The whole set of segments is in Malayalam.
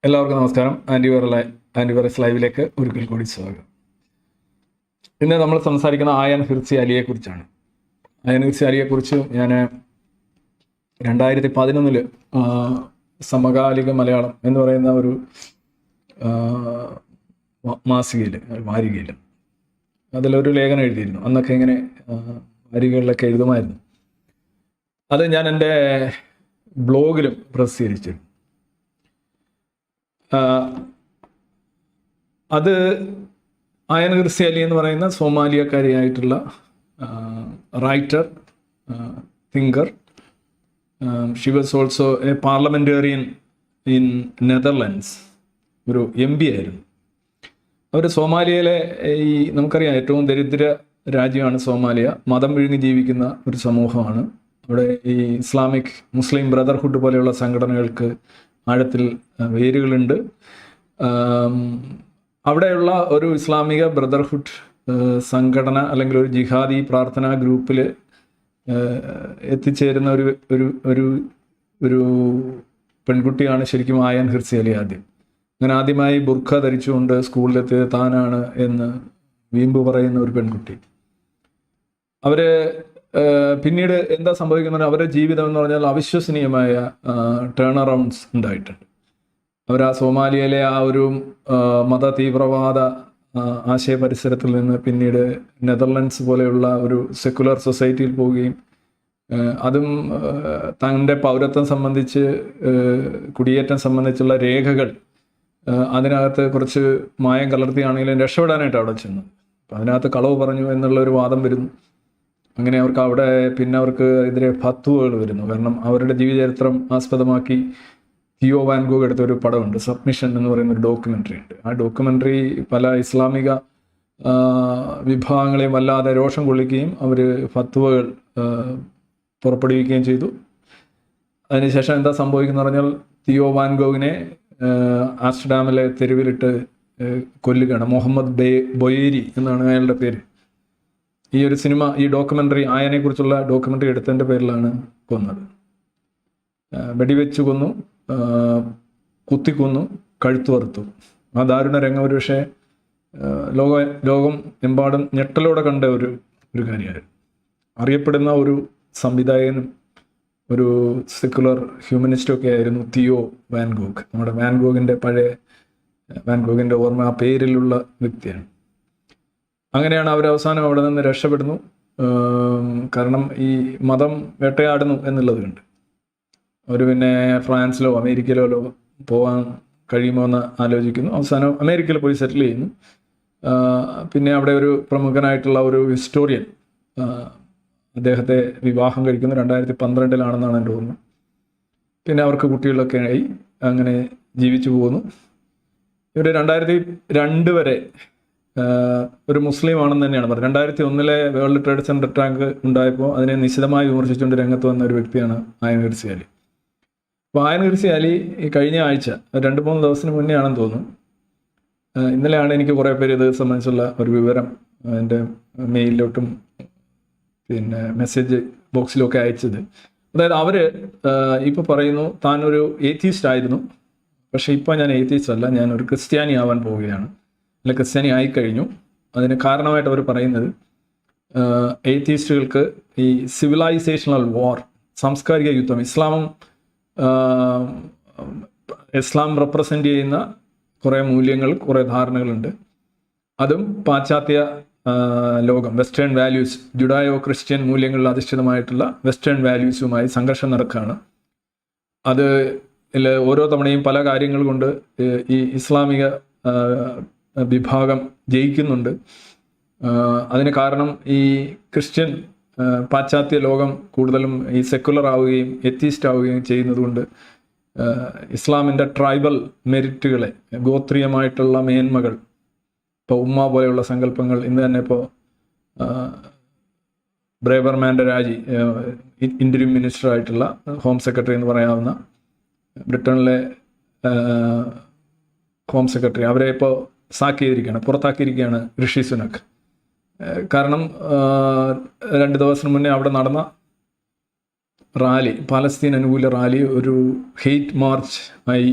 എല്ലാവർക്കും നമസ്കാരം. ആൻറ്റിവൈറസ് ലൈവിലേക്ക് ഒരിക്കൽ കൂടി സ്വാഗതം. ഇന്ന് നമ്മൾ സംസാരിക്കുന്ന ആയൻ ഹിർസി അലിയെക്കുറിച്ചാണ്. ആയൻ ഹിർസി അലിയെക്കുറിച്ച് ഞാൻ 2011 സമകാലിക മലയാളം എന്ന് പറയുന്ന ഒരു വാരികയിൽ അതിലൊരു ലേഖനം എഴുതിയിരുന്നു. അന്നൊക്കെ ഇങ്ങനെ വാരികകളിലൊക്കെ എഴുതുമായിരുന്നു. അത് ഞാൻ എൻ്റെ ബ്ലോഗിലും പ്രസിദ്ധീകരിച്ചിരുന്നു. അത് അയൻ ഹിർസി അലി എന്ന് പറയുന്ന സോമാലിയക്കാരിയായിട്ടുള്ള writer, thinker. She was also a parliamentarian in Netherlands, ഒരു MP ആയിരുന്നു. അവർ സോമാലിയയിലെ നമുക്കറിയാം ഏറ്റവും ദരിദ്ര രാജ്യമാണ് സോമാലിയ. മതം വിഴുങ്ങി ജീവിക്കുന്ന ഒരു സമൂഹമാണ്. അവിടെ ഈ ഇസ്ലാമിക് മുസ്ലിം ബ്രദർഹുഡ് പോലെയുള്ള സംഘടനകൾക്ക് ആഴത്തിൽ വേരുകളുണ്ട്. അവിടെയുള്ള ഒരു ഇസ്ലാമിക ബ്രദർഹുഡ് സംഘടന അല്ലെങ്കിൽ ഒരു ജിഹാദി പ്രാർത്ഥനാ ഗ്രൂപ്പിൽ എത്തിച്ചേരുന്ന ഒരു പെൺകുട്ടിയാണ് ശരിക്കും ആയൻ ഹിർസി അലി. അങ്ങനെ ആദ്യമായി ബുർഖ ധരിച്ചുകൊണ്ട് സ്കൂളിലെത്തിയത് താനാണ് എന്ന് വീമ്പ് പറയുന്ന ഒരു പെൺകുട്ടി. അവർ പിന്നീട് എന്താ സംഭവിക്കുന്നത്, അവരുടെ ജീവിതം എന്ന് പറഞ്ഞാൽ അവിശ്വസനീയമായ ടേൺ അറൗണ്ട്സ് ഉണ്ടായിട്ടുണ്ട്. അവർ ആ സോമാലിയയിലെ ആ ഒരു മത തീവ്രവാദ ആശയ പരിസരത്തിൽ നിന്ന് പിന്നീട് നെതർലൻഡ്സ് പോലെയുള്ള ഒരു സെക്കുലർ സൊസൈറ്റിയിൽ പോവുകയും അതും തൻ്റെ പൗരത്വം സംബന്ധിച്ച് കുടിയേറ്റം സംബന്ധിച്ചുള്ള രേഖകൾ അതിനകത്ത് കുറച്ച് മായം കലർത്തിയാണെങ്കിലും രക്ഷപ്പെടാനായിട്ട് അവിടെ ചെന്നു. അപ്പം അതിനകത്ത് കളവ് പറഞ്ഞു എന്നുള്ളൊരു വാദം വരുന്നു. അങ്ങനെ അവർക്ക് എതിരെ ഫത്വകൾ വരുന്നു. കാരണം അവരുടെ ജീവചരിത്രം ആസ്പദമാക്കി തിയോ വാൻ ഗോഗ് എടുത്തൊരു പടമുണ്ട്, സബ്മിഷൻ എന്ന് പറയുന്ന ഒരു ഡോക്യുമെൻ്ററി ഉണ്ട്. ആ ഡോക്യുമെൻ്ററി പല ഇസ്ലാമിക വിഭാഗങ്ങളെയും വല്ലാതെ രോഷം കൊള്ളിക്കുകയും അവർ ഫത്വകൾ പുറപ്പെടുവിക്കുകയും ചെയ്തു. അതിനുശേഷം എന്താ സംഭവിക്കുന്നത് പറഞ്ഞാൽ തിയോ വാൻ ഗോഗിനെ ആംസ്റ്റർഡാമിലെ തെരുവിലിട്ട് കൊല്ലുകയാണ്. മുഹമ്മദ് ബൊയേരി എന്നാണ് അയാളുടെ പേര്. ഈ ഒരു സിനിമ, ഈ ഡോക്യുമെൻ്ററി, ആയനെക്കുറിച്ചുള്ള ഡോക്യുമെൻ്ററി എടുത്തതിൻ്റെ പേരിലാണ് കൊന്നത്. വെടിവെച്ച് കൊന്നു, കുത്തിക്കൊന്നു, കഴുത്തുവറുത്തു. ആ ദാരുണ രംഗം ഒരു പക്ഷേ ലോകം എമ്പാടും ഞെട്ടലോടെ കണ്ട ഒരു കാര്യമായിരുന്നു. അറിയപ്പെടുന്ന ഒരു സംവിധായകനും ഒരു സെക്കുലർ ഹ്യൂമനിസ്റ്റും ഒക്കെ ആയിരുന്നു തിയോ വാൻ ഗോഗ്. നമ്മുടെ വാൻ ഗോഗിൻ്റെ ഓർമ്മ ആ പേരിലുള്ള വ്യക്തിയാണ്. അങ്ങനെയാണ് അവർ അവസാനം അവിടെ നിന്ന് രക്ഷപ്പെടുന്നു. കാരണം ഈ മതം വേട്ടയാടുന്നു എന്നുള്ളത് കൊണ്ട് അവർ പിന്നെ ഫ്രാൻസിലോ അമേരിക്കയിലോ പോകാൻ കഴിയുമോ എന്ന് ആലോചിക്കുന്നു. അവസാനം അമേരിക്കയിൽ പോയി സെറ്റിൽ ചെയ്യുന്നു. പിന്നെ അവിടെ ഒരു പ്രമുഖനായിട്ടുള്ള ഒരു ഹിസ്റ്റോറിയൻ അദ്ദേഹത്തെ വിവാഹം കഴിക്കുന്നു. 2012 എൻ്റെ ഓർമ്മ. പിന്നെ അവർക്ക് കുട്ടികളൊക്കെ ആയി അങ്ങനെ ജീവിച്ചു പോകുന്നു. ഇവർ 2002 വരെ ഒരു മുസ്ലിം ആണെന്ന് തന്നെയാണ് പറയുന്നത്. 2001 വേൾഡ് ട്രേഡ് സെൻറ്റർ അറ്റാക്ക് ഉണ്ടായപ്പോൾ അതിനെ നിശിതമായി വിമർശിച്ചുകൊണ്ട് രംഗത്ത് വന്ന ഒരു വ്യക്തിയാണ് ആയൻ ഹിർസി അലി. അപ്പോൾ ആയൻ ഹിർസി അലി കഴിഞ്ഞ ആഴ്ച 2-3 ദിവസത്തിന് മുന്നേ ആണെന്ന് തോന്നുന്നു, ഇന്നലെയാണ് എനിക്ക് കുറേ പേര് ഇത് സംബന്ധിച്ചുള്ള ഒരു വിവരം എൻ്റെ മെയിലിലോട്ടും പിന്നെ മെസ്സേജ് ബോക്സിലൊക്കെ അയച്ചത്. അതായത് അവർ ഇപ്പോൾ പറയുന്നു താൻ ഒരു ഏത്തീസ്റ്റ് ആയിരുന്നു, പക്ഷേ ഇപ്പോൾ ഞാൻ ഏത്തീസ്റ്റ് അല്ല, ഞാനൊരു ക്രിസ്ത്യാനി ആവാൻ പോവുകയാണ്, അല്ല ക്രിസ്ത്യാനി ആയിക്കഴിഞ്ഞു. അതിന് കാരണമായിട്ട് അവർ പറയുന്നത് എയ്ത്തീസ്റ്റുകൾക്ക് ഈ സിവിലൈസേഷണൽ വാർ, സാംസ്കാരിക യുദ്ധം, ഇസ്ലാം റെപ്രസെൻ്റ് ചെയ്യുന്ന കുറേ മൂല്യങ്ങൾ, കുറേ ധാരണകളുണ്ട്. അതും പാശ്ചാത്യ ലോകം, വെസ്റ്റേൺ വാല്യൂസ്, ജുഡായോ ക്രിസ്ത്യൻ മൂല്യങ്ങളിൽ അധിഷ്ഠിതമായിട്ടുള്ള വെസ്റ്റേൺ വാല്യൂസുമായി സംഘർഷം നടക്കുകയാണ്. അത് ഓരോ തവണയും പല കാര്യങ്ങൾ കൊണ്ട് ഈ ഇസ്ലാമിക വിഭാഗം ജയിക്കുന്നുണ്ട്. അതിന് കാരണം ഈ ക്രിസ്ത്യൻ പാശ്ചാത്യ ലോകം കൂടുതലും ഈ സെക്കുലർ ആവുകയും എത്തീസ്റ്റ് ആവുകയും ചെയ്യുന്നതുകൊണ്ട് ഇസ്ലാമിൻ്റെ ട്രൈബൽ മെരിറ്റുകളെ, ഗോത്രീയമായിട്ടുള്ള മേന്മകൾ, ഇപ്പോൾ ഉമ്മ പോലെയുള്ള സങ്കല്പങ്ങൾ, ഇന്ന് തന്നെ ഇപ്പോൾ ബ്രേബർമാൻ്റെ ഇൻ്റരിം മിനിസ്റ്റർ ആയിട്ടുള്ള ഹോം സെക്രട്ടറി എന്ന് പറയാവുന്ന ബ്രിട്ടനിലെ ഹോം സെക്രട്ടറി, അവരെ ഇപ്പോൾ പുറത്താക്കിയിരിക്കുകയാണ് ഋഷി സുനക്. കാരണം 2 ദിവസം മുന്നേ അവിടെ നടന്ന റാലി, പാലസ്തീൻ അനുകൂല റാലി ഒരു ഹെയ്റ്റ് മാർച്ച് ആയി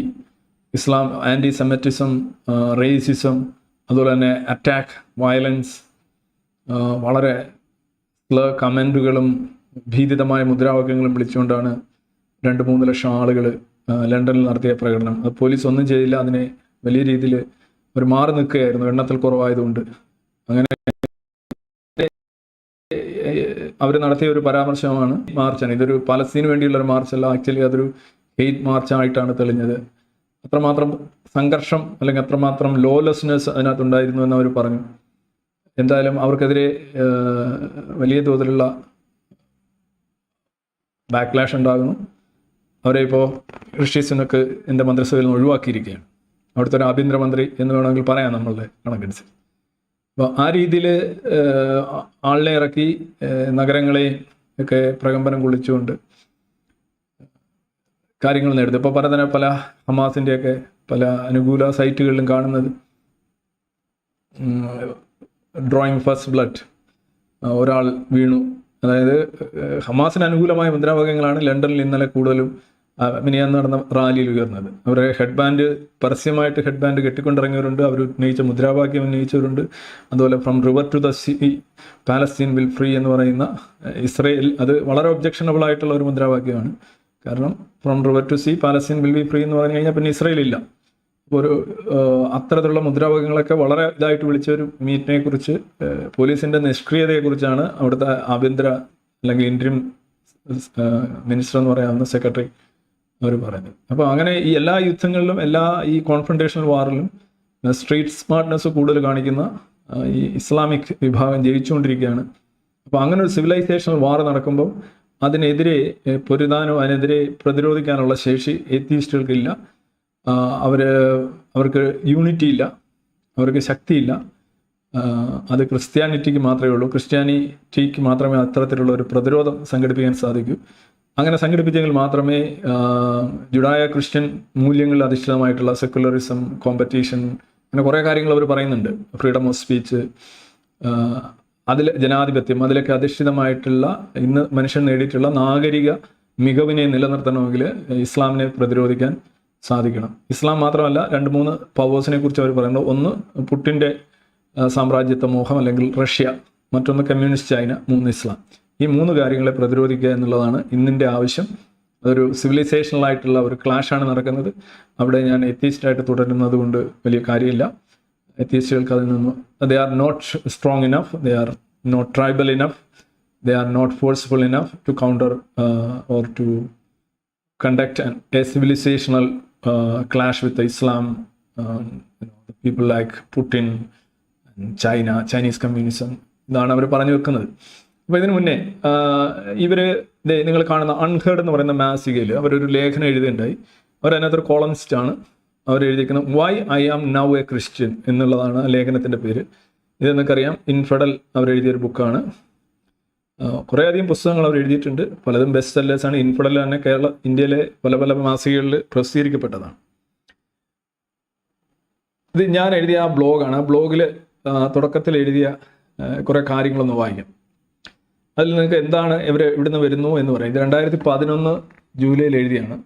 ഇസ്ലാം, ആൻറ്റി സെമറ്റിസം, റേസിസം, അതുപോലെ തന്നെ അറ്റാക്ക്, വയലൻസ്, വളരെ കമൻറ്റുകളും ഭീതിതമായ മുദ്രാവാക്യങ്ങളും വിളിച്ചുകൊണ്ടാണ് 2-3 ലക്ഷം ആളുകൾ ലണ്ടനിൽ നടത്തിയ പ്രകടനം. അത് പോലീസ് ഒന്നും ചെയ്തില്ല. അതിനെ വലിയ രീതിയിൽ അവർ മാറി നിൽക്കുകയായിരുന്നു, എണ്ണത്തിൽ കുറവായതുകൊണ്ട്. അങ്ങനെ അവർ നടത്തിയ ഒരു പരാമർശമാണ് മാർച്ചാണ്. ഇതൊരു പലസ്തീന് വേണ്ടിയുള്ള ഒരു മാർച്ചല്ല, ആക്ച്വലി അതൊരു ഹെയ്റ്റ് മാർച്ചായിട്ടാണ് തെളിഞ്ഞത്. അത്രമാത്രം സംഘർഷം അല്ലെങ്കിൽ അത്രമാത്രം ലോലെസ്നെസ് അതിനകത്തുണ്ടായിരുന്നു എന്ന് അവർ പറഞ്ഞു. എന്തായാലും അവർക്കെതിരെ വലിയ തോതിലുള്ള ബാക്ക്ലാഷ് ഉണ്ടാകുന്നു. അവരെ ഇപ്പോൾ ഋഷി സുനക്ക് എൻ്റെ മന്ത്രിസഭയിൽ നിന്ന് ഒഴിവാക്കിയിരിക്കുകയാണ്. അവിടുത്തെ ഒരു ആഭ്യന്തരമന്ത്രി എന്ന് വേണമെങ്കിൽ പറയാം നമ്മളുടെ കണക്കനുസരിച്ച്. അപ്പോൾ ആ രീതിയിൽ ആളിനെ ഇറക്കി നഗരങ്ങളെ ഒക്കെ പ്രകമ്പനം കൊള്ളിച്ചുകൊണ്ട് കാര്യങ്ങൾ നേടുന്നത്. ഇപ്പോൾ പല ഹമാസിൻ്റെയൊക്കെ പല അനുകൂല സൈറ്റുകളിലും കാണുന്നത് ഡ്രോയിങ് ഫസ്റ്റ് ബ്ലഡ്, ഒരാൾ വീണു. അതായത് ഹമാസിന് അനുകൂലമായ മുദ്രാവാക്യങ്ങളാണ് ലണ്ടനിൽ ഇന്നലെ കൂടുതലും മിനിയാന്ന് നടന്ന റാലിയിൽ ഉയർന്നത്. അവരുടെ പരസ്യമായിട്ട് ഹെഡ് ബാൻഡ് കെട്ടിക്കൊണ്ടിറങ്ങിയവരുണ്ട്, അവർ ഉന്നയിച്ച മുദ്രാവാക്യം ഉന്നയിച്ചവരുണ്ട്. അതുപോലെ from river to the sea Palestine will free എന്ന് പറയുന്ന ഇസ്രയേൽ, അത് വളരെ ഒബ്ജക്ഷനബിൾ ആയിട്ടുള്ള ഒരു മുദ്രാവാക്യമാണ്. കാരണം from river to sea Palestine will be free എന്ന് പറഞ്ഞു കഴിഞ്ഞാൽ പിന്നെ ഇസ്രയേൽ ഇല്ല. ഒരു അത്തരത്തിലുള്ള മുദ്രാവാക്യങ്ങളൊക്കെ വളരെ ഇതായിട്ട് വിളിച്ച ഒരു മീറ്റിനെ കുറിച്ച്, പോലീസിൻ്റെ നിഷ്ക്രിയതയെക്കുറിച്ചാണ് അവിടുത്തെ ആഭ്യന്തര അല്ലെങ്കിൽ ഇൻട്രീം മിനിസ്റ്റർ എന്ന് പറയാവുന്ന സെക്രട്ടറി അവർ പറയുന്നത്. അപ്പോൾ അങ്ങനെ ഈ എല്ലാ യുദ്ധങ്ങളിലും, എല്ലാ ഈ കോൺഫ്രണ്ടേഷണൽ വാറിലും സ്ട്രീറ്റ് സ്മാർട്ട്നെസ് കൂടുതൽ കാണിക്കുന്ന ഈ ഇസ്ലാമിക് വിഭാഗം ജയിച്ചുകൊണ്ടിരിക്കുകയാണ്. അപ്പോൾ അങ്ങനെ ഒരു സിവിലൈസേഷണൽ വാർ നടക്കുമ്പോൾ അതിനെതിരെ പൊരുതാനോ അതിനെതിരെ പ്രതിരോധിക്കാനുള്ള ശേഷി എത്തീസ്റ്റുകൾക്കില്ല. അവർക്ക് യൂണിറ്റി ഇല്ല, അവർക്ക് ശക്തിയില്ല. അത് ക്രിസ്ത്യാനിറ്റിക്ക് മാത്രമേ ഉള്ളൂ. ക്രിസ്ത്യാനിറ്റിക്ക് മാത്രമേ അത്തരത്തിലുള്ള ഒരു പ്രതിരോധം സംഘടിപ്പിക്കാൻ സാധിക്കൂ. അങ്ങനെ സംഘടിപ്പിച്ചെങ്കിൽ മാത്രമേ ജുഡായ ക്രിസ്ത്യൻ മൂല്യങ്ങളിൽ അധിഷ്ഠിതമായിട്ടുള്ള സെക്കുലറിസം, കോമ്പറ്റീഷൻ, അങ്ങനെ കുറേ കാര്യങ്ങൾ അവർ പറയുന്നുണ്ട്, ഫ്രീഡം ഓഫ് സ്പീച്ച്, അതിൽ ജനാധിപത്യം, അതിലൊക്കെ അധിഷ്ഠിതമായിട്ടുള്ള ഇന്ന് മനുഷ്യൻ നേടിയിട്ടുള്ള നാഗരിക മികവിനെ നിലനിർത്തണമെങ്കിൽ ഇസ്ലാമിനെ പ്രതിരോധിക്കാൻ സാധിക്കണം. ഇസ്ലാം മാത്രമല്ല, 2-3 പവേഴ്സിനെ കുറിച്ച് അവർ പറയുന്നത്. ഒന്ന് പുട്ടിൻ്റെ സാമ്രാജ്യത്വ മോഹം അല്ലെങ്കിൽ റഷ്യ, മറ്റൊന്ന് കമ്മ്യൂണിസ്റ്റ് ചൈന, 3 ഇസ്ലാം. ഈ 3 കാര്യങ്ങളെ പ്രതിരോധിക്കുക എന്നുള്ളതാണ് ഇന്നിൻ്റെ ആവശ്യം. അതൊരു സിവിലൈസേഷണൽ ആയിട്ടുള്ള ഒരു ക്ലാഷാണ് നടക്കുന്നത്. അവിടെ ഞാൻ എത്തീസ്റ്റായിട്ട് തുടരുന്നത് കൊണ്ട് വലിയ കാര്യമില്ല. എത്തീസ്റ്റുകൾക്ക് അതിൽ നിന്നും they are not strong enough, they are not tribal enough, they are not forceful enough to counter or to conduct a civilizational clash with the Islam, people like Putin and China, Chinese communism. ഇതാണ് അവർ പറഞ്ഞു വെക്കുന്നത്. അപ്പോൾ ഇതിനു മുന്നേ ഇവർ നിങ്ങൾ കാണുന്ന അൺഹേർഡ് എന്ന് പറയുന്ന മാസികയിൽ അവരൊരു ലേഖനം എഴുതിയിട്ടുണ്ടായി. അവരതിനകത്തൊരു കോളമിസ്റ്റാണ്. അവരെഴുതിയിരിക്കുന്നത് why I am now a Christian എന്നുള്ളതാണ് ലേഖനത്തിൻ്റെ പേര്. ഇതെന്നൊക്കറിയാം, ഇൻഫെഡൽ അവരെഴുതിയൊരു ബുക്കാണ്. കുറേയധികം പുസ്തകങ്ങൾ അവർ എഴുതിയിട്ടുണ്ട്, പലതും ബെസ്റ്റ് സെല്ലേഴ്സാണ്. ഇൻഫെഡൽ തന്നെ ഇന്ത്യയിലെ പല മാസികകളിൽ പ്രസിദ്ധീകരിക്കപ്പെട്ടതാണ്. ഇത് ഞാൻ എഴുതിയ ആ ബ്ലോഗാണ്. ആ ബ്ലോഗിൽ തുടക്കത്തിൽ എഴുതിയ കുറേ കാര്യങ്ങളൊന്ന് വായിക്കാം. അതിൽ നിങ്ങൾക്ക് എന്താണ് ഇവിടുന്ന് വരുന്നു എന്ന് പറയും. ഇത് 2011 ജൂലൈയിൽ എഴുതിയാണ്.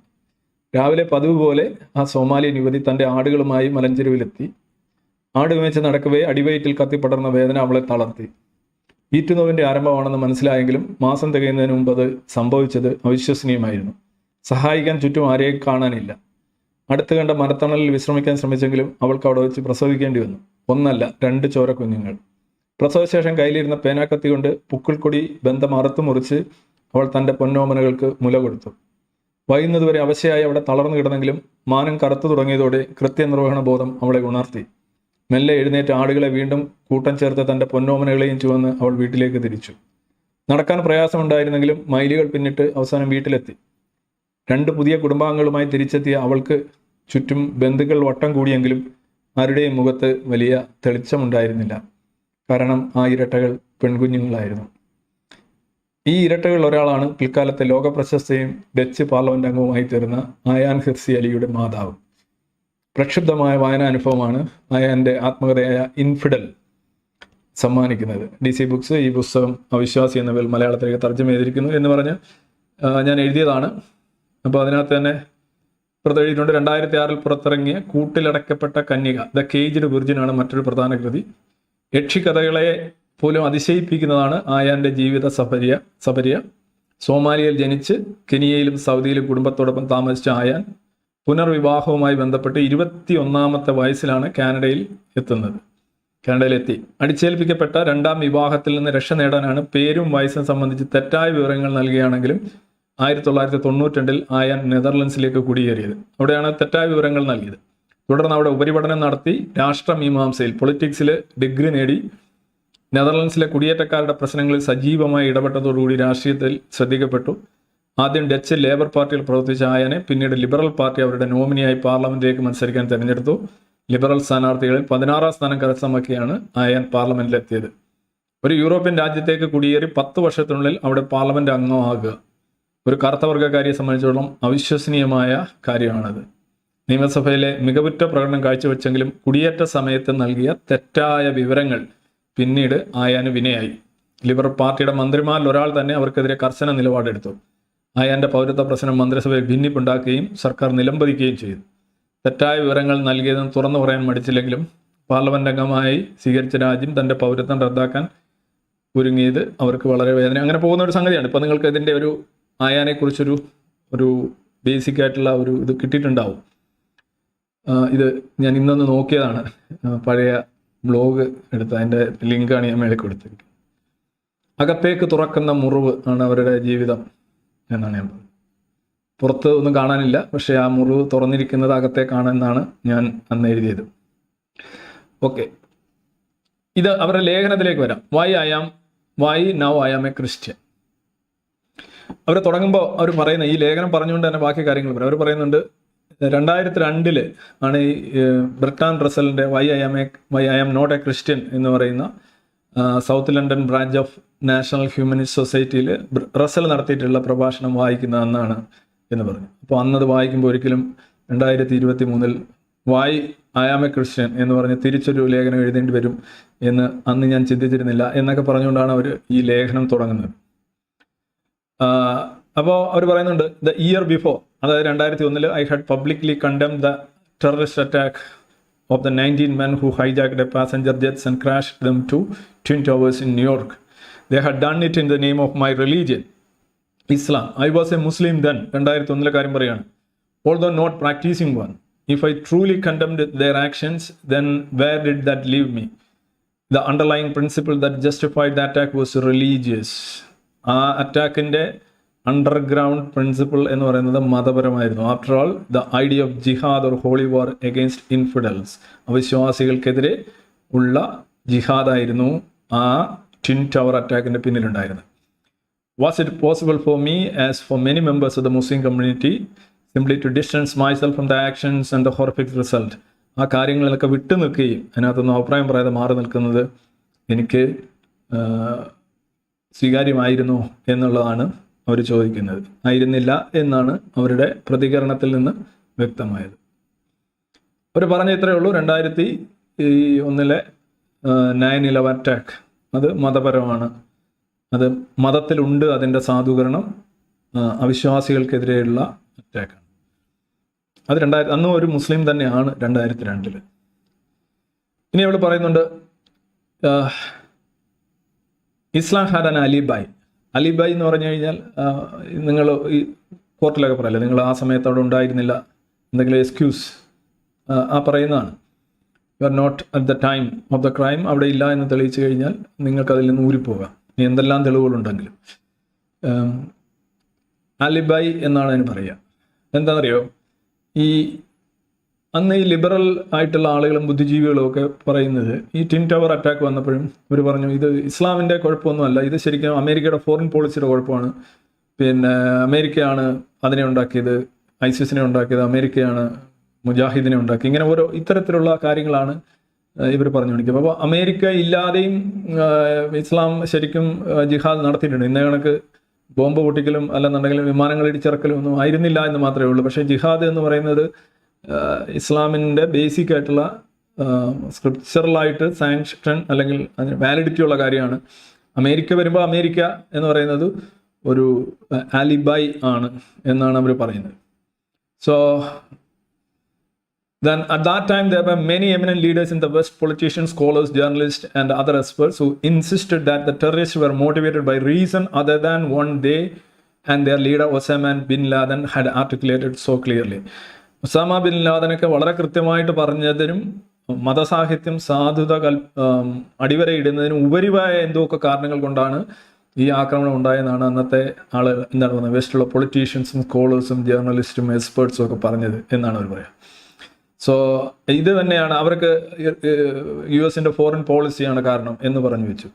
രാവിലെ പതിവ് പോലെ ആ സോമാലിയൻ യുവതി തൻ്റെ ആടുകളുമായി മലഞ്ചെരുവിലെത്തി. ആട് മേച്ച് നടക്കവേ അടിവയറ്റിൽ കത്തിപ്പടർന്ന വേദന അവളെ തളർത്തി. ഈറ്റുനോവിൻ്റെ ആരംഭമാണെന്ന് മനസ്സിലായെങ്കിലും മാസം തികയുന്നതിന് മുമ്പ് അത് സംഭവിച്ചത് അവിശ്വസനീയമായിരുന്നു. സഹായിക്കാൻ ചുറ്റും ആരെയും കാണാനില്ല. അടുത്ത് കണ്ട മരത്തണലിൽ വിശ്രമിക്കാൻ ശ്രമിച്ചെങ്കിലും അവൾക്ക് അവിടെ വെച്ച് പ്രസവിക്കേണ്ടി വന്നു. 1 2 ചോര കുഞ്ഞുങ്ങൾ. പ്രസവശേഷം കയ്യിലിരുന്ന പേനാക്കത്തി കൊണ്ട് പുക്കിൾക്കൊടി ബന്ധം അറുത്തു മുറിച്ച് അവൾ തൻ്റെ പൊന്നോമനകൾക്ക് മുല കൊടുത്തു. വൈകുന്നതുവരെ അവശയായി അവിടെ തളർന്നു കിടന്നെങ്കിലും മാനം കറുത്തു തുടങ്ങിയതോടെ കൃത്യനിർവഹണ ബോധം അവളെ ഉണർത്തി. മെല്ലെ എഴുന്നേറ്റ് ആടുകളെ വീണ്ടും കൂട്ടം ചേർത്ത് തൻ്റെ പൊന്നോമനകളെയും ചുവന്ന് അവൾ വീട്ടിലേക്ക് തിരിച്ചു. നടക്കാൻ പ്രയാസമുണ്ടായിരുന്നെങ്കിലും മൈലുകൾ പിന്നിട്ട് അവസാനം വീട്ടിലെത്തി. 2 പുതിയ കുടുംബാംഗങ്ങളുമായി തിരിച്ചെത്തിയ അവൾക്ക് ചുറ്റും ബന്ധുക്കൾ വട്ടം കൂടിയെങ്കിലും ആരുടെയും മുഖത്ത് വലിയ തെളിച്ചമുണ്ടായിരുന്നില്ല. കാരണം ആ ഇരട്ടകൾ പെൺകുഞ്ഞുങ്ങളായിരുന്നു. ഈ ഇരട്ടകളിൽ ഒരാളാണ് പിൽക്കാലത്തെ ലോകപ്രശസ്തയും ഡച്ച് പാർലമെന്റ് അംഗവുമായി തീർന്ന ആയാൻ ഹിർസി അലിയുടെ മാതാവ്. പ്രക്ഷുബ്ധമായ വായനാനുഭവമാണ് ആയാൻ്റെ ആത്മകഥയായ ഇൻഫിഡൽ സമ്മാനിക്കുന്നത്. DC ബുക്സ് ഈ പുസ്തകം അവിശ്വാസി എന്ന പേരിൽ മലയാളത്തിലേക്ക് തർജ്ജമ ചെയ്തിരിക്കുന്നു എന്ന് പറഞ്ഞ് ഞാൻ എഴുതിയതാണ്. അപ്പോൾ അതിനകത്ത് തന്നെ എഴുതിയിട്ടുണ്ട്. 2006 പുറത്തിറങ്ങിയ കൂട്ടിലടക്കപ്പെട്ട കന്യക ദ കേജ്ഡ് വിർജിനാണ് മറ്റൊരു പ്രധാന കൃതി. യക്ഷിക്കഥകളെ പോലും അതിശയിപ്പിക്കുന്നതാണ് ആയാന്റെ ജീവിത സപര്യ. സോമാലിയയിൽ ജനിച്ച് കെനിയയിലും സൗദിയിലും കുടുംബത്തോടൊപ്പം താമസിച്ച ആയാൻ പുനർവിവാഹവുമായി ബന്ധപ്പെട്ട് 21-ാമത്തെ വയസ്സിലാണ് കാനഡയിലെത്തി. അടിച്ചേൽപ്പിക്കപ്പെട്ട 2ാം വിവാഹത്തിൽ നിന്ന് രക്ഷ നേടാനാണ് പേരും വയസ്സും സംബന്ധിച്ച് തെറ്റായ വിവരങ്ങൾ നൽകുകയാണെങ്കിലും 1992 ആയാൻ നെതർലൻഡ്സിലേക്ക് കുടിയേറിയത്. അവിടെയാണ് തെറ്റായ വിവരങ്ങൾ നൽകിയത്. തുടർന്ന് അവിടെ ഉപരിപഠനം നടത്തി രാഷ്ട്രമീമാംസയിൽ പൊളിറ്റിക്സിൽ ഡിഗ്രി നേടി. നെതർലൻഡ്സിലെ കുടിയേറ്റക്കാരുടെ പ്രശ്നങ്ങളിൽ സജീവമായി ഇടപെട്ടതോടുകൂടി രാഷ്ട്രീയത്തിൽ ശ്രദ്ധിക്കപ്പെട്ടു. ആദ്യം ഡച്ച് ലേബർ പാർട്ടിയിൽ പ്രവർത്തിച്ച ആയനെ പിന്നീട് ലിബറൽ പാർട്ടി അവരുടെ നോമിനിയായി പാർലമെന്റിലേക്ക് മത്സരിക്കാൻ തിരഞ്ഞെടുത്തു. ലിബറൽ സ്ഥാനാർത്ഥികളിൽ 16-ാം സ്ഥാനം കരസ്ഥമാക്കിയാണ് ആയൻ പാർലമെന്റിലെത്തിയത്. ഒരു യൂറോപ്യൻ രാജ്യത്തേക്ക് കുടിയേറി 10 വർഷത്തിനുള്ളിൽ അവിടെ പാർലമെന്റ് അംഗമാകുക ഒരു കറുത്തവർഗക്കാരിയെ സംബന്ധിച്ചിടത്തോളം അവിശ്വസനീയമായ കാര്യമാണത്. നിയമസഭയിലെ മികവുറ്റ പ്രകടനം കാഴ്ചവെച്ചെങ്കിലും കുടിയേറ്റ സമയത്ത് നൽകിയ തെറ്റായ വിവരങ്ങൾ പിന്നീട് ആയാന് വിനയായി. ലിബറൽ പാർട്ടിയുടെ മന്ത്രിമാരിൽ ഒരാൾ തന്നെ അവർക്കെതിരെ കർശന നിലപാടെടുത്തു. ആയാന്റെ പൗരത്വ പ്രശ്നം മന്ത്രിസഭയിൽ ഭിന്നിപ്പുണ്ടാക്കുകയും സർക്കാർ നിലംപതിക്കുകയും ചെയ്തു. തെറ്റായ വിവരങ്ങൾ നൽകിയതെന്ന് തുറന്നു പറയാൻ മടിച്ചില്ലെങ്കിലും പാർലമെന്റ് അംഗമായി സ്വീകരിച്ച രാജ്യം തന്റെ പൗരത്വം റദ്ദാക്കാൻ ഒരുങ്ങിയത് അവർക്ക് വളരെ വേദന. അങ്ങനെ പോകുന്ന ഒരു സംഗതിയാണ്. ഇപ്പം നിങ്ങൾക്ക് ഇതിൻ്റെ ഒരു ആയാനെക്കുറിച്ചൊരു ബേസിക് ആയിട്ടുള്ള ഒരു ഇത് കിട്ടിയിട്ടുണ്ടാവും. ഇത് ഞാൻ ഇന്നൊന്ന് നോക്കിയതാണ്, പഴയ ബ്ലോഗ് എടുത്ത് അതിൻ്റെ ലിങ്കാണ് ഞാൻ മേളിൽ കൊടുത്തിരിക്കുന്നത്. അകത്തേക്ക് തുറക്കുന്ന മുറിവ് ആണ് അവരുടെ ജീവിതം എന്നാണ് ഞാൻ പറഞ്ഞത്. പുറത്ത് ഒന്നും കാണാനില്ല, പക്ഷേ ആ മുറിവ് തുറന്നിരിക്കുന്നത് അകത്തേക്കാണെന്നാണ് ഞാൻ അന്ന് എഴുതിയത്. ഓക്കെ, ഇത് അവരുടെ ലേഖനത്തിലേക്ക് വരാം. Why now I am a Christian. അവർ തുടങ്ങുമ്പോൾ അവർ പറയുന്ന ഈ ലേഖനം പറഞ്ഞുകൊണ്ട് തന്നെ ബാക്കി കാര്യങ്ങൾ പറയും. അവർ പറയുന്നുണ്ട് 2002 ആണ് ഈ ബെർട്രാൻഡ് റസലിൻ്റെ why I am not a Christian എന്ന് പറയുന്ന South London branch of National Humanist സൊസൈറ്റിയിൽ റസൽ നടത്തിയിട്ടുള്ള പ്രഭാഷണം വായിക്കുന്ന അന്നാണ് എന്ന് പറഞ്ഞു. അപ്പോൾ അന്നത് വായിക്കുമ്പോൾ ഒരിക്കലും 2023 why I am a Christian എന്ന് പറഞ്ഞ് തിരിച്ചൊരു ലേഖനം എഴുതേണ്ടി വരും എന്ന് അന്ന് ഞാൻ ചിന്തിച്ചിരുന്നില്ല എന്നൊക്കെ പറഞ്ഞുകൊണ്ടാണ് അവർ ഈ ലേഖനം തുടങ്ങുന്നത്. അപ്പോൾ അവർ പറയുന്നുണ്ട്, ദ ഇയർ ബിഫോർ, അതായത് 2001 ഐ ഹാഡ് പബ്ലിക്ലി കണ്ടം the terrorist attack of the 19 men who hijacked a passenger jets and crashed them to Twin Towers in New York. They had done it in the name of my religion, Islam. I was a Muslim then. 2001 കാര്യം പറയാണ്. Although not practicing one. If I truly condemned their actions, then where did that leave me? The underlying principle that justified the attack was religious. ആ അറ്റാക്കിൻ്റെ അണ്ടർഗ്രൗണ്ട് പ്രിൻസിപ്പിൾ എന്ന് പറയുന്നത് മതപരമായിരുന്നു. After all the idea of jihad or holy war against infidels, അവിശ്വാസികൾക്കെതിരെ ഉള്ള ജിഹാദായിരുന്നു ആ ട്വിൻ ടവർ അറ്റാക്കിൻ്റെ പിന്നിലുണ്ടായിരുന്നത്. Was it possible for me as for many members of the Muslim community simply to distance myself from the actions and the horrific result? ആ കാര്യങ്ങളിലൊക്കെ വിട്ടു നിൽക്കുകയും അതിനകത്തൊന്നും അഭിപ്രായം പറയാതെ മാറി നിൽക്കുന്നത് എനിക്ക് സ്വീകാര്യമായിരുന്നോ എന്നുള്ളതാണ് അവർ ചോദിക്കുന്നത്. ആയിരുന്നില്ല എന്നാണ് അവരുടെ പ്രതികരണത്തിൽ നിന്ന് വ്യക്തമായത്. അവർ പറഞ്ഞ ഇത്രയേ ഉള്ളൂ, 2001 9/11 അറ്റാക്ക് അത് മതപരമാണ്, അത് മതത്തിലുണ്ട് അതിൻ്റെ സാധൂകരണം, അവിശ്വാസികൾക്കെതിരെയുള്ള അറ്റാക്കാണ്. അത് അന്ന് ഒരു മുസ്ലിം തന്നെയാണ് 2002. ഇനി അവൾ പറയുന്നുണ്ട്, ഇസ്ലാം ഹാഡ് ആൻ അലിബായ്. അലിബായ് എന്ന് പറഞ്ഞു കഴിഞ്ഞാൽ നിങ്ങൾ ഈ കോർട്ടിലൊക്കെ പറയല്ലേ, നിങ്ങൾ ആ സമയത്ത് അവിടെ ഉണ്ടായിരുന്നില്ല, എന്തെങ്കിലും എക്സ്ക്യൂസ് ആ പറയുന്നതാണ്. You are not at the time of the crime, അവിടെ ഇല്ല എന്ന് തെളിയിച്ചു കഴിഞ്ഞാൽ നിങ്ങൾക്കതിൽ നിന്ന് ഊരിപ്പോകാം, എന്തെല്ലാം തെളിവുകളുണ്ടെങ്കിലും. അലിബായ് എന്നാണ് അതിന് പറയുക. എന്താണെന്നറിയോ, ഈ അന്ന് ഈ ലിബറൽ ആയിട്ടുള്ള ആളുകളും ബുദ്ധിജീവികളും ഒക്കെ പറയുന്നത് ഈ ട്വിൻ ടവർ അറ്റാക്ക് വന്നപ്പോഴും ഇവർ പറഞ്ഞു ഇത് ഇസ്ലാമിൻ്റെ കുഴപ്പമൊന്നുമല്ല, ഇത് ശരിക്കും അമേരിക്കയുടെ ഫോറിൻ പോളിസിയുടെ കുഴപ്പമാണ്. പിന്നെ അമേരിക്കയാണ് അതിനെ ഉണ്ടാക്കിയത്, ഐസിസിനെ ഉണ്ടാക്കിയത് അമേരിക്കയാണ്, മുജാഹിദിനെ ഉണ്ടാക്കി, ഇങ്ങനെ ഓരോ ഇത്തരത്തിലുള്ള കാര്യങ്ങളാണ് ഇവർ പറഞ്ഞു കൊണ്ടിരിക്കുന്നത്. അപ്പോൾ അമേരിക്ക ഇല്ലാതെയും ഇസ്ലാം ശരിക്കും ജിഹാദ് നടത്തിയിട്ടുണ്ട്. ഇന്ന കണക്ക് ബോംബ് പൊട്ടിക്കലും അല്ലെന്നുണ്ടെങ്കിൽ വിമാനങ്ങൾ ഇടിച്ചിറക്കലും ഒന്നും ആയിരുന്നില്ല എന്ന് മാത്രമേ ഉള്ളൂ. പക്ഷേ ജിഹാദ് എന്ന് പറയുന്നത് ഇസ്ലാമിൻ്റെ ബേസിക് ആയിട്ടുള്ള സ്ക്രിപ്ചറലായിട്ട് സാങ്ഷൻ അല്ലെങ്കിൽ അതിന് വാലിഡിറ്റി ഉള്ള കാര്യമാണ്. അമേരിക്ക വരുമ്പോൾ അമേരിക്ക എന്ന് പറയുന്നത് ഒരു ആലിബായ് ആണ് എന്നാണ് അവർ പറയുന്നത്. So then at that time there were many eminent leaders in the West, politicians, scholars, journalists, and other experts who insisted that the terrorists were motivated by reason other than one they and their leader Osama bin Laden had articulated so clearly. Osama bin ലാദനൊക്കെ വളരെ കൃത്യമായിട്ട് പറഞ്ഞതിനും മതസാഹിത്യം സാധുത അടിവരയിടുന്നതിനും ഉപരിവായ എന്തൊക്കെ കാരണങ്ങൾ കൊണ്ടാണ് ഈ ആക്രമണം ഉണ്ടായെന്നാണ് അന്നത്തെ ആള് എന്താണ് പറയുന്നത്, വെസ്റ്റുള്ള പൊളിറ്റീഷ്യൻസും സ്കോളേഴ്സും ജേർണലിസ്റ്റും എക്സ്പേർട്സും ഒക്കെ പറഞ്ഞത് എന്നാണ് അവർ പറയുക. സോ ഇത് തന്നെയാണ് അവർക്ക് US ഫോറിൻ പോളിസിയാണ് കാരണം എന്ന് പറഞ്ഞു വെച്ചു.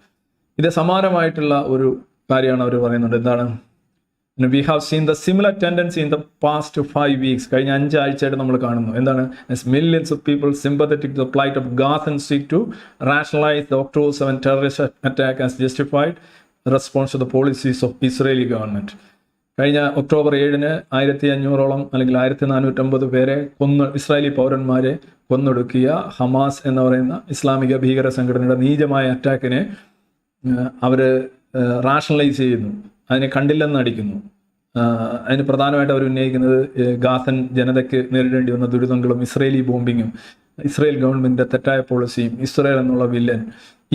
ഇത് സമാനമായിട്ടുള്ള ഒരു കാര്യമാണ് അവർ പറയുന്നുണ്ട്. എന്താണ്, we have seen the similar tendency in the past 5 weeks, കഴിഞ്ഞ 5 ആഴ്ചയായിട്ട് നമ്മൾ കാണുന്നു. എന്താണ്, millions of people sympathetic to the plight of Gazan seek to rationalise the October 7 terrorist attack as justified response to the policies of Israeli government. കഴിഞ്ഞ October 7 1500 അല്ലെങ്കിൽ 1450 പേരെ ഇസ്രായേലി പൗരന്മാരെ കൊന്നൊടുക്കിയ ഹമാസ് എന്ന് പറയുന്ന ഇസ്ലാമിക ഭീകര സംഘടനയുടെ നീചമായ അറ്റാക്കിനെ അവർ റാഷണലൈസ് ചെയ്യുന്നു, അതിനെ കണ്ടില്ലെന്ന് നടിക്കുന്നു. അതിന് പ്രധാനമായിട്ട് അവർ ഉന്നയിക്കുന്നത് ഗാസൻ ജനതയ്ക്ക് നേരിടേണ്ടി വന്ന ദുരിതങ്ങളും ഇസ്രയേലി ബോംബിങ്ങും ഇസ്രയേൽ ഗവൺമെൻറ്റിൻ്റെ തെറ്റായ പോളിസിയും ഇസ്രയേൽ എന്നുള്ള വില്ലൻ,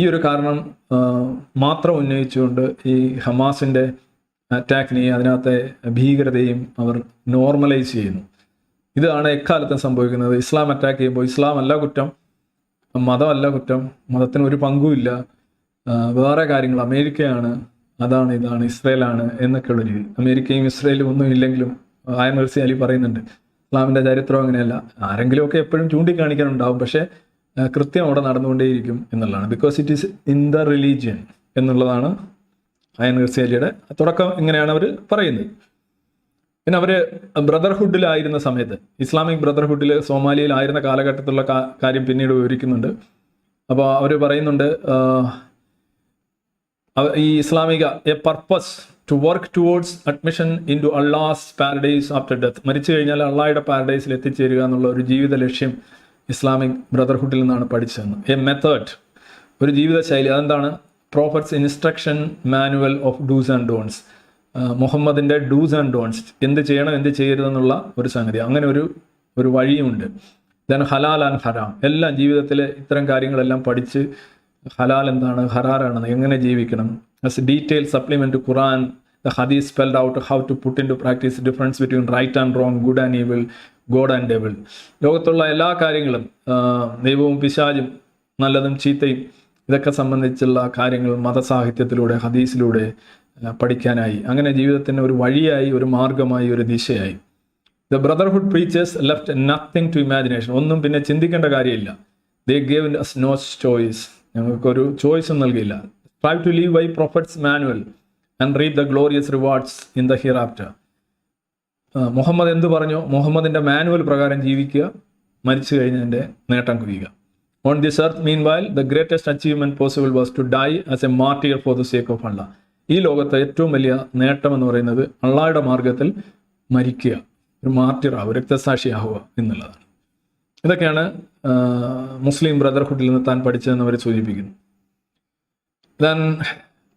ഈ ഒരു കാരണം മാത്രം ഉന്നയിച്ചുകൊണ്ട് ഈ ഹമാസിൻ്റെ അറ്റാക്കിനെയും അതിനകത്തെ ഭീകരതയും അവർ നോർമലൈസ് ചെയ്യുന്നു. ഇതാണ് എക്കാലത്തും സംഭവിക്കുന്നത്. ഇസ്ലാം അറ്റാക്ക് ചെയ്യുമ്പോൾ ഇസ്ലാം അല്ല കുറ്റം, മതമല്ല കുറ്റം, മതത്തിന് ഒരു പങ്കുമില്ല, വേറെ കാര്യങ്ങൾ അമേരിക്കയാണ്, അതാണ് ഇതാണ് ഇസ്രയേലാണ് എന്നൊക്കെയുള്ള രീതി. അമേരിക്കയും ഇസ്രയേലും ഒന്നും ഇല്ലെങ്കിലും ആയൻ ഹിർസി അലി പറയുന്നുണ്ട് ഇസ്ലാമിൻ്റെ ചരിത്രം അങ്ങനെയല്ല, ആരെങ്കിലുമൊക്കെ എപ്പോഴും ചൂണ്ടിക്കാണിക്കാനുണ്ടാവും, പക്ഷേ കൃത്യം അവിടെ നടന്നുകൊണ്ടേയിരിക്കും എന്നുള്ളതാണ്. Because it is in the religion എന്നുള്ളതാണ് അയൻ ഹിർസി അലിയുടെ തുടക്കം. ഇങ്ങനെയാണ് അവർ പറയുന്നത്. പിന്നെ അവർ ബ്രദർഹുഡിലായിരുന്ന സമയത്ത്, ഇസ്ലാമിക് ബ്രദർഹുഡിൽ സോമാലിയയിലായിരുന്ന കാലഘട്ടത്തിലുള്ള കാര്യം പിന്നീട് വിവരിക്കുന്നുണ്ട്. അപ്പോൾ അവർ പറയുന്നുണ്ട് ഈ ഇസ്ലാമിക a purpose to work towards admission in to Allah's paradise after death, മരിച്ചു കഴിഞ്ഞാൽ അള്ളാഹയുടെ പാരഡൈസിൽ എത്തിച്ചേരുക എന്നുള്ള ഒരു ജീവിത ലക്ഷ്യം ഇസ്ലാമിക് ബ്രദർഹുഡിൽ നിന്നാണ് പഠിച്ചതെന്ന്. എ മെത്തേഡ്, ഒരു ജീവിതശൈലി. അതെന്താണ്, prophet's instruction manual of dos and don'ts, മുഹമ്മദിൻ്റെ ഡൂസ് ആൻഡ് ഡോൺസ്, എന്ത് ചെയ്യണം എന്ത് ചെയ്യരുതെന്നുള്ള ഒരു സംഗതി, അങ്ങനെ ഒരു വഴിയുമുണ്ട്. ദെൻ ഹലാൽ ആൻഡ് ഹറാം, എല്ലാം ജീവിതത്തിൽ ഇത്തരം കാര്യങ്ങളെല്ലാം പഠിച്ച് ഹലാൽ എന്താണ്, ഹറാറാണെന്ന്, എങ്ങനെ ജീവിക്കണം. As a detail supplement to Quran, the hadith spelled out how to put in to practice difference between right and wrong, good and evil, God and devil. ലോകത്തുള്ള എല്ലാ കാര്യങ്ങളും, ദൈവവും പിശാചും നല്ലതും ചീത്തയും, ഇതൊക്കെ സംബന്ധിച്ചുള്ള കാര്യങ്ങൾ മതസാഹിത്യത്തിലൂടെ ഹദീസിലൂടെ പഠിക്കാനായി, അങ്ങനെ ജീവിതത്തിന് ഒരു വഴിയായി, ഒരു മാർഗമായി, ഒരു ദിശയായി. The brotherhood preachers left nothing to imagination, ഒന്നും പിന്നെ ചിന്തിക്കേണ്ട കാര്യമില്ല. They gave us no choice, ഞങ്ങൾക്കൊരു ചോയ്സും നൽകിയില്ല. Try to live by prophet's manual and reap the glorious rewards in the hereafter. Muhammad എന്ത് പറഞ്ഞോ മുഹമ്മദിൻ്റെ മാനുവൽ പ്രകാരം ജീവിക്കുക, മരിച്ചു കഴിഞ്ഞതിൻ്റെ നേട്ടം കുവിയുക. On this earth, meanwhile, the greatest achievement possible was to die as a martyr for the sake of Allah. ഈ ലോകത്തെ ഏറ്റവും വലിയ നേട്ടം എന്ന് പറയുന്നത് അള്ളാഹയുടെ മാർഗത്തിൽ മരിക്കുക, ഒരു മാർട്ടിറാവുക, രക്തസാക്ഷിയാവുക എന്നുള്ളതാണ്. ഇതൊക്കെയാണ് മുസ്ലിം ബ്രദർഹുഡിൽ നിന്ന് താൻ പഠിച്ചതെന്ന് അവർ സൂചിപ്പിക്കുന്നു. ദെൻ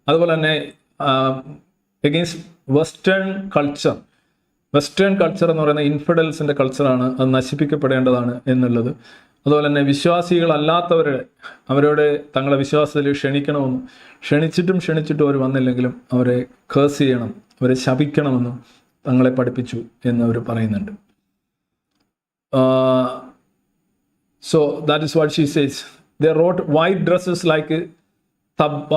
അതുപോലെ തന്നെ എഗെയിൻസ്റ്റ് വെസ്റ്റേൺ കൾച്ചർ എന്ന് പറയുന്ന ഇൻഫിഡൽസിൻ്റെ കൾച്ചറാണ്, അത് നശിപ്പിക്കപ്പെടേണ്ടതാണ് എന്നുള്ളത്. അതുപോലെ തന്നെ അവരോട് തങ്ങളുടെ വിശ്വാസത്തിൽ ക്ഷണിക്കണമെന്നും, ക്ഷണിച്ചിട്ടും അവർ വന്നില്ലെങ്കിലും അവരെ കേഴ്സ് ചെയ്യണം, അവരെ ശപിക്കണമെന്നും തങ്ങളെ പഠിപ്പിച്ചു എന്ന് അവർ പറയുന്നുണ്ട്. So that is what she says. They wrote white dresses like thab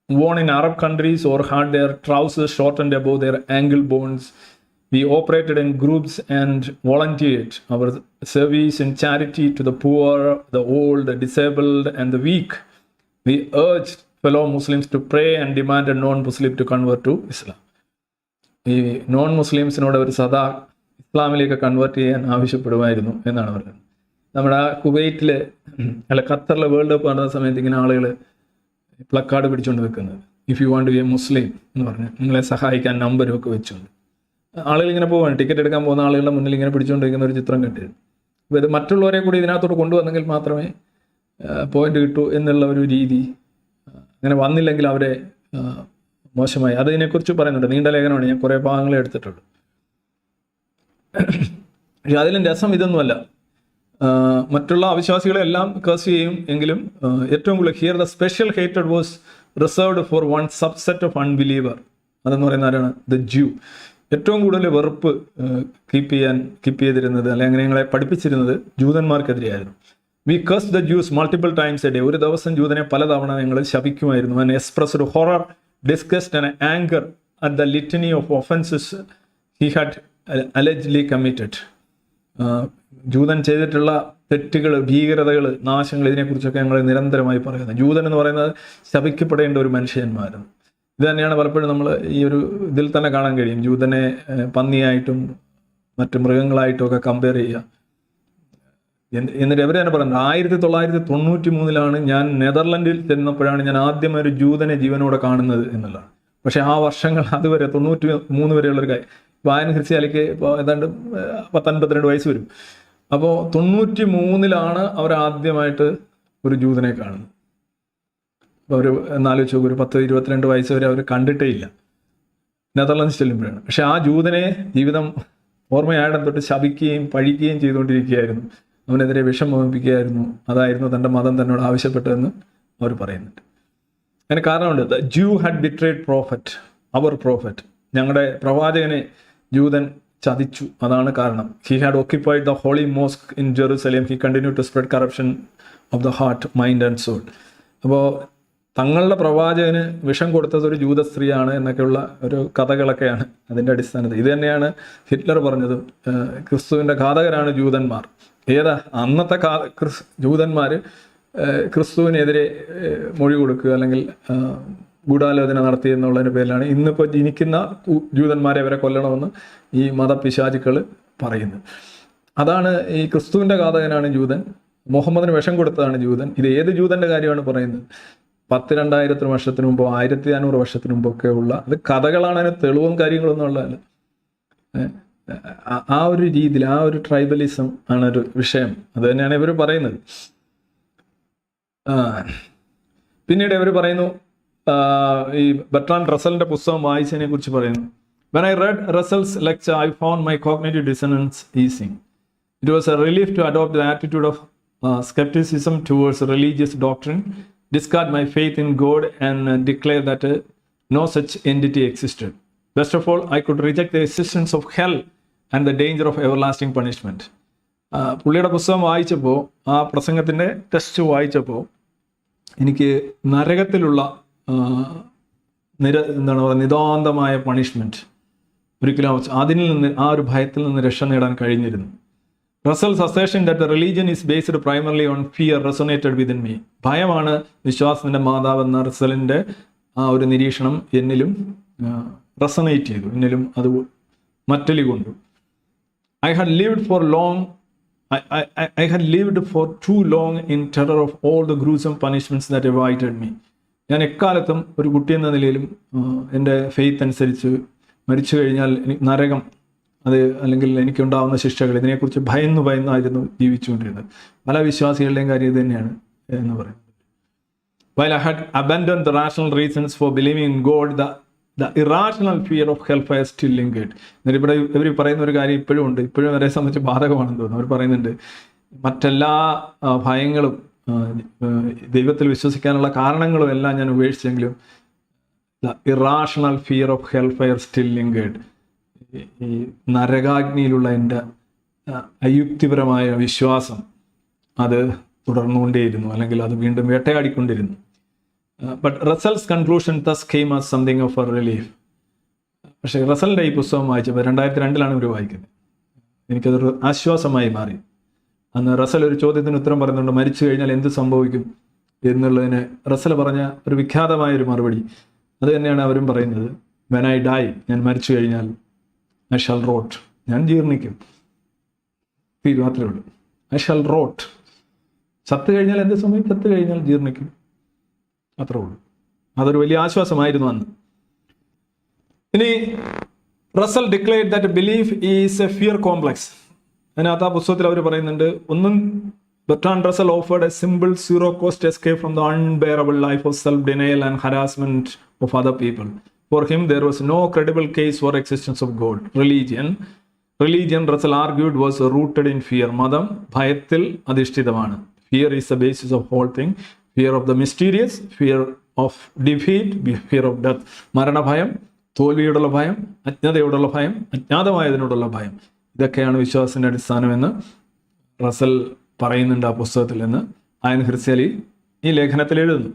worn in Arab countries, or had their trousers shortened above their ankle bones. We operated in groups and volunteered our service in charity to the poor, the old, the disabled, and the weak. We urged fellow Muslims to pray and demanded non-Muslims to convert to Islam. ഈ നോൺ മുസ്ലിംസിനോട് അവർ സദാ ഇസ്ലാമിലേക്ക് കൺവേർട്ട് ചെയ്യാൻ ആവശ്യപ്പെടുമായിരുന്നു എന്നാണ് പറയുന്നത്. നമ്മുടെ കുവൈറ്റിൽ ഖത്തറിലെ വേൾഡ് കപ്പ് നടന്ന സമയത്ത് ഇങ്ങനെ ആളുകൾ പ്ലക്കാർഡ് പിടിച്ചുകൊണ്ട് വെക്കുന്നത്, if you want to be a Muslim എന്ന് പറഞ്ഞ് നിങ്ങളെ സഹായിക്കാൻ നമ്പരും ഒക്കെ വെച്ചുകൊണ്ട് ആളുകൾ ഇങ്ങനെ പോവാണ്. ടിക്കറ്റ് എടുക്കാൻ പോകുന്ന ആളുകളുടെ മുന്നിൽ ഇങ്ങനെ പിടിച്ചുകൊണ്ടിരിക്കുന്ന ഒരു ചിത്രം കണ്ടിരുന്നു. അപ്പോൾ ഇത് മറ്റുള്ളവരെ കൂടി ഇതിനകത്തോട്ട് കൊണ്ടുവന്നെങ്കിൽ മാത്രമേ പോയിന്റ് കിട്ടൂ എന്നുള്ള ഒരു രീതി. അങ്ങനെ വന്നില്ലെങ്കിൽ അവരെ മോശമായി. അതിനെക്കുറിച്ച് പറയുന്നുണ്ട്, നീണ്ട ലേഖനമാണ്, ഞാൻ കുറേ ഭാഗങ്ങളെ എടുത്തിട്ടുള്ളൂ. പക്ഷെ അതിലും രസം ഇതൊന്നുമല്ല. മറ്റുള്ള അവിശ്വാസികളെല്ലാം കേസ് ചെയ്യും എങ്കിലും ഏറ്റവും കൂടുതൽ ഹിയർ ദ സ്പെഷ്യൽ ഹേറ്റഡ് was reserved for one subset of unbeliever. അതെന്ന് പറയുന്ന ആരാണ്? The Jew. ഏറ്റവും കൂടുതൽ വെറുപ്പ് കീപ്പ് ചെയ്തിരുന്നത് അല്ലെങ്കിൽ ഞങ്ങളെ പഠിപ്പിച്ചിരുന്നത് ജൂതന്മാർക്കെതിരെയായിരുന്നു. We cursed the Jews multiple times a day. ഒരു ദിവസം ജൂതനെ പലതവണ ഞങ്ങൾ ശപിക്കുമായിരുന്നു. And expressed horror, disgust and anger at the litany of offences he had allegedly committed. ജൂതൻ ചെയ്തിട്ടുള്ള തെറ്റുകൾ, ഭീകരതകൾ, നാശങ്ങൾ, ഇതിനെക്കുറിച്ചൊക്കെ ഞങ്ങൾ നിരന്തരമായി പറയുന്നത്. ജൂതൻ എന്ന് പറയുന്നത് ശപിക്കപ്പെടേണ്ട ഒരു മനുഷ്യന്മാരാണ്. ഇത് തന്നെയാണ് പലപ്പോഴും നമ്മൾ ഈ ഒരു ഇതിൽ തന്നെ കാണാൻ കഴിയും. ജൂതനെ പന്നിയായിട്ടും മറ്റ് മൃഗങ്ങളായിട്ടും ഒക്കെ കമ്പയർ ചെയ്യുക. എന്നിട്ട് എവരെ തന്നെ പറയുന്നത് 1993 ഞാൻ നെതർലൻഡിൽ ചെന്നപ്പോഴാണ് ഞാൻ ആദ്യം ഒരു ജൂതനെ ജീവനോടെ കാണുന്നത് എന്നുള്ളതാണ്. പക്ഷേ ആ വർഷങ്ങൾ അതുവരെ 93 വരെയുള്ളൊരു കാര്യം. അയൻ ഹിർസി അലിക്ക് ഇപ്പോൾ ഏതാണ്ട് 52 വയസ്സ് വരും. അപ്പോൾ 93 അവർ ആദ്യമായിട്ട് ഒരു ജൂതനെ കാണുന്നത്. അപ്പോൾ അവർ എന്നാലോചിച്ച് ഒരു 10-22 വയസ്സ് വരെ അവർ കണ്ടിട്ടേ ഇല്ല, നെതർലൻഡ്സ് ചെല്ലുമ്പോഴാണ്. പക്ഷെ ആ ജൂതനെ ജീവിതം ഓർമ്മയായിടം തൊട്ട് ശപിക്കുകയും പഴിക്കുകയും ചെയ്തുകൊണ്ടിരിക്കുകയായിരുന്നു. അവനെതിരെ വിഷം വമിപ്പിക്കുകയായിരുന്നു. അതായിരുന്നു തൻ്റെ മതം തന്നോട് ആവശ്യപ്പെട്ടതെന്ന് അവർ പറയുന്നുണ്ട്. അതിന് കാരണമുണ്ട്. The Jew had betrayed prophet, അവർ പ്രോഫറ്റ്. ഞങ്ങളുടെ പ്രവാചകനെ ജൂതൻ ചതിച്ചു, അതാണ് കാരണം. He had occupied the holy mosque in Jerusalem. He continue to spread corruption of the heart, mind and soul. അപ്പോൾ തങ്ങളുടെ പ്രവാചകന് വിഷം കൊടുത്തത് ഒരു ജൂത സ്ത്രീയാണ് എന്നൊക്കെയുള്ള ഒരു കഥകളൊക്കെയാണ് അതിൻ്റെ അടിസ്ഥാനത്തിൽ. ഇത് തന്നെയാണ് ഹിറ്റ്ലർ പറഞ്ഞത്, ക്രിസ്തുവിൻ്റെ ഘാതകരാണ് ജൂതന്മാർ. അന്നത്തെ ജൂതന്മാർ ക്രിസ്തുവിനെതിരെ മൊഴി കൊടുക്കുക അല്ലെങ്കിൽ ഗൂഢാലോചന നടത്തി എന്നുള്ളതിൻ്റെ പേരിലാണ് ഇന്നിപ്പോൾ ജനിക്കുന്ന ജൂതന്മാരെ അവരെ കൊല്ലണമെന്ന് ഈ മതപിശാചുക്കൾ പറയുന്നത്. അതാണ് ഈ ക്രിസ്തുവിൻ്റെ ഘാതകനാണ് ജൂതൻ, മുഹമ്മദിന് വിഷം കൊടുത്തതാണ് ജൂതൻ. ഇത് ഏത് ജൂതൻ്റെ കാര്യമാണ് പറയുന്നത്? 10,000-2000 വർഷത്തിന് മുമ്പോ 1500 വർഷത്തിന് മുമ്പൊക്കെ ഉള്ള അത് കഥകളാണ്. അതിന് തെളിവും കാര്യങ്ങളൊന്നും ഉള്ളതല്ല. ആ ഒരു രീതിയിൽ ആ ഒരു ട്രൈബലിസം ആണ് ഒരു വിഷയം. അത് തന്നെയാണ് ഇവർ പറയുന്നത്. പിന്നീട് ഇവർ പറയുന്നു, ഈ ബർട്രാൻഡ് റസലിന്റെ പുസ്തകം വായിച്ചതിനെ കുറിച്ച് പറയുന്നു. When I read Russell's lecture, I found my cognitive dissonance easing. It was a relief to adopt the attitude of skepticism towards religious doctrine, discard my faith in God, and declare that no such entity existed. Best of all, I could reject the existence of hell and the danger of everlasting punishment. പുള്ളിയുടെ പുസ്തകം വായിച്ചപ്പോൾ, ആ പ്രസംഗത്തിൻ്റെ ടെക്സ്റ്റ് വായിച്ചപ്പോൾ എനിക്ക് നരകത്തിലുള്ള എന്താണ് പറയുക, നിതാന്തമായ പണിഷ്മെൻറ്റ് ഒരിക്കലും അതിൽ നിന്ന്, ആ ഒരു ഭയത്തിൽ നിന്ന് രക്ഷ നേടാൻ കഴിഞ്ഞിരുന്നു. Russell's assertion that the religion is based primarily on fear resonated within me. ഭയമാണ് വിശ്വാസത്തിൻ്റെ മാതാവെന്ന റസലിൻ്റെ ആ ഒരു നിരീക്ഷണം എന്നിലും റെസണേറ്റ് ചെയ്തു, എന്നിലും അത് മറ്റലി കൊണ്ടു. I had lived for too long in terror of all the gruesome punishments that awaited me. ഞാൻ എക്കാലത്തും ഒരു കുട്ടി എന്ന നിലയിലും എൻ്റെ ഫെയ്ത്ത് അനുസരിച്ച് മരിച്ചു കഴിഞ്ഞാൽ നരകം, അത് അല്ലെങ്കിൽ എനിക്കുണ്ടാവുന്ന ശിക്ഷകൾ, ഇതിനെക്കുറിച്ച് ഭയന്നായിരുന്നു ജീവിച്ചുകൊണ്ടിരുന്നത്. പല വിശ്വാസികളുടെയും കാര്യം ഇത് തന്നെയാണ് എന്ന് പറയുന്നത്. While I had abandoned the rational reasons for believing in God, the irrational fear of hellfire still lingered. എന്നിട്ട് ഇവിടെ ഇവർ പറയുന്ന ഒരു കാര്യം ഇപ്പോഴും ഉണ്ട്, ഇപ്പോഴും അവരെ സംബന്ധിച്ച് ബാധകമാണെന്ന് തോന്നുന്നു. അവർ പറയുന്നുണ്ട്, മറ്റെല്ലാ ഭയങ്ങളും ദൈവത്തിൽ വിശ്വസിക്കാനുള്ള കാരണങ്ങളും എല്ലാം ഞാൻ ഉപേക്ഷിച്ചെങ്കിലും the irrational fear of hellfire still lingered. ഈ നരകാഗ്നിയിലുള്ള എൻ്റെ അയുക്തിപരമായ വിശ്വാസം അത് തുടർന്നുകൊണ്ടേയിരുന്നു, അല്ലെങ്കിൽ അത് വീണ്ടും വേട്ടയാടിക്കൊണ്ടിരുന്നു. But Russell's conclusion thus came as something of a relief. പക്ഷേ റസലിൻ്റെ ഈ പുസ്തകം വായിച്ചപ്പോൾ 2002 ഇവർ വായിക്കുന്നത്, എനിക്കതൊരു ആശ്വാസമായി മാറി. അന്ന് റസൽ ഒരു ചോദ്യത്തിന് ഉത്തരം പറയുന്നുണ്ട്, മരിച്ചു കഴിഞ്ഞാൽ എന്ത് സംഭവിക്കും എന്നുള്ളതിന് റസൽ പറഞ്ഞ ഒരു വിഖ്യാതമായൊരു മറുപടി അത് തന്നെയാണ് അവരും പറയുന്നത്. വെൻ ഐ ഡൈ, ഞാൻ മരിച്ചു കഴിഞ്ഞാൽ ഐ ഷാൽ റോട്ട്, ഞാൻ ജീർണിക്കും. മാത്രമേ ഉള്ളൂ, ഐ ഷാൽ റോട്ട്. ചത്തു കഴിഞ്ഞാൽ എന്ത് സംഭവിക്കും? ചത്തു കഴിഞ്ഞാൽ ജീർണിക്കും, അത്രേ ഉള്ളൂ. അതൊരു വലിയ ആശ്വാസമായിരുന്നു അന്ന്. ഇനി Russell declared that belief is a fear complex. അതിനകത്ത് ആ പുസ്തകത്തിൽ അവർ പറയുന്നുണ്ട്, ഒന്നും Bertrand Russell offered a simple zero cost escape from the unbearable life of self denial and harassment of other people. For him there was no credible case for existence of God, religion, religion Russell argued was rooted in fear. മതം ഭയത്തിൽ അധിഷ്ഠിതമാണ്. Fear is the basis of whole thing. Fear of the mysterious, fear of defeat, fear of death. മരണഭയം, തോൽവിയോടുള്ള ഭയം, അജ്ഞതയോടുള്ള ഭയം, അജ്ഞാതമായതിനോടുള്ള ഭയം, ഇതൊക്കെയാണ് വിശ്വാസത്തിൻ്റെ അടിസ്ഥാനമെന്ന് റസൽ പറയുന്നുണ്ട് ആ പുസ്തകത്തിൽ എന്ന് അയൻ ഹിർസി അലി ഈ ലേഖനത്തിൽ എഴുതുന്നു.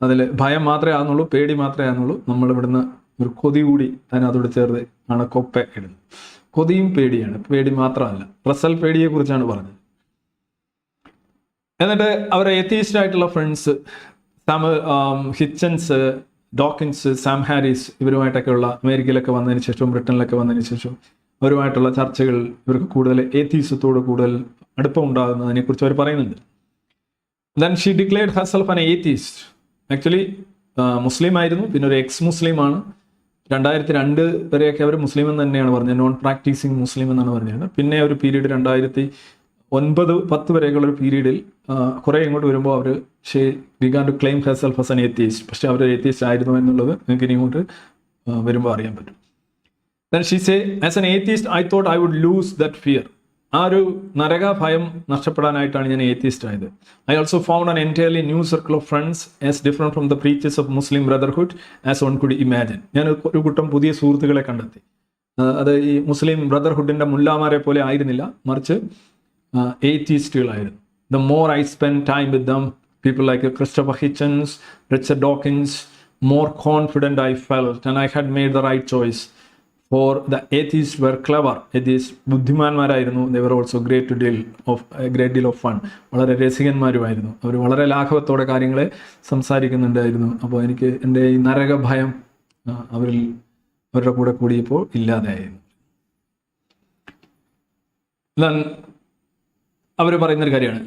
അതിൽ ഭയം മാത്രമേ ആകുന്നുള്ളൂ, പേടി മാത്രമേ ആകുന്നുള്ളൂ. നമ്മളിവിടുന്ന് ഒരു കൊതി കൂടി അതിനകത്തോട് ചേർത്ത് ആണ് കൊപ്പ ഇടുന്നത്. കൊതിയും പേടിയാണ്, പേടി മാത്രമല്ല. റസൽ പേടിയെക്കുറിച്ചാണ് പറഞ്ഞത്. എന്നിട്ട് അവരെ എത്തീസ്റ്റ് ആയിട്ടുള്ള friends Hitchens, Dawkins, Sam Harris ഇവരുമായിട്ടൊക്കെയുള്ള അമേരിക്കയിലൊക്കെ വന്നതിന് ശേഷവും ബ്രിട്ടനിലൊക്കെ വന്നതിന് ശേഷം അവരുമായിട്ടുള്ള ചർച്ചകൾ ഇവർക്ക് കൂടുതൽ ഏത്തീസത്തോട് കൂടുതൽ അടുപ്പം ഉണ്ടാകുന്നതിനെക്കുറിച്ച് അവർ പറയുന്നുണ്ട്. Then she declared herself an atheist. Actually Muslim ആയിരുന്നു, പിന്നെ ഒരു എക്സ് മുസ്ലിമാണ്. 2002 വരെയൊക്കെ അവർ മുസ്ലിം എന്ന് തന്നെയാണ് പറഞ്ഞത്, നോൺ പ്രാക്ടീസിങ് മുസ്ലിം എന്നാണ് പറഞ്ഞിരുന്നത്. പിന്നെ ഒരു പീരീഡ് 2009-10 വരെയൊക്കെയുള്ള ഒരു പീരീഡിൽ കുറേ ഇങ്ങോട്ട് വരുമ്പോൾ അവർ began to claim herself as an atheist. പക്ഷേ അവർ ഏത്തീസ്റ്റ് ആയിരുന്നു എന്നുള്ളത് നിങ്ങൾക്ക് ഇനി ഇങ്ങോട്ട് വരുമ്പോൾ അറിയാൻ പറ്റും. Then she say, as an atheist, I thought I would lose that fear. ആ ഒരു നരക ഭയം നഷ്ടപ്പെടാനായിട്ടാണ് ഞാൻ ഏത്തീസ്റ്റ് ആയത്. I also found an entirely new circle of friends as different from the preachers of Muslim Brotherhood as one could imagine. ഞാൻ ഒരു കൂട്ടം പുതിയ സുഹൃത്തുക്കളെ കണ്ടെത്തി. അത് ഈ മുസ്ലിം ബ്രദർഹുഡിൻ്റെ മുല്ലാമാരെ പോലെ ആയിരുന്നില്ല, മറിച്ച് ഏത്തീസ്റ്റുകളായിരുന്നു. The more I spent time with them, people like Christopher Hitchens, Richard Dawkins, more confident I felt and I had made the right choice. For the atheists were clever. Atheists ബുദ്ധിമാന്മാരായിരുന്നു. They were also great deal of fun. വളരെ രസികന്മാരുമായിരുന്നു. അവർ വളരെ ലാഘവത്തോടെ കാര്യങ്ങളെ സംസാരിക്കുന്നുണ്ടായിരുന്നു. അപ്പോൾ എനിക്ക് എൻ്റെ ഈ നരക ഭയം അവരുടെ കൂടെ കൂടിയപ്പോൾ ഇല്ലാതെയായിരുന്നു. അവർ പറയുന്നൊരു കാര്യമാണ്,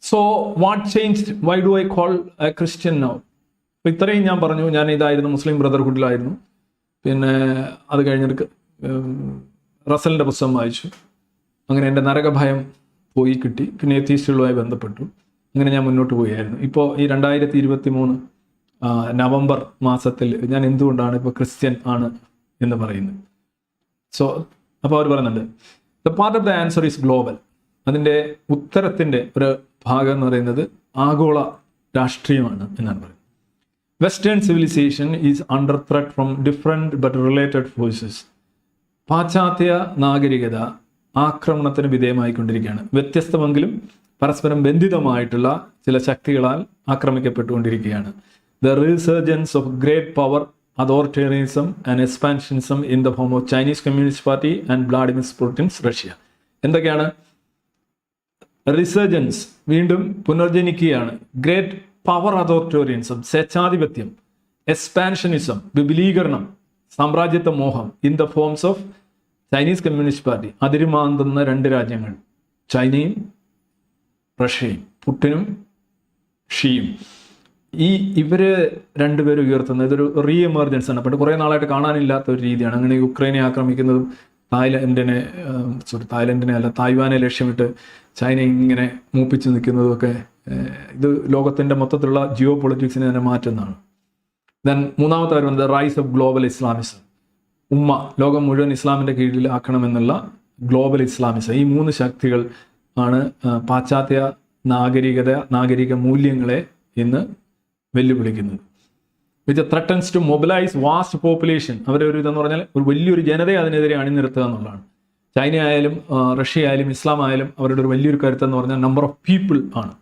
so what changed, why do I call A Christian now? അപ്പോൾ ഇത്രയും ഞാൻ പറഞ്ഞു, ഞാൻ ഇതായിരുന്നു, മുസ്ലിം ബ്രദർഹുഡിലായിരുന്നു. പിന്നെ അത് കഴിഞ്ഞിട്ട് റസലിൻ്റെ പുസ്തകം വായിച്ചു. അങ്ങനെ എൻ്റെ നരകഭയം പോയി കിട്ടി. പിന്നെ എത്തീസ്റ്റുകളുമായി ബന്ധപ്പെട്ടു. അങ്ങനെ ഞാൻ മുന്നോട്ട് പോവുകയായിരുന്നു. ഇപ്പോൾ ഈ 2023 നവംബർ മാസത്തിൽ ഞാൻ എന്തുകൊണ്ടാണ് ഇപ്പോൾ ക്രിസ്ത്യൻ ആണ് എന്ന് പറയുന്നത്? അപ്പോൾ അവർ പറയുന്നുണ്ട്, the part of the answer is global. അതിൻ്റെ ഉത്തരത്തിൻ്റെ ഒരു ഭാഗം എന്ന് പറയുന്നത് ആഗോള രാഷ്ട്രീയമാണ് എന്നാണ് പറയുന്നത്. Western civilisation is under threat from different but related forces. പാശ്ചാത്യ നാഗരികത ആക്രമണത്തിന് വിധേയമായിക്കൊണ്ടിരിക്കുകയാണ്. വ്യത്യസ്തമെങ്കിലും പരസ്പരം ബന്ധിതമായിട്ടുള്ള ചില ശക്തികളാൽ ആക്രമിക്കപ്പെട്ടുകൊണ്ടിരിക്കുകയാണ്. The resurgence of great power, authoritarianism and expansionism in the form of Chinese Communist Party and Vladimir Putin's Russia. എന്തൊക്കെയാണ്? റിസർജൻസ്, വീണ്ടും പുനർജനിക്കുകയാണ്. ഗ്രേറ്റ് പവർ അതോറിറ്റേറിയനിസം, സ്വേച്ഛാധിപത്യം. എക്സ്പാൻഷനിസം, വിപുലീകരണം, സാമ്രാജ്യത്വ മോഹം in the forms of Chinese Communist Party. അതിരുമാന്തുന്ന 2 രാജ്യങ്ങൾ, ചൈനയും റഷ്യയും, പുടിനും ഷിയും. ഇവർ രണ്ടുപേരും ഉയർത്തുന്നത് ഇതൊരു റീ എമർജൻസ് ആണ്. പണ്ട് കുറേ നാളായിട്ട് കാണാനില്ലാത്ത ഒരു രീതിയാണ്. അങ്ങനെ യുക്രൈനെ ആക്രമിക്കുന്നതും തായ്വാനെ ലക്ഷ്യമിട്ട് ചൈന ഇങ്ങനെ മൂപ്പിച്ച് നിൽക്കുന്നതും ഒക്കെ ഇത് ലോകത്തിൻ്റെ മൊത്തത്തിലുള്ള ജിയോ പൊളിറ്റിക്സിനെ തന്നെ മാറ്റുന്നതാണ്. ദെൻ മൂന്നാമത്തെ കാര്യം the rise of global Islamism. ലോകം മുഴുവൻ ഇസ്ലാമിൻ്റെ കീഴിൽ ആക്കണമെന്നുള്ള ഗ്ലോബൽ ഇസ്ലാമിസം. ഈ 3 ശക്തികൾ ആണ് പാശ്ചാത്യ നാഗരിക മൂല്യങ്ങളെ ഇന്ന് വെല്ലുവിളിക്കുന്നത്. Which threatens to mobilise vast population. അവരെ ഒരു ഇതെന്ന് പറഞ്ഞാൽ ഒരു വലിയൊരു ജനതയെ അതിനെതിരെ അണിനിരത്തുക എന്നുള്ളതാണ്. ചൈന ആയാലും റഷ്യ ആയാലും ഇസ്ലാം ആയാലും അവരുടെ ഒരു വലിയൊരു കരുത്തെന്ന് പറഞ്ഞാൽ നമ്പർ ഓഫ് പീപ്പിൾ ആണ്.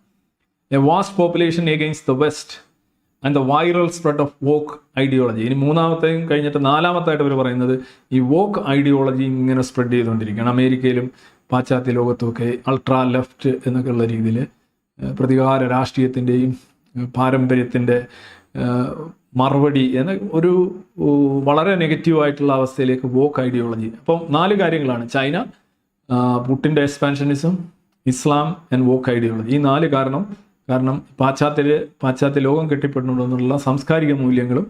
A vast population against the west and the viral spread of woke ideology. ഇനി മൂന്നാമത്തെയും കഴിഞ്ഞിട്ട് നാലാമത്തായിട്ട് അവർ പറയുന്നത് ഈ വോക്ക് ഐഡിയോളജി ഇങ്ങനെ സ്പ്രെഡ് ചെയ്തുകൊണ്ടിരിക്കുകയാണ്. അമേരിക്കയിലും പാശ്ചാത്യ ലോകത്തുമൊക്കെ അൾട്രാ ലെഫ്റ്റ് എന്നൊക്കെയുള്ള രീതിയിൽ പ്രതികാര രാഷ്ട്രീയത്തിൻ്റെയും പാരമ്പര്യത്തിൻ്റെ മറുപടി എന്ന ഒരു വളരെ നെഗറ്റീവായിട്ടുള്ള അവസ്ഥയിലേക്ക് വോക്ക് ഐഡിയോളജി. അപ്പം 4 കാര്യങ്ങളാണ്: ചൈന, പുടിൻ്റെ expansionism, Islam and woke ideology. ഈ 4 കാരണം പാശ്ചാത്യ ലോകം കെട്ടിപ്പറ്റുന്നുണ്ടെന്നുള്ള സാംസ്കാരിക മൂല്യങ്ങളും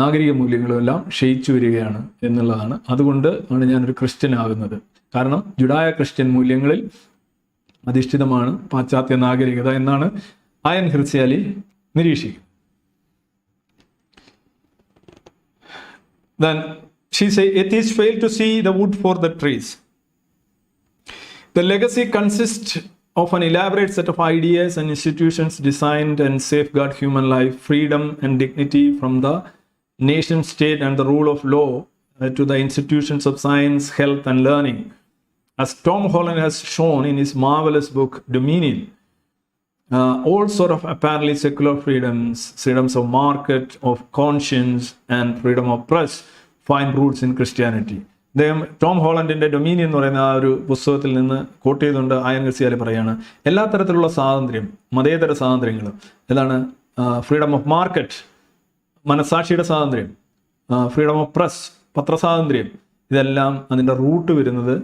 നാഗരിക മൂല്യങ്ങളും എല്ലാം ക്ഷയിച്ചു വരികയാണ് എന്നുള്ളതാണ്. അതുകൊണ്ട് ആണ് ഞാനൊരു ക്രിസ്ത്യൻ ആകുന്നത്. കാരണം ജുഡായ ക്രിസ്ത്യൻ മൂല്യങ്ങളിൽ അധിഷ്ഠിതമാണ് പാശ്ചാത്യ നാഗരികത എന്നാണ് അയൻ ഹിർസി അലി നിരീക്ഷിക്കുന്നത്. Then She says atheists fail to see the wood for the trees. The legacy consists of an elaborate set of ideas and institutions designed and safeguard human life, freedom and dignity, from the nation state and the rule of law to the institutions of science, health and learning. As Tom Holland has shown in his marvelous book Dominion, all sort of apparently secular freedoms of market, of conscience and freedom of press find roots in Christianity. അദ്ദേഹം ടോം ഹോളണ്ടിൻ്റെ ഡൊമീനിയൻ എന്ന് പറയുന്ന ആ ഒരു പുസ്തകത്തിൽ നിന്ന് കോട്ട് ചെയ്തുകൊണ്ട് അയൻ ഹിർസി അലി പറയാണ്, എല്ലാ തരത്തിലുള്ള സ്വാതന്ത്ര്യം, മതേതര സ്വാതന്ത്ര്യങ്ങൾ, ഏതാണ് ഫ്രീഡം ഓഫ് മാർക്കറ്റ്, മനസാക്ഷിയുടെ സ്വാതന്ത്ര്യം, ഫ്രീഡം ഓഫ് പ്രസ്, പത്രസ്വാതന്ത്ര്യം, ഇതെല്ലാം അതിൻ്റെ റൂട്ട് വരുന്നത്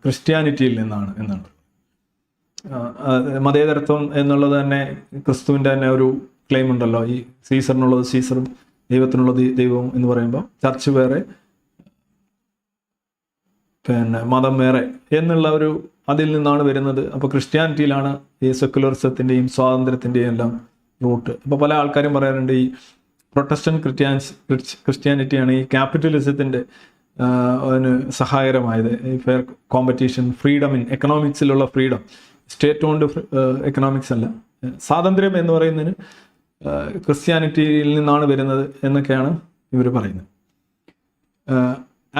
ക്രിസ്ത്യാനിറ്റിയിൽ നിന്നാണ് എന്നാണ്. മതേതരത്വം എന്നുള്ളത് തന്നെ ക്രിസ്തുവിൻ്റെ തന്നെ ഒരു ക്ലെയിം ഉണ്ടല്ലോ, ഈ സീസറിനുള്ളത് സീസറും ദൈവത്തിനുള്ളത് ദൈവവും എന്ന് പറയുമ്പോൾ ചർച്ച് വേറെ പിന്നെ മതം വേറെ എന്നുള്ള ഒരു അതിൽ നിന്നാണ് വരുന്നത്. അപ്പോൾ ക്രിസ്ത്യാനിറ്റിയിലാണ് ഈ സെക്കുലറിസത്തിൻ്റെയും സ്വാതന്ത്ര്യത്തിൻ്റെയും എല്ലാം റൂട്ട്. അപ്പോൾ പല ആൾക്കാരും പറയാറുണ്ട് ഈ പ്രൊട്ടസ്റ്റന്റ് ക്രിസ്ത്യാനിറ്റിയാണ് ഈ ക്യാപിറ്റലിസത്തിൻ്റെ അതിന് സഹായകരമായത്. ഈ ഫെയർ കോമ്പറ്റീഷൻ, ഫ്രീഡം ഇൻ എക്കണോമിക്സിലുള്ള ഫ്രീഡം, സ്റ്റേറ്റ് ഓൺഡ് എക്കണോമിക്സ് അല്ല, സ്വാതന്ത്ര്യം എന്ന് പറയുന്നതിന് ക്രിസ്ത്യാനിറ്റിയിൽ നിന്നാണ് വരുന്നത് എന്നൊക്കെയാണ് ഇവർ പറയുന്നത്.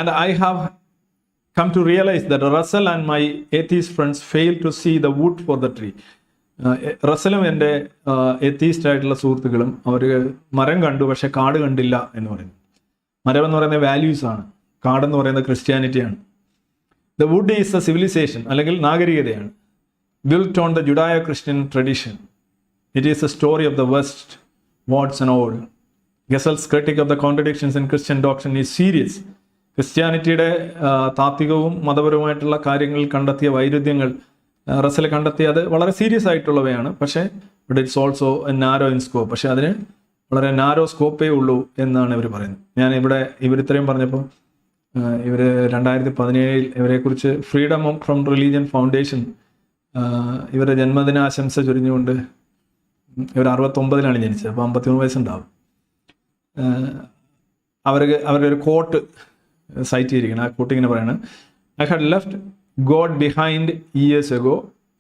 And I have come to realize that Russell and my atheist friends fail to see the wood for the tree. റസലും എൻ്റെ എത്തീസ്റ്റ് ആയിട്ടുള്ള സുഹൃത്തുക്കളും അവർ മരം കണ്ടു പക്ഷെ കാട് കണ്ടില്ല എന്ന് പറയുന്നു. മരം എന്ന് പറയുന്നത് വാല്യൂസ് ആണ്, കാടെന്ന് പറയുന്നത് ക്രിസ്ത്യാനിറ്റിയാണ്. The wood is the civilisation, അല്ലെങ്കിൽ നാഗരികതയാണ്, built on the Judeo-Christian tradition. It is a story of the West, warts and all. Gesell's critic of the contradictions in Christian doctrine is serious. ക്രിസ്ത്യാനിറ്റിയുടെ താത്വികവും മതപരവുമായിട്ടുള്ള കാര്യങ്ങളിൽ കണ്ടെത്തിയ വൈരുദ്ധ്യങ്ങൾ റസൽ കണ്ടെത്തിയത് വളരെ സീരിയസ് ആയിട്ടുള്ളവയാണ്. പക്ഷേ it's also narrow in scope, പക്ഷേ അതിന് വളരെ നാരോ സ്കോപ്പേ ഉള്ളൂ എന്നാണ് ഇവർ പറയുന്നത്. ഞാൻ ഇവരിത്രയും പറഞ്ഞപ്പോൾ ഇവർ 2017 ഇവരെക്കുറിച്ച് ഫ്രീഡം ഫ്രം റിലീജിയൻ ഫൗണ്ടേഷൻ ഇവരുടെ ജന്മദിനാശംസ ചൊരിഞ്ഞുകൊണ്ട്, ഇവർ 69-ലാണ് ജനിച്ചത്, അപ്പോൾ 53 വയസ്സുണ്ടാവും. അവരുടെ ഒരു കോട്ട് സൈറ്റ് ചെയ്തിരിക്കണം. ആ കോട്ട് ഇങ്ങനെ പറയാണ്: I had left God behind years ago.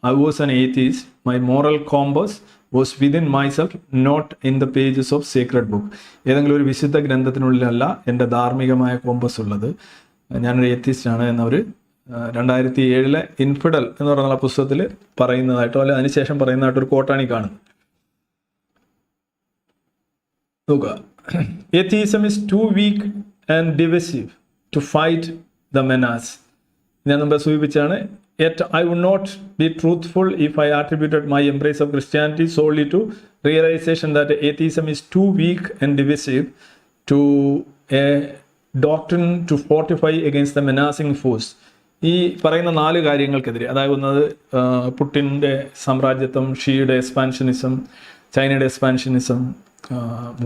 I was an atheist. My moral compass was within myself, not in the pages of secret book. ഏതെങ്കിലും ഒരു വിശുദ്ധ ഗ്രന്ഥത്തിനുള്ളിലല്ല എൻ്റെ ധാർമ്മികമായ കോമ്പസ് ഉള്ളത്, ഞാനൊരു ഏത്തീസ്റ്റാണ് എന്നവർ 2007 ഇൻഫിഡൽ എന്ന് പറയുന്ന പുസ്തകത്തിൽ പറയുന്നതായിട്ടോ അല്ലെ അതിനുശേഷം പറയുന്നതായിട്ടോ ഒരു കോട്ടാണ് ഈ കാണുന്നത്. നോക്കുക, atheism is too weak and divisive to fight the menace. ഞാൻ മുമ്പ് സൂചിപ്പിച്ചാണ്. Yet I would not be truthful if I attributed my embrace of Christianity solely to realization that atheism is too weak and divisive to a doctrine to fortify against the menacing force. ഈ പറയുന്ന 4 കാര്യങ്ങൾക്കെതിരെ, അതായത് ഒന്നത് പുട്ടിൻ്റെ സാമ്രാജ്യത്വം, ഷിയുടെ എക്സ്പാൻഷനിസം, ചൈനയുടെ എക്സ്പാൻഷനിസം,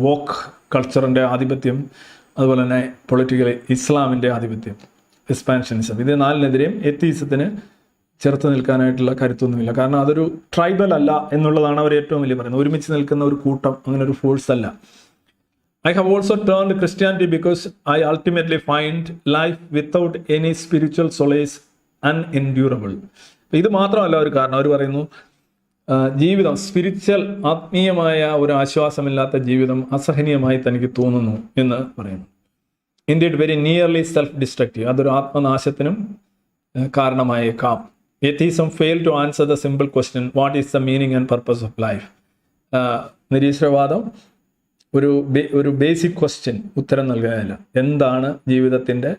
വോക്ക് കൾച്ചറിൻ്റെ ആധിപത്യം, അതുപോലെ തന്നെ പൊളിറ്റിക്കൽ ഇസ്ലാമിൻ്റെ ആധിപത്യം, എക്സ്പാൻഷനിസം, ഇത് 4-നെതിരെയും എത്തീസത്തിന് ചെറുത്ത് നിൽക്കാനായിട്ടുള്ള കരുത്തൊന്നുമില്ല. കാരണം അതൊരു ട്രൈബൽ അല്ല എന്നുള്ളതാണ് അവർ ഏറ്റവും വലിയ പറയുന്നത്. ഒരുമിച്ച് നിൽക്കുന്ന ഒരു കൂട്ടം, അങ്ങനെ ഒരു ഫോഴ്സ് അല്ല. I have also turned to Christianity because I ultimately find life without any spiritual solace unendurable. ഇത് മാത്രമല്ല ഒരു കാരണം. അവർ പറയുന്നു ജീവിതം, സ്പിരിച്വൽ ആത്മീയമായ ഒരു ആശ്വാസമില്ലാത്ത ജീവിതം അസഹനീയമായി തനിക്ക് തോന്നുന്നു എന്ന് പറയുന്നു. Indeed very nearly self destructive, അതൊരു ആത്മനാശത്തിനും കാരണമായേക്കാം. Atheism fail to answer the simple question what is the meaning and purpose of life. നിരീശ്വരവാദം ഒരു ബേസിക് ക്വസ്റ്റ്യൻ ഉത്തരം നൽകുകയല്ല, എന്താണ് ജീവിതത്തിൻ്റെ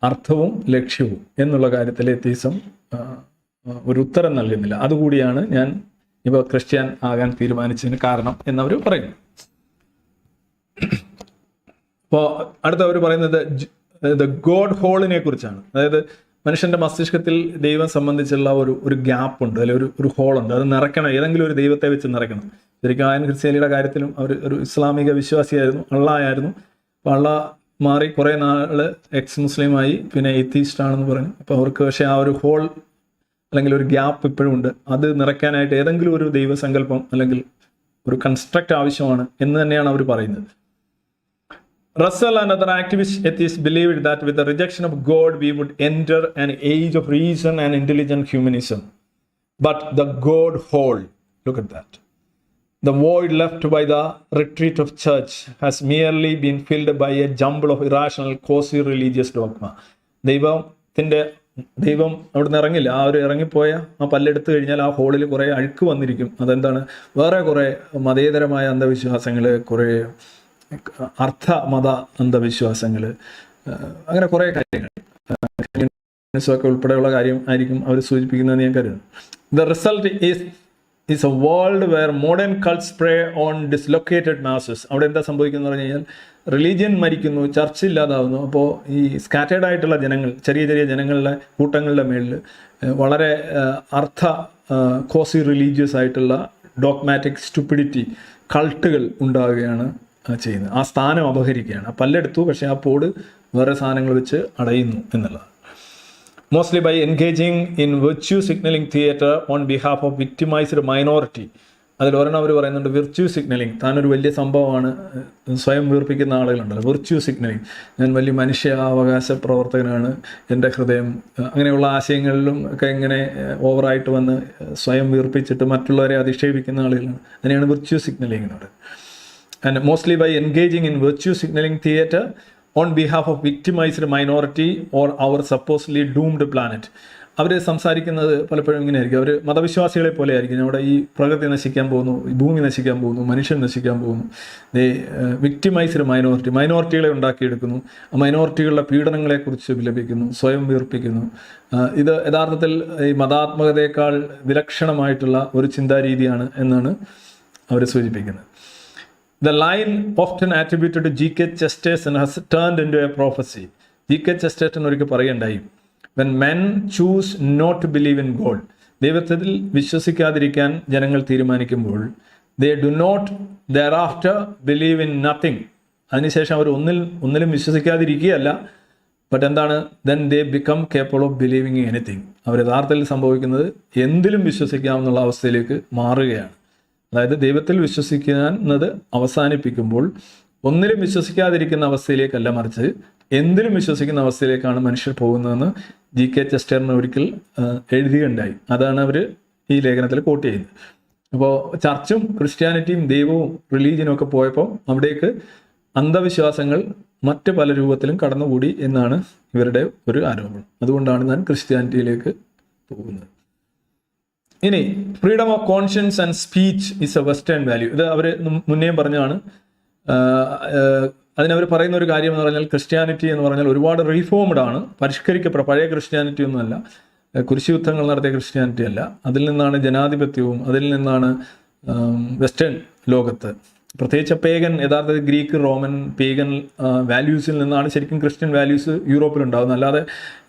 അർത്ഥവും ലക്ഷ്യവും എന്നുള്ള കാര്യത്തിൽ എത്തീസം ഒരു ഉത്തരം നൽകുന്നില്ല. അതുകൂടിയാണ് ഞാൻ ഇപ്പോൾ ക്രിസ്ത്യൻ ആകാൻ തീരുമാനിച്ചതിന് കാരണം എന്നവർ പറയുന്നു. അപ്പോൾ അടുത്തവർ പറയുന്നത് ദ ഗോഡ് ഹോളിനെ കുറിച്ചാണ്. അതായത് മനുഷ്യൻ്റെ മസ്തിഷ്കത്തിൽ ദൈവം സംബന്ധിച്ചുള്ള ഒരു ഗ്യാപ്പ് ഉണ്ട്, അല്ലെങ്കിൽ ഒരു ഹോളുണ്ട്. അത് നിറയ്ക്കണം, ഏതെങ്കിലും ഒരു ദൈവത്തെ വെച്ച് നിറയ്ക്കണം. ശരിക്കും അയൻ ഹിർസി അലിയുടെ കാര്യത്തിലും അവർ ഒരു ഇസ്ലാമിക വിശ്വാസിയായിരുന്നു, അള്ളായായിരുന്നു. അപ്പോൾ അള്ളാ മാറി കുറേ നാൾ എക്സ് മുസ്ലിമായി, പിന്നെ എത്തീസ്റ്റ് ആണെന്ന് പറഞ്ഞു. അപ്പോൾ അവർക്ക് പക്ഷേ ആ ഒരു ഹോൾ അല്ലെങ്കിൽ ഒരു ഗ്യാപ്പ് ഇപ്പോഴും ഉണ്ട്. അത് നിറയ്ക്കാനായിട്ട് ഏതെങ്കിലും ഒരു ദൈവസങ്കല്പം അല്ലെങ്കിൽ ഒരു കൺസ്ട്രക്റ്റ് ആവശ്യമാണ് എന്ന് തന്നെയാണ് അവർ പറയുന്നത്. Russell and other activist atheists believed that with the rejection of God, we would enter an age of reason and intelligent humanism. But the God hole, look at that. The void left by the retreat of church has merely been filled by a jumble of irrational, quasi-religious dogma. ദൈവം അവിടുന്ന് ഇറങ്ങില്ല. ആ ഒരു ഇറങ്ങിപ്പോയ ആ പല്ലെടുത്ത് കഴിഞ്ഞാൽ ആ ഹോളിൽ കുറേ അഴുക്ക് വന്നിരിക്കും. അതെന്താണ്? വേറെ കുറേ മതേതരമായ അന്ധവിശ്വാസങ്ങൾ, കുറേ അർത്ഥമത അന്ധവിശ്വാസങ്ങൾ, അങ്ങനെ കുറേ കാര്യങ്ങൾ ഒക്കെ ഉൾപ്പെടെയുള്ള കാര്യം ആയിരിക്കും അവർ സൂചിപ്പിക്കുന്നതെന്ന് ഞാൻ കരുതുന്നു. The result is a world where modern cults prey on dislocated masses. അവിടെ എന്താ സംഭവിക്കുന്നത് പറഞ്ഞു കഴിഞ്ഞാൽ റിലീജിയൻ മരിക്കുന്നു, ചർച്ച് ഇല്ലാതാവുന്നു. അപ്പോൾ ഈ സ്കാറ്റേഡ് ആയിട്ടുള്ള ജനങ്ങൾ, ചെറിയ ചെറിയ ജനങ്ങളുടെ കൂട്ടങ്ങളുടെ മേളിൽ വളരെ കോസി റിലീജിയസ് ആയിട്ടുള്ള ഡോഗ്മാറ്റിക് സ്റ്റുപ്പിഡിറ്റി കൾട്ടുകൾ ഉണ്ടാവുകയാണ് ചെയ്യുന്നത്. ആ സ്ഥാനം അപഹരിക്കുകയാണ്. ആ പല്ലെടുത്തു, പക്ഷേ ആ പോട് വേറെ സാധനങ്ങൾ വെച്ച് അടയുന്നു എന്നുള്ളതാണ്. Mostly by engaging in virtue signalling theatre on behalf of victimised minority. അതിൽ ഒരെണ്ണം അവർ പറയുന്നുണ്ട് വിർച്യൂ സിഗ്നലിംഗ്. താനൊരു വലിയ സംഭവമാണ്, സ്വയം വീർപ്പിക്കുന്ന ആളുകളുണ്ടല്ലോ, വിർച്യൂ സിഗ്നലിംഗ്. ഞാൻ വലിയ മനുഷ്യാവകാശ പ്രവർത്തകനാണ്, എൻ്റെ ഹൃദയം, അങ്ങനെയുള്ള ആശയങ്ങളിലും ഒക്കെ ഇങ്ങനെ ഓവറായിട്ട് വന്ന് സ്വയം വീർപ്പിച്ചിട്ട് മറ്റുള്ളവരെ അധിക്ഷേപിക്കുന്ന ആളുകളാണ്. അതിനെയാണ് വിർച്യൂ സിഗ്നലിംഗ് എന്ന് പറയുന്നത്. And mostly by engaging in virtue signaling theater on behalf of victimized minority or our supposedly doomed planet. അവർ സംസാരിക്കുന്നത് പലപ്പോഴും ഇങ്ങനെയായിരിക്കും. അവർ മതവിശ്വാസികളെ പോലെ ആയിരിക്കും. അവിടെ ഈ പ്രകൃതി നശിക്കാൻ പോകുന്നു, ഈ ഭൂമി നശിക്കാൻ പോകുന്നു, മനുഷ്യൻ നശിക്കാൻ പോകുന്നു. വിക്ടിമൈസ്ഡ് മൈനോറിറ്റികളെ ഉണ്ടാക്കിയെടുക്കുന്നു, ആ മൈനോറിറ്റികളുടെ പീഡനങ്ങളെക്കുറിച്ച് വിലപിക്കുന്നു, സ്വയം വീർപ്പിക്കുന്നു. ഇത് യഥാർത്ഥത്തിൽ ഈ മതാത്മകതയേക്കാൾ വിലക്ഷണമായിട്ടുള്ള ഒരു ചിന്താരീതിയാണ് എന്നാണ് അവർ സൂചിപ്പിക്കുന്നത്. The line often attributed to G.K. Chesterton has turned into a prophecy. G.K. Chesterton ഒരിക്കൽ പറയുണ്ടായി, when men choose not to believe in God, ദൈവത്തിൽ വിശ്വസിക്കാതിരിക്കാൻ ജനങ്ങൾ തീരുമാനിക്കുമ്പോൾ, they do not thereafter believe in nothing. അതിനുശേഷം അവർ ഒന്നിലും വിശ്വസിക്കാതിരിക്കുകയല്ല, ബട്ട് എന്താണ്, then they become capable of believing in anything. അവർ യഥാർത്ഥത്തിൽ സംഭവിക്കുന്നത് എന്തിലും വിശ്വസിക്കാമെന്നുള്ള അവസ്ഥയിലേക്ക് മാറുകയാണ്. അതായത് ദൈവത്തിൽ വിശ്വസിക്കുന്നത് അവസാനിപ്പിക്കുമ്പോൾ ഒന്നിലും വിശ്വസിക്കാതിരിക്കുന്ന അവസ്ഥയിലേക്കല്ല, മറിച്ച് എന്തിലും വിശ്വസിക്കുന്ന അവസ്ഥയിലേക്കാണ് മനുഷ്യർ പോകുന്നതെന്ന് G.K. ചെസ്റ്ററിന് ഒരിക്കൽ എഴുതിയുണ്ടായി. അതാണ് അവർ ഈ ലേഖനത്തിൽ കോട്ട് ചെയ്യുന്നത്. അപ്പോൾ ചർച്ചും ക്രിസ്ത്യാനിറ്റിയും ദൈവവും റിലീജിയനും ഒക്കെ പോയപ്പോൾ അവിടേക്ക് അന്ധവിശ്വാസങ്ങൾ മറ്റ് പല രൂപത്തിലും കടന്നുകൂടി എന്നാണ് ഇവരുടെ ഒരു ആരോപണം. അതുകൊണ്ടാണ് ഞാൻ ക്രിസ്ത്യാനിറ്റിയിലേക്ക് പോകുന്നത്. ഇനി freedom of conscience and speech is A western value. ഇത് അവർ മുന്നേ പറഞ്ഞാണ്. അതിനവർ പറയുന്ന ഒരു കാര്യം എന്ന് പറഞ്ഞാൽ ക്രിസ്ത്യാനിറ്റി എന്ന് പറഞ്ഞാൽ ഒരുപാട് റീഫോംഡ് ആണ്, പരിഷ്കരിക്കപ്പെട്ട പഴയ ക്രിസ്ത്യാനിറ്റി ഒന്നുമല്ല, കുരിശുയുദ്ധങ്ങൾ നടത്തിയ ക്രിസ്ത്യാനിറ്റി അല്ല. അതിൽ നിന്നാണ് ജനാധിപത്യവും, അതിൽ നിന്നാണ് വെസ്റ്റേൺ ലോകത്ത്, പ്രത്യേകിച്ച് പേഗൻ, യഥാർത്ഥത്തിൽ ഗ്രീക്ക് റോമൻ പേഗൻ വാല്യൂസിൽ നിന്നാണ് ശരിക്കും ക്രിസ്ത്യൻ വാല്യൂസ് യൂറോപ്പിലുണ്ടാകുന്നത്. അല്ലാതെ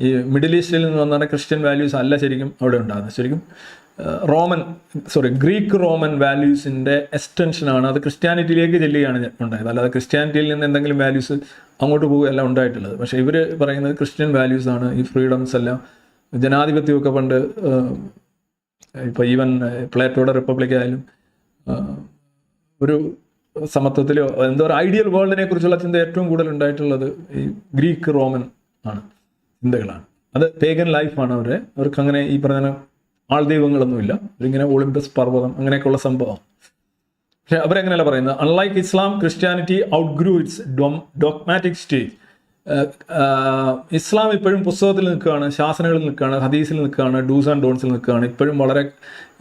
ഈ മിഡിൽ ഈസ്റ്റിൽ നിന്ന് വന്നാണ് ക്രിസ്ത്യൻ വാല്യൂസ് അല്ല ശരിക്കും അവിടെ ഉണ്ടാകുന്നത്. ശരിക്കും ഗ്രീക്ക് റോമൻ വാല്യൂസിൻ്റെ എക്സ്റ്റൻഷനാണ്, അത് ക്രിസ്ത്യാനിറ്റിയിലേക്ക് ചെല്ലുകയാണ് ഉണ്ടായത്. അല്ലാതെ ക്രിസ്ത്യാനിറ്റിയിൽ നിന്ന് എന്തെങ്കിലും വാല്യൂസ് അങ്ങോട്ട് പോവുകയല്ല ഉണ്ടായിട്ടുള്ളത്. പക്ഷേ ഇവർ പറയുന്നത് ക്രിസ്ത്യൻ വാല്യൂസാണ് ഈ ഫ്രീഡംസ് എല്ലാം. ജനാധിപത്യമൊക്കെ പണ്ട് ഇപ്പോൾ ഈവൻ പ്ലേറ്റോയുടെ റിപ്പബ്ലിക് ആയാലും ഒരു സമത്വത്തിലോ എന്തോ ഒരു ഐഡിയൽ വേൾഡിനെ കുറിച്ചുള്ള ചിന്ത ഏറ്റവും കൂടുതൽ ഉണ്ടായിട്ടുള്ളത് ഈ ഗ്രീക്ക് റോമൻ ആണ്, ചിന്തകളാണ്. അത് പേഗൻ ലൈഫാണ് അവർക്ക് അങ്ങനെ ഈ പറഞ്ഞ ആൾദൈവങ്ങളൊന്നുമില്ല. അവരിങ്ങനെ ഒളിമ്പസ് പർവ്വതം അങ്ങനെയൊക്കെയുള്ള സംഭവം. പക്ഷെ അവരെങ്ങനെയല്ല പറയുന്നത്, unlike Islam Christianity outgrew its dogmatic stage. Islam ഇപ്പോഴും പുസ്തകത്തിൽ നിൽക്കുകയാണ്, ശാസനകളിൽ നിൽക്കുകയാണ്, ഹദീസിൽ നിൽക്കുകയാണ്, ഡൂസ് ആൻഡ് ഡോൺസിൽ നിൽക്കുകയാണ്. ഇപ്പോഴും വളരെ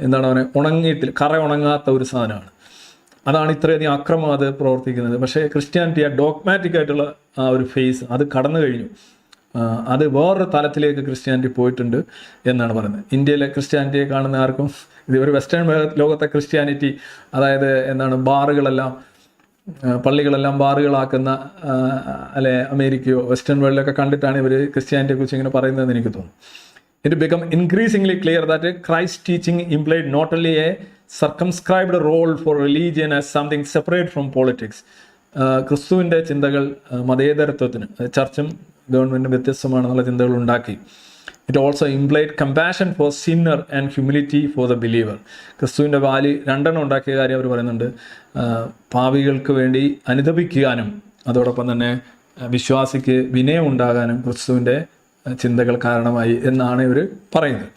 എന്താണ് പറയുക, കറ ഉണങ്ങാത്ത ഒരു സാധനമാണ്. അതാണ് ഇത്രയധികം അക്രമം അത് പ്രവർത്തിക്കുന്നത്. പക്ഷേ ക്രിസ്ത്യാനിറ്റി ആ ഡോഗ്മാറ്റിക് ആയിട്ടുള്ള ആ ഒരു ഫേസ് അത് കടന്നു കഴിഞ്ഞു. അത് വേറൊരു തലത്തിലേക്ക് ക്രിസ്ത്യാനിറ്റി പോയിട്ടുണ്ട് എന്നാണ് പറയുന്നത്. ഇന്ത്യയിലെ ക്രിസ്ത്യാനിറ്റിയെ കാണുന്ന ആർക്കും ഇത് ഒരു വെസ്റ്റേൺ ലോകത്തെ ക്രിസ്ത്യാനിറ്റി, അതായത് എന്താണ് പള്ളികളെല്ലാം ബാറുകളാക്കുന്ന അല്ലെ അമേരിക്കയോ വെസ്റ്റേൺ വേൾഡിലൊക്കെ കണ്ടിട്ടാണ് ഇവർ ക്രിസ്ത്യാനിറ്റിയെ കുറിച്ച് ഇങ്ങനെ പറയുന്നതെന്ന് എനിക്ക് തോന്നുന്നു. It became increasingly clear that Christ's teaching implied not only a circumscribed role for religion as something separate from politics. ക്രിസ്തുവിൻ്റെ ചിന്തകൾ മതേതരത്വത്തിന്, ചർച്ചും ഗവൺമെൻറ്റും വ്യത്യസ്തമാണെന്നുള്ള ചിന്തകൾ ഉണ്ടാക്കി. It also implied compassion four Sinner and humility for the believer. ക്രിസ്തുവിൻ്റെ വാലി രണ്ടെണ്ണം ഉണ്ടാക്കിയ കാര്യം അവർ പറയുന്നുണ്ട്. പാപികൾക്ക് വേണ്ടി അനുതപിക്കാനും അതോടൊപ്പം തന്നെ വിശ്വാസിക്ക് വിനയം ഉണ്ടാകാനും ക്രിസ്തുവിൻ്റെ ചിന്തകൾ കാരണമായി എന്നാണ് ഇവർ പറയുന്നത്.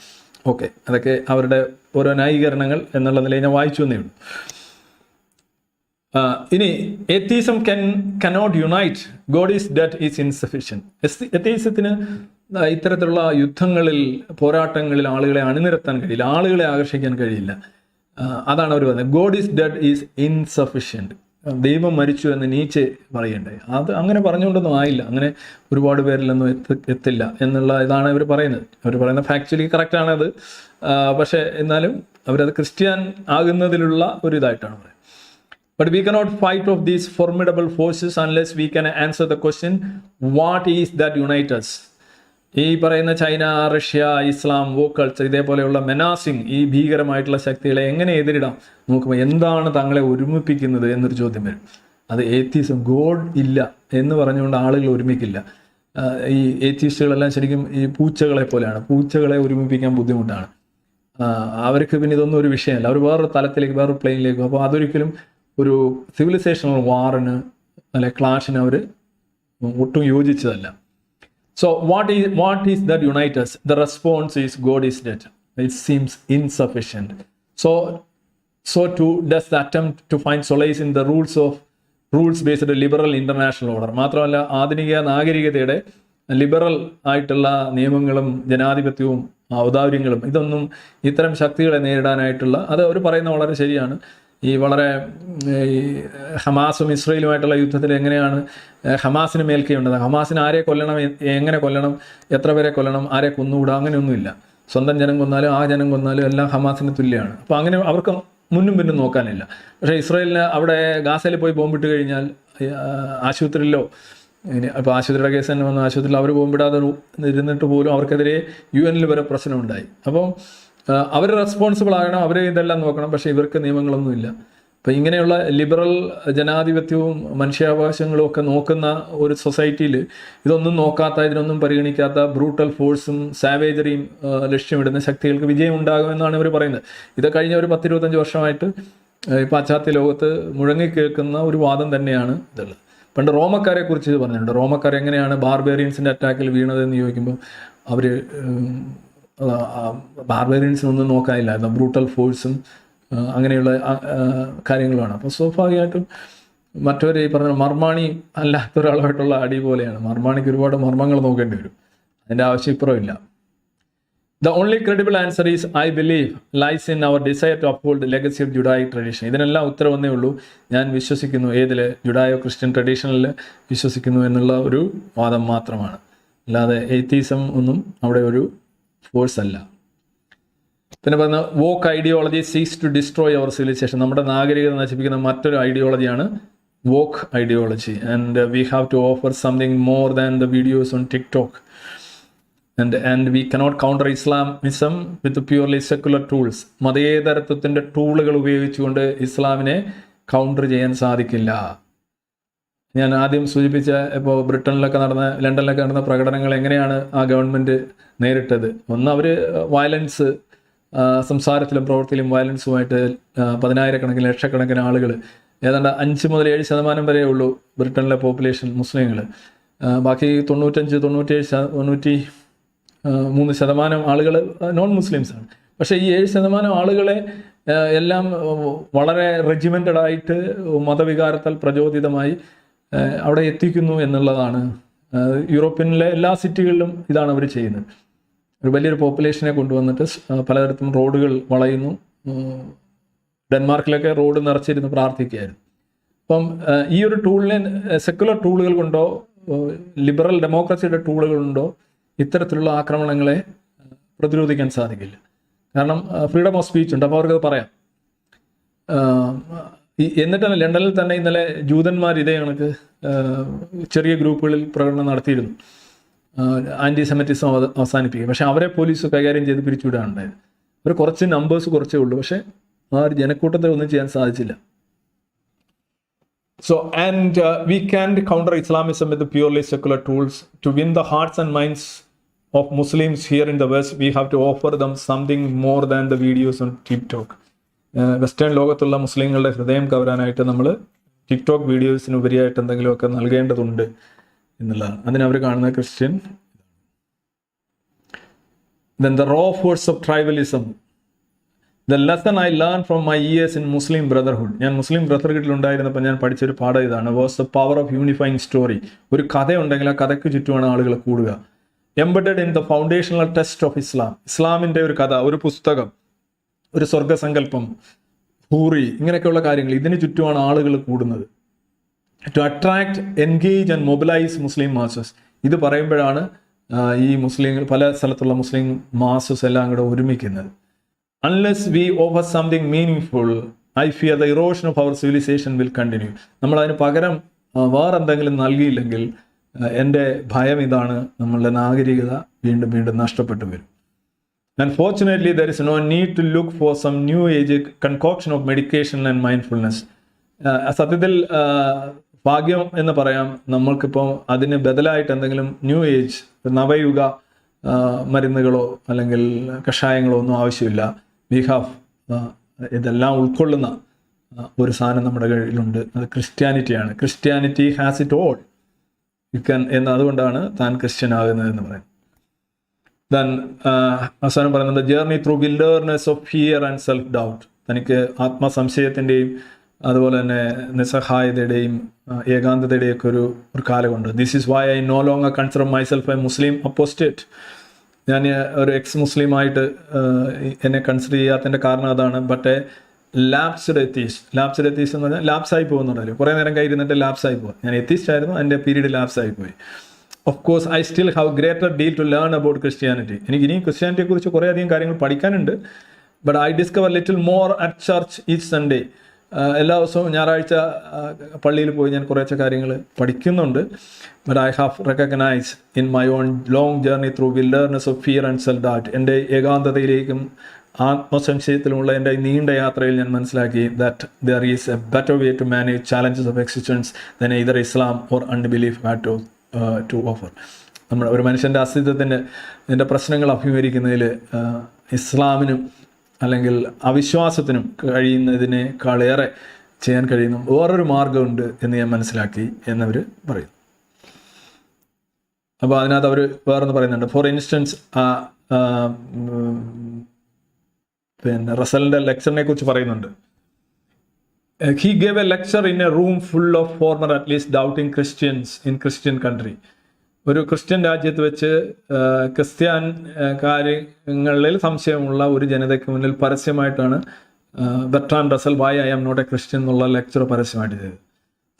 ഓക്കെ, അതൊക്കെ അവരുടെ ഓരോ ന്യായീകരണങ്ങൾ എന്നുള്ള നിലയിൽ ഞാൻ വായിച്ചു എന്നേ ഉള്ളൂ. ഇനി atheism cannot unite, God is dead is insufficient. എത്തീസത്തിന് ഇത്തരത്തിലുള്ള യുദ്ധങ്ങളിൽ, പോരാട്ടങ്ങളിൽ ആളുകളെ അണിനിരത്താൻ കഴിയില്ല, ആളുകളെ ആകർഷിക്കാൻ കഴിയില്ല. അതാണ് അവർ പറയുന്നത്. God is dead is insufficient. ദൈവം മരിച്ചു എന്ന് നീച്ചെ പറയണ്ടേ. അത് അങ്ങനെ പറഞ്ഞുകൊണ്ടൊന്നും ആയില്ല, അങ്ങനെ ഒരുപാട് പേരിലൊന്നും എത്തില്ല എന്നുള്ള ഇതാണ് ഇവർ പറയുന്നത്. അവർ പറയുന്നത് ഫാക്ച്വലി കറക്റ്റാണത്. പക്ഷേ എന്നാലും അവരത് ക്രിസ്ത്യൻ ആകുന്നതിലുള്ള ഒരു ഇതായിട്ടാണ് പറയുന്നത്. But we cannot fight off these formidable forces unless we can answer the question, what is that unite us? ഈ പറയുന്ന ചൈന, റഷ്യ, ഇസ്ലാം, വോക്ക് കൾച്ചർ, ഇതേപോലെയുള്ള മെനാസിങ്, ഈ ഭീകരമായിട്ടുള്ള ശക്തികളെ എങ്ങനെ എതിരിടാം നോക്കുമ്പോൾ എന്താണ് തങ്ങളെ ഒരുമിപ്പിക്കുന്നത് എന്നൊരു ചോദ്യം വരും. അത് ഏത്തീസം, ഗോഡ് ഇല്ല എന്ന് പറഞ്ഞുകൊണ്ട് ആളുകൾ ഒരുമിക്കില്ല. ഈ ഏത്തീസ്റ്റുകളെല്ലാം ശരിക്കും ഈ പൂച്ചകളെ പോലെയാണ്. പൂച്ചകളെ ഒരുമിപ്പിക്കാൻ ബുദ്ധിമുട്ടാണ്. അവർക്ക് പിന്നെ ഇതൊന്നും ഒരു വിഷയമല്ല. അവർ വേറൊരു തലത്തിലേക്ക്, വേറൊരു പ്ലെയിനിലേക്ക്. അപ്പോൾ അതൊരിക്കലും ഒരു സിവിലൈസേഷണൽ വാറിന് അല്ലെ ക്ലാഷിന് അവർ ഒട്ടും യോജിച്ചതല്ല. So what is that unite us? The response is God is dead. It seems insufficient. So too does the attempt to find solace in the rules-based liberal international order. മാത്രമല്ല ആധുനിക നാഗരികതയുടെ ലിബറൽ ആയിട്ടുള്ള നിയമങ്ങളും ജനാധിപത്യവും ഔദാര്യങ്ങളും ഇതൊന്നും ഇത്തരം ശക്തികളെ നേരിടാനായിട്ടുള്ള, അത് അവർ പറയുന്ന വളരെ ശരിയാണ്. ഈ വളരെ ഹമാസും ഇസ്രയേലുമായിട്ടുള്ള യുദ്ധത്തിൽ എങ്ങനെയാണ് ഹമാസിന് മേൽക്കൈയുള്ളത്, ഹമാസിന് ആരെ കൊല്ലണം, എങ്ങനെ കൊല്ലണം, എത്ര പേരെ കൊല്ലണം, ആരെ കൊന്നുകൂടാ, അങ്ങനെയൊന്നുമില്ല. സ്വന്തം ജനം കൊന്നാലും ആ ജനം കൊന്നാലും എല്ലാം ഹമാസിന് തുല്യമാണ്. അപ്പോൾ അങ്ങനെ അവർക്ക് മുന്നും പിന്നും നോക്കാനില്ല. പക്ഷേ ഇസ്രയേലിന് അവിടെ ഗാസയിൽ പോയി ബോംബിട്ട് കഴിഞ്ഞാൽ ആശുപത്രിയിലോ, ഇപ്പോൾ ആശുപത്രിയുടെ കേസ് തന്നെ വന്ന ആശുപത്രിയിൽ അവർ ബോംബിടാതെ ഇരുന്നിട്ട് പോലും അവർക്കെതിരെ UN വരെ പ്രശ്നമുണ്ടായി. അപ്പം അവർ റെസ്പോൺസിബിൾ ആകണം, അവർ ഇതെല്ലാം നോക്കണം. പക്ഷേ ഇവർക്ക് നിയമങ്ങളൊന്നുമില്ല. അപ്പോൾ ഇങ്ങനെയുള്ള ലിബറൽ ജനാധിപത്യവും മനുഷ്യാവകാശങ്ങളും ഒക്കെ നോക്കുന്ന ഒരു സൊസൈറ്റിയിൽ ഇതൊന്നും നോക്കാത്ത, ഇതിനൊന്നും പരിഗണിക്കാത്ത ബ്രൂട്ടൽ ഫോഴ്സും സാവേജറിയും ലക്ഷ്യമിടുന്ന ശക്തികൾക്ക് വിജയം ഉണ്ടാകുമെന്നാണ് ഇവർ പറയുന്നത്. ഇത് കഴിഞ്ഞ ഒരു 10-25 വർഷമായിട്ട് ഈ പാശ്ചാത്യ ലോകത്ത് മുഴങ്ങിക്കേൾക്കുന്ന ഒരു വാദം തന്നെയാണ് ഇതുള്ളത്. പണ്ട് റോമക്കാരെ കുറിച്ച് പറഞ്ഞിട്ടുണ്ട്. റോമക്കാർ എങ്ങനെയാണ് ബാർബേറിയൻസിൻ്റെ അറ്റാക്കിൽ വീണതെന്ന് ചോദിക്കുമ്പോൾ അവർ ബാർബേറിയൻസിനൊന്നും നോക്കാനില്ലായിരുന്നു. ബ്രൂട്ടൽ ഫോഴ്സും അങ്ങനെയുള്ള കാര്യങ്ങളുമാണ്. അപ്പോൾ സ്വാഭാവികമായിട്ടും മറ്റൊരു ഈ പറഞ്ഞ മർമാണി അല്ലാത്ത ഒരാളുമായിട്ടുള്ള അടി പോലെയാണ്. മർമാണിക്ക് ഒരുപാട് മർമ്മങ്ങൾ നോക്കേണ്ടി വരും, അതിൻ്റെ ആവശ്യം ഇപ്പുറമില്ല. The only credible answer is, I believe, lies in our desire to uphold the legacy of Judaic tradition. ഇതിനെല്ലാം ഉത്തരവൊന്നേ ഉള്ളൂ, ഞാൻ വിശ്വസിക്കുന്നു, ഏതിൽ ജുഡായോ ക്രിസ്ത്യൻ ട്രഡീഷനിൽ വിശ്വസിക്കുന്നു എന്നുള്ള ഒരു വാദം മാത്രമാണ്. അല്ലാതെ എയ്ത്തീസം ഒന്നും അവിടെ ഒരു ഫോഴ്സ് അല്ല. പിന്നെ പറഞ്ഞ woke ideology seeks to destroy our civilisation. നമ്മുടെ നാഗരികത നശിപ്പിക്കുന്ന മറ്റൊരു ഐഡിയോളജിയാണ് woke ideology. And we have to offer something more than the videos on TikTok. And we cannot counter Islamism with purely secular tools. മതേതരത്വത്തിൻ്റെ ടൂളുകൾ ഉപയോഗിച്ചുകൊണ്ട് ഇസ്ലാമിനെ കൗണ്ടർ ചെയ്യാൻ സാധിക്കില്ല. ഞാൻ ആദ്യം സൂചിപ്പിച്ച ഇപ്പോൾ ബ്രിട്ടനിലൊക്കെ നടന്ന, ലണ്ടനിലൊക്കെ നടന്ന പ്രകടനങ്ങൾ എങ്ങനെയാണ് ആ ഗവൺമെൻറ് നേരിട്ടത്? ഒന്ന്, അവർ വയലൻസ്, സംസാരത്തിലും പ്രവൃത്തിയിലും വയലൻസുമായിട്ട് 10,000-കണക്കിന് ലക്ഷക്കണക്കിന് ആളുകൾ, ഏതാണ്ട് 5 മുതൽ 7% വരെ ഉള്ളൂ ബ്രിട്ടനിലെ പോപ്പുലേഷൻ മുസ്ലിങ്ങൾ. ബാക്കി 95-93% ആളുകൾ നോൺ മുസ്ലിംസാണ്. പക്ഷേ ഈ 7% ആളുകളെ എല്ലാം വളരെ റെജിമെൻറ്റഡ് ആയിട്ട് മതവികാരത്താൽ പ്രചോദിതമായി അവിടെ എത്തിക്കുന്നു എന്നുള്ളതാണ്. യൂറോപ്പിലെ എല്ലാ സിറ്റികളിലും ഇതാണ് അവർ ചെയ്യുന്നത്. ഒരു വലിയൊരു പോപ്പുലേഷനെ കൊണ്ടുവന്നിട്ട് പലതരത്തിലും റോഡുകൾ വളയുന്നു. ഡെൻമാർക്കിലൊക്കെ റോഡ് നിറച്ചിരുന്ന് പ്രാർത്ഥിക്കുകയായിരുന്നു. അപ്പം ഈ ഒരു ടൂളിനെ സെക്കുലർ ടൂളുകൾ കൊണ്ടോ ലിബറൽ ഡെമോക്രസിയുടെ ടൂളുകൾ കൊണ്ടോ ഇത്തരത്തിലുള്ള ആക്രമണങ്ങളെ പ്രതിരോധിക്കാൻ സാധിക്കില്ല. കാരണം ഫ്രീഡം ഓഫ് സ്പീച്ച് ഉണ്ട്, അപ്പോൾ അവർക്കത് പറയാം. എന്നിട്ടാണ് ലണ്ടനിൽ തന്നെ ഇന്നലെ ജൂതന്മാർ ഇതേ കണക്ക് ചെറിയ ഗ്രൂപ്പുകളിൽ പ്രകടനം നടത്തിയിരുന്നു, ആൻറ്റിസെമിറ്റിസം അവസാനിപ്പിക്കുക. പക്ഷേ അവരെ പോലീസ് കൈകാര്യം ചെയ്ത് പിരിച്ചുവിടാനുണ്ടായത്. അവർ കുറച്ച് നമ്പേഴ്സ് കുറച്ചേ ഉള്ളൂ, പക്ഷേ ആ ഒരു ജനക്കൂട്ടത്തെ ഒന്നും ചെയ്യാൻ സാധിച്ചില്ല. So, and we can't counter Islamism with the purely secular tools. To win the hearts and minds of Muslims here in the West, we have to offer them something more than the videos on TikTok. Western ലോകത്തുള്ള മുസ്ലിങ്ങളുടെ ഹൃദയം കവരാനായിട്ട് നമ്മൾ ടിക്ടോക്ക് വീഡിയോസിന് ഉപരിയായിട്ട് എന്തെങ്കിലുമൊക്കെ നൽകേണ്ടതുണ്ട് എന്നുള്ളതാണ്. അതിനവർ കാണുന്ന Christian. Then the raw force of tribalism. The lesson I learned from my years in Muslim Brotherhood. ഞാൻ മുസ്ലിം ബ്രദർഹുഡിൽ ഉണ്ടായിരുന്നപ്പോൾ ഞാൻ പഠിച്ചൊരു പാഠം ഇതാണ്. Was the power of unifying story. ഒരു കഥയുണ്ടെങ്കിൽ ആ കഥയ്ക്ക് ചുറ്റുമാണ് ആളുകൾ കൂടുക. Embedded in the foundational test of Islam. ഇസ്ലാമിൻ്റെ ഒരു കഥ, ഒരു പുസ്തകം, ഒരു സ്വർഗസങ്കല്പം, ഹൂറി, ഇങ്ങനെയൊക്കെയുള്ള കാര്യങ്ങൾ, ഇതിന് ചുറ്റുമാണ് ആളുകൾ കൂടുന്നത്. To attract, engage and mobilise Muslim masses. ഇത് പറയുമ്പോഴാണ് ഈ മുസ്ലിങ്ങൾ, പല സ്ഥലത്തുള്ള മുസ്ലിം മാസസ് എല്ലാം കൂടെ ഒരുമിക്കുന്നത്. Unless we offer something meaningful, I fear the erosion of our civilisation will continue. നമ്മളതിന് പകരം വേറെന്തെങ്കിലും നൽകിയില്ലെങ്കിൽ എൻ്റെ ഭയം ഇതാണ്, നമ്മളുടെ നാഗരികത വീണ്ടും വീണ്ടും നഷ്ടപ്പെട്ടു വരും. And fortunately there is no need to look for some new age concoction of medication and mindfulness. സത്യത്തിൽ ഭാഗ്യം എന്ന് പറയാം, നമ്മൾക്കിപ്പോൾ അതിന് ബദലായിട്ട് എന്തെങ്കിലും ന്യൂ ഏജ്, നവയുഗ മരുന്നുകളോ അല്ലെങ്കിൽ കഷായങ്ങളോ ഒന്നും ആവശ്യമില്ല. വി ഹാവ് ഇതെല്ലാം ഉൾക്കൊള്ളുന്ന ഒരു സാധനം നമ്മുടെ കയ്യിലുണ്ട്. അത് ക്രിസ്ത്യാനിറ്റിയാണ്. Christianity has it all. അതുകൊണ്ടാണ് താൻ ക്രിസ്ത്യൻ ആകുന്നത് എന്ന് പറയും. ദെൻ അവസാനം പറയുന്നത് journey through wilderness of fear and self doubt. തനിക്ക് ആത്മസംശയത്തിൻ്റെയും അതുപോലെ തന്നെ നിസ്സഹായതയുടെയും ഏകാന്തതയുടെയും ഒക്കെ ഒരു കാലമുണ്ട്. This is why I no longer consider myself a Muslim apostate. ഞാൻ ഒരു എക്സ് മുസ്ലിമായിട്ട് എന്നെ കൺസിഡർ ചെയ്യാത്തതിൻ്റെ കാരണം അതാണ്. But a lapsed atheist. Lapsed atheist എന്ന് പറഞ്ഞാൽ ലാപ്സായി പോകുന്നുണ്ടല്ലോ, കുറേ നേരം കഴിഞ്ഞിട്ട് ലാപ്സായി പോകും. ഞാൻ എത്തീസ്റ്റ് ആയിരുന്നു, എൻ്റെ പീരീഡ് ലാപ്സായി പോയി. Of course I still have greater deal to learn about Christianity. എനിക്ക് ഇനിയും ക്രിസ്ത്യാനിറ്റിയെക്കുറിച്ച് കുറേ അധികം കാര്യങ്ങൾ പഠിക്കാനുണ്ട്. But I discover little more at church each Sunday. എല്ലാ ദിവസവും ഞായറാഴ്ച പള്ളിയിൽ പോയി ഞാൻ കുറേശ്ശെ കാര്യങ്ങൾ പഠിക്കുന്നുണ്ട്. But I have recognise in my own long journey through wilderness of fear and self doubt. എൻ്റെ ഏകാന്തതയിലേക്കും ആത്മസംശയത്തിലുമുള്ള എൻ്റെ നീണ്ട യാത്രയിൽ ഞാൻ മനസ്സിലാക്കി that there is a better way to manage challenges of existence than either Islam or unbelief had to offer. നമ്മൾ ഒരു മനുഷ്യൻ്റെ അസ്തിത്വത്തിൻ്റെ പ്രശ്നങ്ങൾ അഭിമുഖീകരിക്കുന്നതിൽ ഇസ്ലാമിനും അല്ലെങ്കിൽ അവിശ്വാസത്തിനും കഴിയുന്നതിനേക്കാളേറെ ചെയ്യാൻ കഴിയുന്ന വേറൊരു മാർഗമുണ്ട് എന്ന് ഞാൻ മനസ്സിലാക്കി എന്നവർ പറയുന്നു. അപ്പോൾ അതിനകത്ത് അവർ വേറൊന്ന് പറയുന്നുണ്ട്. ഫോർ ഇൻസ്റ്റൻസ് പിന്നെ റസലിൻ്റെ ലെക്ചറിനെ കുറിച്ച് പറയുന്നുണ്ട്. He gave a lecture in a room full of former at least doubting Christians in Christian country. ഒരു ക്രിസ്ത്യൻ രാജ്യത്ത് വെച്ച് ക്രിസ്ത്യൻ കാര്യങ്ങളിൽ സംശയമുള്ള ഒരു ജനതയ്ക്ക് മുന്നിൽ പരസ്യമായിട്ടാണ് Bertrand Russell why I am not a Christian എന്നുള്ള ലെക്ചർ പരസ്യമായിട്ട് ചെയ്തത്.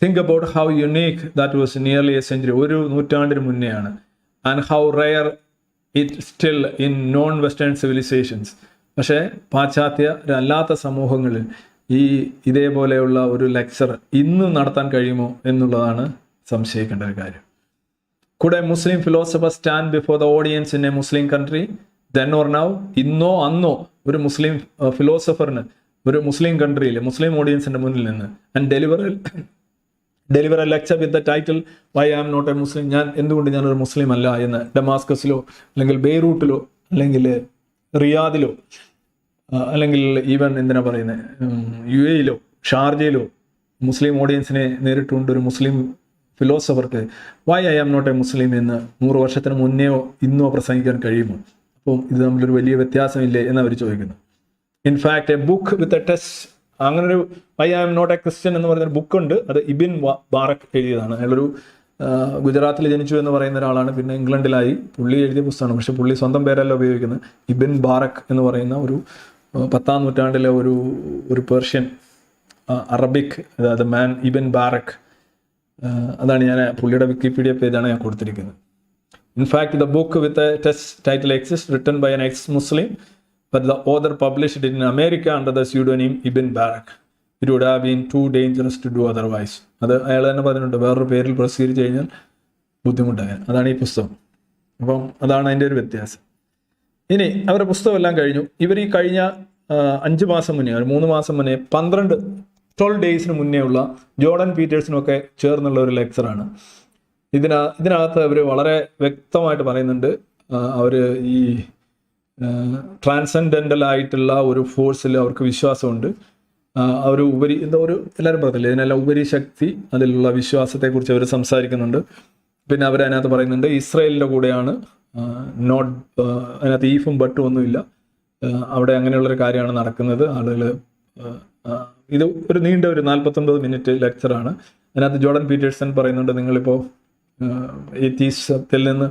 Think about how unique that was nearly a century. ഒരു നൂറ്റാണ്ടിന് മുന്നെയാണ്. And how rare it still in non western civilisations. പക്ഷേ പാശ്ചാത്യരല്ലാത്ത സമൂഹങ്ങളിൽ ഇതേപോലെയുള്ള ഒരു ലെക്ചർ ഇന്നും നടത്താൻ കഴിയുമോ എന്നുള്ളതാണ് സംശയിക്കേണ്ട ഒരു കാര്യം. Could a Muslim philosopher stand before the audience in a Muslim country then or now? ഇന്നോ അന്നോ ഒരു മുസ്ലിം ഫിലോസഫറിന് ഒരു മുസ്ലിം കൺട്രിയിൽ മുസ്ലിം ഓഡിയൻസിൻ്റെ മുന്നിൽ നിന്ന് and deliver a lecture with the title why I am not a Muslim, എന്തുകൊണ്ട് ഞാനൊരു മുസ്ലിം അല്ല എന്ന് ഡമാസ്കസിലോ അല്ലെങ്കിൽ ബെയ്റൂട്ടിലോ അല്ലെങ്കിൽ റിയാദിലോ അല്ലെങ്കിൽ ഈവൻ എന്തിനാ പറയുന്നത് UAE-യിലോ ഷാർജയിലോ മുസ്ലിം ഓഡിയൻസിനെ നേരിട്ടുകൊണ്ട് ഒരു മുസ്ലിം ഫിലോസഫർക്ക് why I am not a Muslim എന്ന് 100 വർഷത്തിന് മുന്നെയോ ഇന്നോ പ്രസംഗിക്കാൻ കഴിയുമോ? അപ്പം ഇത് തമ്മിലൊരു വലിയ വ്യത്യാസമില്ലേ എന്ന് അവർ ചോദിക്കുന്നു. In fact a book with a test, അങ്ങനൊരു why I am not a Christian എന്ന് പറയുന്നൊരു ബുക്കുണ്ട്. അത് ഇബിൻ ബാറക് എഴുതിയതാണ്. അയാളൊരു ഗുജറാത്തിൽ ജനിച്ചു എന്ന് പറയുന്ന ഒരാളാണ്. പിന്നെ ഇംഗ്ലണ്ടിലായി. പുള്ളി എഴുതിയ പുസ്തകമാണ്. പക്ഷെ പുള്ളി സ്വന്തം പേരല്ല ഉപയോഗിക്കുന്നത്. ഇബിൻ ബാറക് എന്ന് പറയുന്ന ഒരു 10ാം നൂറ്റാണ്ടിലെ ഒരു പേർഷ്യൻ അറബിക്, അതായത് മാൻ ഇബിൻ ബാറക്. അതാണ് ഞാൻ പുള്ളിയുടെ വിക്കിപീഡിയ പേജാണ് ഞാൻ കൊടുത്തിരിക്കുന്നത്. In fact the book with a test title exist written by an ex Muslim but the author published in America under the pseudonym Ibn Warraq. It would have been too dangerous to do otherwise. അത് അയാൾ തന്നെ പറഞ്ഞിട്ടുണ്ട്, വേറൊരു പേരിൽ പ്രസിദ്ധീകരിച്ച് കഴിഞ്ഞാൽ ബുദ്ധിമുട്ടായ. അതാണ് ഈ പുസ്തകം. അപ്പം അതാണ് അതിൻ്റെ ഒരു വ്യത്യാസം. ഇനി അവരുടെ പുസ്തകം എല്ലാം കഴിഞ്ഞു. ഇവർ ഈ കഴിഞ്ഞ 5 മാസം മുന്നേ, 3 മാസം മുന്നേ 12 ഡേയ്സിന് മുന്നേ ഉള്ള ജോർഡൻ പീറ്റേഴ്സിനൊക്കെ ചേർന്നുള്ള ഒരു ലെക്ചറാണ്. ഇതിനകത്ത് അവർ വളരെ വ്യക്തമായിട്ട് പറയുന്നുണ്ട്, അവർ ഈ ട്രാൻസെൻഡൻ്റൽ ആയിട്ടുള്ള ഒരു ഫോഴ്സിൽ അവർക്ക് വിശ്വാസമുണ്ട്. ഒരു എന്തോ എല്ലാവരും പറഞ്ഞില്ലേ, ഇതിനെല്ലാം ഉപരിശക്തി, അതിലുള്ള വിശ്വാസത്തെക്കുറിച്ച് അവർ സംസാരിക്കുന്നുണ്ട്. പിന്നെ അവരതിനകത്ത് പറയുന്നുണ്ട് ഇസ്രായേലിൻ്റെ കൂടെയാണ്, നോട്ട് അതിനകത്ത് ഈഫും ബട്ടും ഒന്നുമില്ല, അവിടെ അങ്ങനെയുള്ളൊരു കാര്യമാണ് നടക്കുന്നത്. ആളുകൾ ഇത് ഒരു നീണ്ട ഒരു 49 മിനിറ്റ് ലെക്ചറാണ്. അതിനകത്ത് ജോർഡൻ പീറ്റേഴ്സൺ പറയുന്നുണ്ട്, നിങ്ങളിപ്പോൾ എത്തീസത്തിൽ നിന്ന്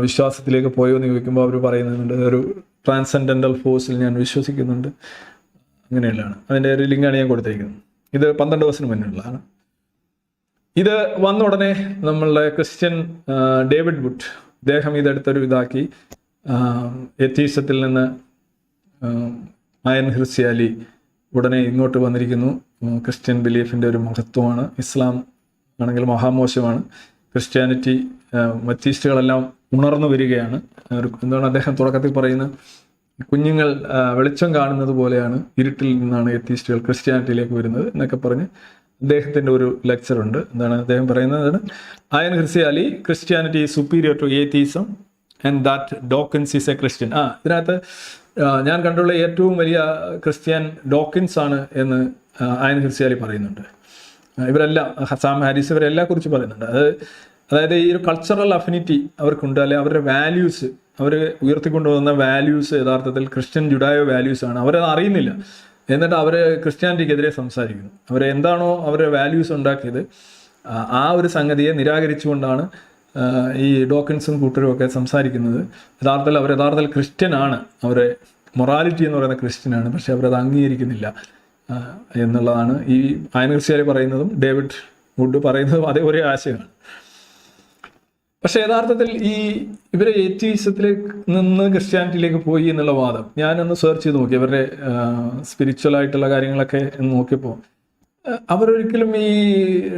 വിശ്വാസത്തിലേക്ക് പോയോ എന്ന് ചോദിക്കുമ്പോൾ അവർ പറയുന്നുണ്ട് ഒരു ട്രാൻസെൻഡൻ്റൽ ഫോഴ്സിൽ ഞാൻ വിശ്വസിക്കുന്നുണ്ട്, അങ്ങനെയുള്ളതാണ്. അതിൻ്റെ ഒരു ലിങ്കാണ് ഞാൻ കൊടുത്തിരിക്കുന്നത്. ഇത് 12 ദിവസത്തിന് മുന്നിലുള്ളതാണ്. ഇത് വന്ന ഉടനെ നമ്മളുടെ ക്രിസ്ത്യൻ ഡേവിഡ് വുഡ്, അദ്ദേഹം ഇതെടുത്തൊരു ഇതാക്കി, എത്തീസത്തിൽ നിന്ന് അയൻ ഹിർസി അലി ഉടനെ ഇങ്ങോട്ട് വന്നിരിക്കുന്നു. ക്രിസ്ത്യൻ ബിലീഫിൻ്റെ ഒരു മഹത്വമാണ്, ഇസ്ലാം ആണെങ്കിൽ മഹാമോശമാണ്, ക്രിസ്ത്യാനിറ്റി മറ്റീസ്റ്റുകളെല്ലാം ഉണർന്നു വരികയാണ്. എന്താണ് അദ്ദേഹം തുടക്കത്തിൽ പറയുന്നത്, കുഞ്ഞുങ്ങൾ വെളിച്ചം കാണുന്നത് പോലെയാണ്, ഇരുട്ടിൽ നിന്നാണ് എത്തീസ്റ്റുകൾ ക്രിസ്ത്യാനിറ്റിയിലേക്ക് വരുന്നത് എന്നൊക്കെ പറഞ്ഞ് അദ്ദേഹത്തിൻ്റെ ഒരു ലെക്ചറുണ്ട്. എന്താണ് അദ്ദേഹം പറയുന്നത്, Ayaan Hirsi Ali, Christianity is superior to atheism and that Dawkins is a Christian. ഇതിനകത്ത് ഞാൻ കണ്ടുള്ള ഏറ്റവും വലിയ ക്രിസ്ത്യൻ ഡോക്കിൻസ് ആണ് എന്ന് അയൻ ഹിർസി അലി പറയുന്നുണ്ട്. ഇവരെല്ലാം സാം ഹാരിസ് ഇവരെല്ലാം കുറിച്ച് പറയുന്നുണ്ട്. അതായത് ഈ ഒരു കൾച്ചറൽ അഫിനിറ്റി അവർക്കുണ്ട്, അല്ലെങ്കിൽ അവരുടെ വാല്യൂസ്, അവർ ഉയർത്തിക്കൊണ്ടുവന്ന വാല്യൂസ് യഥാർത്ഥത്തിൽ ക്രിസ്ത്യൻ ജുഡായോ വാല്യൂസ് ആണ്. അവരത് അറിയുന്നില്ല, എന്നിട്ട് അവർ ക്രിസ്ത്യാനിറ്റിക്കെതിരെ സംസാരിക്കുന്നു. അവരെന്താണോ അവരുടെ വാല്യൂസ് ഉണ്ടാക്കിയത് ആ ഒരു സംഗതിയെ നിരാകരിച്ചുകൊണ്ടാണ് ഈ ഡോക്കിൻസും കൂട്ടരും ഒക്കെ സംസാരിക്കുന്നത്. യഥാർത്ഥത്തിൽ ക്രിസ്ത്യനാണ്, അവരെ മൊറാലിറ്റി എന്ന് പറയുന്ന ക്രിസ്ത്യനാണ്, പക്ഷെ അവരത് അംഗീകരിക്കുന്നില്ല എന്നുള്ളതാണ് ഈ അയൻ ഹിർസി അലി പറയുന്നതും ഡേവിഡ് വുഡ് പറയുന്നതും അതേ ഒരേ ആശയമാണ്. പക്ഷേ യഥാർത്ഥത്തിൽ ഇവരെ എത്തീസത്തിലേക്ക് നിന്ന് ക്രിസ്ത്യാനിറ്റിയിലേക്ക് പോയി എന്നുള്ള വാദം ഞാനൊന്ന് സെർച്ച് ചെയ്ത് നോക്കി. അവരുടെ സ്പിരിച്വൽ ആയിട്ടുള്ള കാര്യങ്ങളൊക്കെ നോക്കിയപ്പോൾ അവരൊരിക്കലും ഈ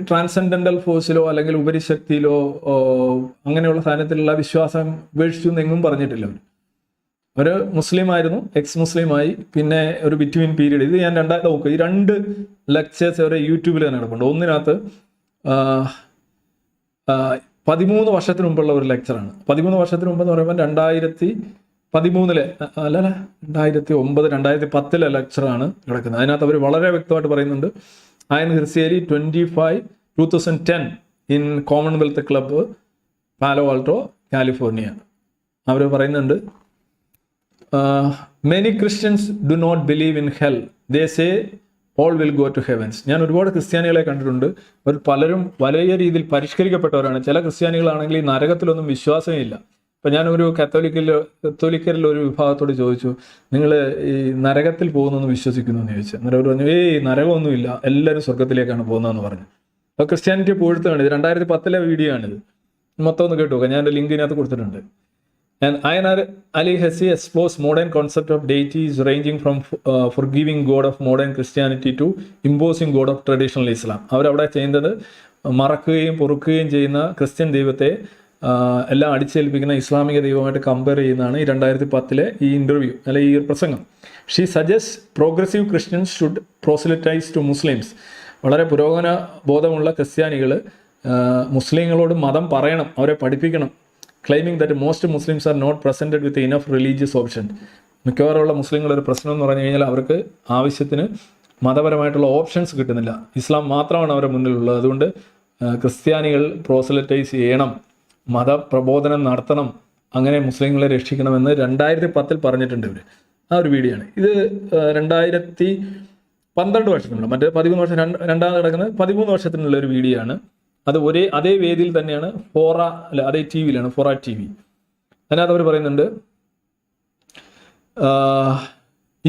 ട്രാൻസെൻഡൻ്റൽ ഫോഴ്സിലോ അല്ലെങ്കിൽ ഉപരിശക്തിയിലോ അങ്ങനെയുള്ള സാധനത്തിലുള്ള വിശ്വാസം ഉപേക്ഷിച്ചു എന്നെങ്ങും പറഞ്ഞിട്ടില്ല. അവർ മുസ്ലിമായിരുന്നു, എക്സ് മുസ്ലിമായി, പിന്നെ ഒരു ബിറ്റ്വീൻ പീരീഡ്. ഇത് ഞാൻ നോക്കുക, ഈ 2 ലെക്ചേഴ്സ് അവരെ യൂട്യൂബിൽ തന്നെ നടക്കുന്നുണ്ട്. ഒന്നിനകത്ത് 13 വർഷത്തിന് മുമ്പുള്ള ഒരു ലെക്ചറാണ്. 13 വർഷത്തിന് മുമ്പെന്ന് പറയുമ്പോൾ 2013 2009 2010 ലെക്ചറാണ് കിടക്കുന്നത്. അതിനകത്ത് അവർ വളരെ വ്യക്തമായിട്ട് പറയുന്നുണ്ട്, Ayaan Hirsi Ali 2010 in Commonwealth club, Palo Alto, California. അവർ പറയുന്നുണ്ട്, many Christians do not believe in hell, they say all will go to heavens. ഞാൻ ഒരുപാട് ക്രിസ്ത്യാനികളെ കണ്ടിട്ടുണ്ട്, അവർ പലരും വലിയ രീതിയിൽ പരിഷ്കരിക്കപ്പെട്ടവരാണ്. ചില ക്രിസ്ത്യാനികളാണെങ്കിൽ ഈ നരകത്തിലൊന്നും വിശ്വാസമേ ഇല്ല. ഇപ്പം ഞാനൊരു കത്തോലിക്കരിൽ ഒരു വിഭാഗത്തോട് ചോദിച്ചു, നിങ്ങൾ ഈ നരകത്തിൽ പോകുന്നെന്ന് വിശ്വസിക്കുന്നു എന്ന് ചോദിച്ചു. അന്നേരം അവർ പറഞ്ഞു, നരകമൊന്നുമില്ല, എല്ലാവരും സ്വർഗത്തിലേക്കാണ് പോകുന്നതെന്ന് പറഞ്ഞു. അപ്പോൾ ക്രിസ്ത്യാനിറ്റി പോഴ്ത്താണ്. ഇത് 2010 വീഡിയോ ആണിത്, മൊത്തം ഒന്ന് കേട്ടു നോക്കാം, ഞാൻ ഒരു ലിങ്ക് ഇതിനകത്ത് കൊടുത്തിട്ടുണ്ട്. And Ayan Ali Hirsi explores modern concept of deities ranging from forgiving God of modern Christianity to imposing God of traditional Islam. അവരവിടെ ചെയ്യുന്നത് മറക്കുകയും പൊറുക്കുകയും ചെയ്യുന്ന ക്രിസ്ത്യൻ ദൈവത്തെ എല്ലാം അടിച്ചേൽപ്പിക്കുന്ന ഇസ്ലാമിക ദൈവമായിട്ട് കമ്പയർ ചെയ്യുന്നതാണ് ഈ 2010 ഈ ഇൻ്റർവ്യൂ അല്ലെ ഈ പ്രസംഗം. She suggest progressive Christians should proselytise to Muslims. വളരെ പുരോഗമന ബോധമുള്ള ക്രിസ്ത്യാനികൾ മുസ്ലിങ്ങളോട് മതം പറയണം, അവരെ പഠിപ്പിക്കണം. Claiming that most Muslims are not presented with enough religious option. മിക്കവാറുള്ള മുസ്ലിങ്ങളൊരു പ്രശ്നം എന്ന് പറഞ്ഞു കഴിഞ്ഞാൽ അവർക്ക് ആവശ്യത്തിന് മതപരമായിട്ടുള്ള ഓപ്ഷൻസ് കിട്ടുന്നില്ല, ഇസ്ലാം മാത്രമാണ് അവരുടെ മുന്നിലുള്ളത്. അതുകൊണ്ട് ക്രിസ്ത്യാനികൾ പ്രോസലറ്റൈസ് ചെയ്യണം, മതപ്രബോധനം നടത്തണം, അങ്ങനെ മുസ്ലിങ്ങളെ രക്ഷിക്കണമെന്ന് 2010 പറഞ്ഞിട്ടുണ്ട് ഇവർ. ആ ഒരു വീഡിയോ ആണ് ഇത്. 2012 വർഷത്തിനുള്ള, മറ്റേ 13 വർഷം രണ്ടാമത് കിടക്കുന്നത് 13 വർഷത്തിനുള്ള ഒരു വീഡിയോ ആണ്. അത് അതേ വേദിയിൽ തന്നെയാണ്, അതേ ടി വിയിലാണ്, ഫോറ TV. അതിനകത്ത് അവർ പറയുന്നുണ്ട്,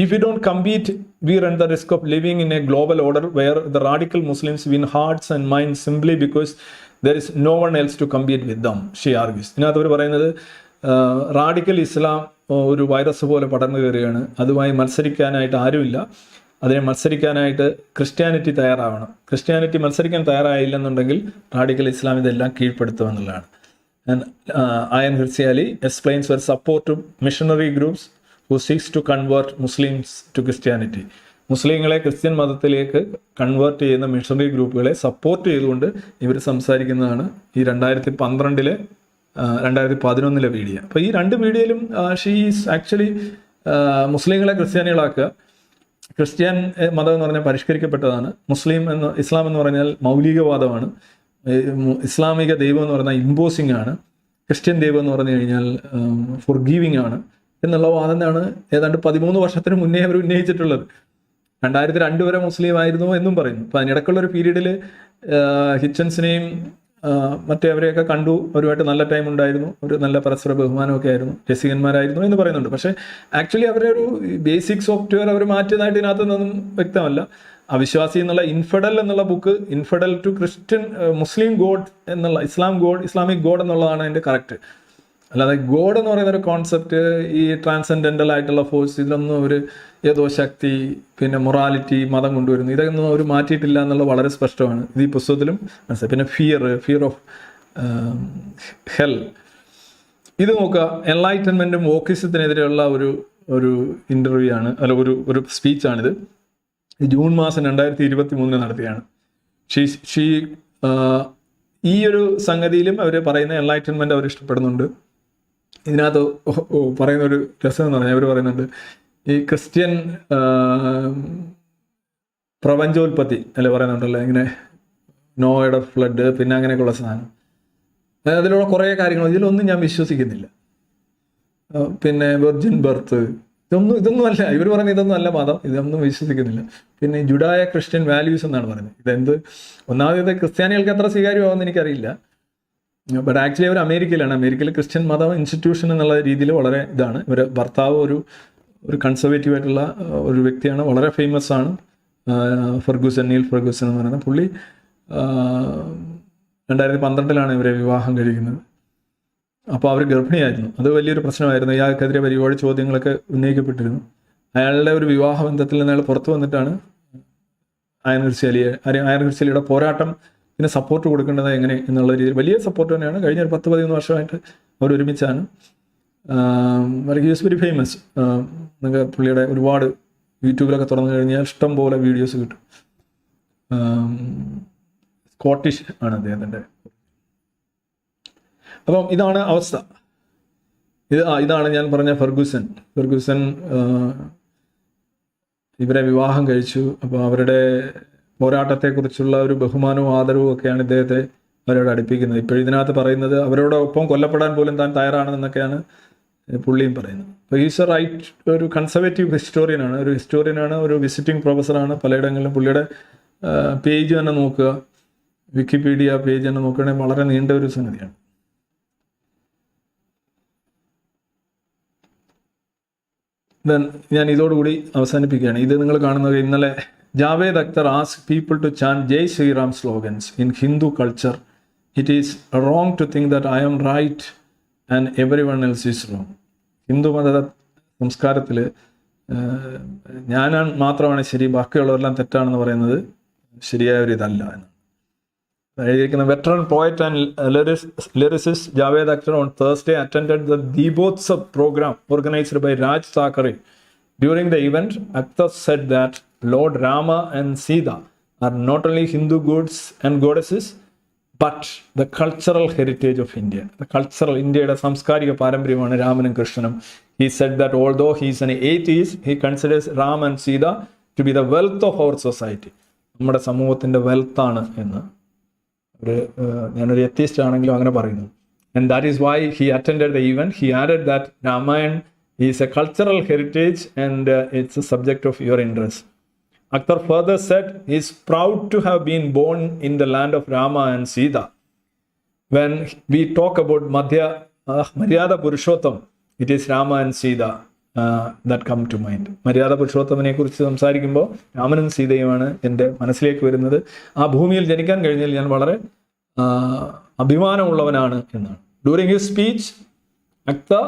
if we don't compete, we run the risk of living in a global order where the radical Muslims win hearts and minds simply because there is no one else to compete with them, she argues. ഇതിനകത്ത് അവർ പറയുന്നത് റാഡിക്കൽ ഇസ്ലാം ഒരു വൈറസ് പോലെ പടർന്നു കയറുകയാണ്, അതുമായി മത്സരിക്കാനായിട്ട് ആരുമില്ല, അതിനെ മത്സരിക്കാനായിട്ട് ക്രിസ്ത്യാനിറ്റി തയ്യാറാവണം. ക്രിസ്ത്യാനിറ്റി മത്സരിക്കാൻ തയ്യാറായില്ലെന്നുണ്ടെങ്കിൽ റാഡിക്കൽ ഇസ്ലാം ഇതെല്ലാം കീഴ്പ്പെടുത്തുമെന്നുള്ളതാണ്. Ayan Hirsi Ali explains her support to missionary groups who seeks to convert Muslims to Christianity. മുസ്ലിങ്ങളെ ക്രിസ്ത്യൻ മതത്തിലേക്ക് കൺവേർട്ട് ചെയ്യുന്ന മിഷണറി ഗ്രൂപ്പുകളെ സപ്പോർട്ട് ചെയ്തുകൊണ്ട് ഇവർ സംസാരിക്കുന്നതാണ് ഈ 2012 2011 വീഡിയോ. അപ്പോൾ ഈ 2 വീഡിയോയിലും ഷീ ഈസ് ആക്ച്വലി മുസ്ലിങ്ങളെ ക്രിസ്ത്യാനികളാക്കുക, ക്രിസ്ത്യൻ മതം എന്ന് പറഞ്ഞാൽ പരിഷ്കരിക്കപ്പെട്ടതാണ്. ഇസ്ലാം എന്ന് പറഞ്ഞാൽ മൗലികവാദമാണ്. ഇസ്ലാമിക ദൈവം എന്ന് പറഞ്ഞാൽ ഇമ്പോസിംഗ് ആണ്. ക്രിസ്ത്യൻ ദൈവം എന്ന് പറഞ്ഞു കഴിഞ്ഞാൽ ഫോർഗീവിംഗ് ആണ് എന്നുള്ള വാദമാണ് ഏതാണ്ട് 13 വർഷത്തിന് മുന്നേ അവർ ഉന്നയിച്ചിട്ടുള്ളത്. 2002 വരെ മുസ്ലിം ആയിരുന്നു എന്നും പറയുന്നു. അപ്പോൾ അതിനിടയ്ക്കുള്ളൊരു പീരീഡിൽ ഹിച്ചൻസിനെയും അവരെയൊക്കെ കണ്ടു, അവരുമായിട്ട് നല്ല ടൈം ഉണ്ടായിരുന്നു, ഒരു നല്ല പരസ്പര ബഹുമാനമൊക്കെ ആയിരുന്നു, രസികന്മാരായിരുന്നു എന്ന് പറയുന്നുണ്ട്. പക്ഷേ ആക്ച്വലി അവരുടെ ഒരു ബേസിക് സോഫ്റ്റ്വെയർ അവർ മാറ്റിയതായിട്ട് ഇതിനകത്ത് നിന്നും വ്യക്തമല്ല. അവിശ്വാസി എന്നുള്ള ഇൻഫെഡൽ എന്നുള്ള book, infidel to Christian Muslim God എന്നുള്ള ഇസ്ലാമിക് ഗോഡ് എന്നുള്ളതാണ് അതിൻ്റെ കറക്റ്റ്. അല്ലാതെ ഗോഡ് എന്ന് പറയുന്ന ഒരു കോൺസെപ്റ്റ്, ഈ ട്രാൻസെൻഡൻ്റൽ ആയിട്ടുള്ള ഫോഴ്സ്, ഇതിലൊന്നും ഒരു ഏതോ ശക്തി, പിന്നെ മൊറാലിറ്റി, മതം കൊണ്ടുവരുന്നു, ഇതൊന്നും അവർ മാറ്റിയിട്ടില്ല എന്നുള്ളത് വളരെ സ്പഷ്ടമാണ് ഈ പുസ്തകത്തിലും മനസ്സിലായി. പിന്നെ ഫിയർ ഓഫ് ഹെൽ, ഇത് നോക്കുക. എൻലൈറ്റൻമെൻറ്റും വോക്കിസത്തിനെതിരെയുള്ള ഒരു ഇൻ്റർവ്യൂ ആണ്, അല്ല ഒരു സ്പീച്ചാണിത്. ജൂൺ മാസം 2023 നടത്തിയാണ്. ഈ ഒരു സംഗതിയിലും അവർ പറയുന്ന എൻലൈറ്റൻമെൻറ്റ് അവർ ഇഷ്ടപ്പെടുന്നുണ്ട്. ഇതിനകത്ത് പറയുന്ന ഒരു രസം എന്ന് പറഞ്ഞാൽ അവർ പറയുന്നുണ്ട്, ഈ ക്രിസ്ത്യൻ പ്രപഞ്ചോൽപത്തി അല്ലെ പറയുന്നുണ്ടല്ലോ, ഇങ്ങനെ നോയുടെ ഫ്ലഡ്, പിന്നെ അങ്ങനെയൊക്കെയുള്ള സാധനം, അതിലുള്ള കുറേ കാര്യങ്ങൾ, ഇതിലൊന്നും ഞാൻ വിശ്വസിക്കുന്നില്ല. പിന്നെ വെർജിൻ ബർത്ത്, ഇതൊന്നും അല്ല. ഇവർ പറയുന്നത് ഇതൊന്നും അല്ല മതം, ഇതൊന്നും വിശ്വസിക്കുന്നില്ല. പിന്നെ ജുഡായ ക്രിസ്ത്യൻ വാല്യൂസ് എന്നാണ് പറയുന്നത്. ഇതെന്ത്, ഒന്നാമത് ക്രിസ്ത്യാനികൾക്ക് എത്ര സ്വീകാര്യമാകുമെന്ന് എനിക്കറിയില്ല. ബട്ട് ആക്ച്വലി അവർ അമേരിക്കയിൽ ക്രിസ്ത്യൻ മതം ഇൻസ്റ്റിറ്റ്യൂഷൻ എന്നുള്ള രീതിയിൽ വളരെ ഇതാണ്. ഇവർ ഭർത്താവ് ഒരു കൺസർവേറ്റീവ് ആയിട്ടുള്ള ഒരു വ്യക്തിയാണ്, വളരെ ഫേമസ് ആണ്, നീൽ ഫെർഗൂസൻ എന്ന് പറയുന്നത്. പുള്ളി 2012 ഇവരെ വിവാഹം കഴിക്കുന്നത്. അപ്പോൾ അവർ ഗർഭിണിയായിരുന്നു. അത് വലിയൊരു പ്രശ്നമായിരുന്നു. ഇയാൾക്കെതിരെ ഒരുപാട് ചോദ്യങ്ങളൊക്കെ ഉന്നയിക്കപ്പെട്ടിരുന്നു. അയാളുടെ ഒരു വിവാഹ ബന്ധത്തിൽ നിന്ന് അയാൾ പുറത്തു വന്നിട്ടാണ് അയൻ ഹിർസി അലിയുടെ പോരാട്ടം പിന്നെ സപ്പോർട്ട് കൊടുക്കേണ്ടത് എങ്ങനെ എന്നുള്ള രീതിയിൽ വലിയ സപ്പോർട്ട് തന്നെയാണ്. കഴിഞ്ഞ ഒരു 10-13 വർഷമായിട്ട് അവർ ഒരുമിച്ചാണ്. Is very famous. നിങ്ങൾക്ക് പുള്ളിയുടെ ഒരുപാട് യൂട്യൂബിലൊക്കെ തുറന്നു കഴിഞ്ഞാൽ ഇഷ്ടം പോലെ വീഡിയോസ് കിട്ടും. സ്കോട്ടിഷ് ആണ് അദ്ദേഹത്തിൻ്റെ. അപ്പം ഇതാണ് അവസ്ഥ. ഇതാണ് ഞാൻ പറഞ്ഞ ഫെർഗൂസൻ ഇവരെ വിവാഹം കഴിച്ചു. അപ്പോൾ അവരുടെ പോരാട്ടത്തെക്കുറിച്ചുള്ള ഒരു ബഹുമാനവും ആദരവും ഒക്കെയാണ് ഇദ്ദേഹത്തെ അവരോട് അടുപ്പിക്കുന്നത്. ഇപ്പോൾ ഇതിനകത്ത് പറയുന്നത് അവരോടൊപ്പം കൊല്ലപ്പെടാൻ പോലും താൻ തയ്യാറാണെന്നൊക്കെയാണ് പുള്ളിയും പറയുന്നത്. അപ്പോൾ ഈസ് ഒരു കൺസർവേറ്റീവ് ഹിസ്റ്റോറിയനാണ്, ഒരു വിസിറ്റിംഗ് പ്രൊഫസറാണ്. പലയിടങ്ങളിലും പുള്ളിയുടെ പേജ് തന്നെ നോക്കുക, വിക്കിപീഡിയ പേജ് തന്നെ നോക്കുകയാണെങ്കിൽ വളരെ നീണ്ട ഒരു സംഗതിയാണ്. ഞാൻ ഇതോടുകൂടി അവസാനിപ്പിക്കുകയാണ്. ഇത് നിങ്ങൾ കാണുന്നത് ഇന്നലെ Javed Akhtar ask people to chant Jai Shriram slogans in Hindu culture. It is wrong to think that I am right and everyone else is wrong. Hindu മത സംസ്കാരത്തിൽ ഞാൻ മാത്രമാണ് ശരി, ബാക്കിയുള്ളവരെല്ലാം തെറ്റാണെന്ന് പറയുന്നത് ശരിയായ ഒരു ഇതല്ല എന്ന് എഴുതിയിരിക്കുന്ന veteran poet and lyricist Javed Akhtar on Thursday attended the Deepotsav program organized by Raj Thackeray. During the event, Akhtar said that Lord Rama and Sita are not only Hindu gods and goddesses, but the cultural heritage of India. India's samskarika parampariyamanu Ramanum Krishnanum. He said that although he is an atheist, he considers Ram and Sita to be the wealth of our society. നമ്മുടെ സമൂഹത്തിൻ്റെ വെൽത്താണ് എന്ന് ഞാനൊരു എത്തിസ്റ്റ് ആണെങ്കിലും അങ്ങനെ പറയുന്നു. And that is why he attended the event. He added that Ramayana is a cultural heritage and it's a subject of your interest. Akhtar further said he is proud to have been born in the land of Rama and Sita. When we talk about Maryada Purushottam, it is Rama and Sita that come to mind. മര്യാദ പുരുഷോത്തമനെ കുറിച്ച് സംസാരിക്കുമ്പോൾ രാമനും സീതയുമാണ് എൻ്റെ മനസ്സിലേക്ക് വരുന്നത്. ആ ഭൂമിയിൽ ജനിക്കാൻ കഴിഞ്ഞാൽ ഞാൻ വളരെ അഭിമാനമുള്ളവനാണ് എന്നാണ്. During his speech Akhtar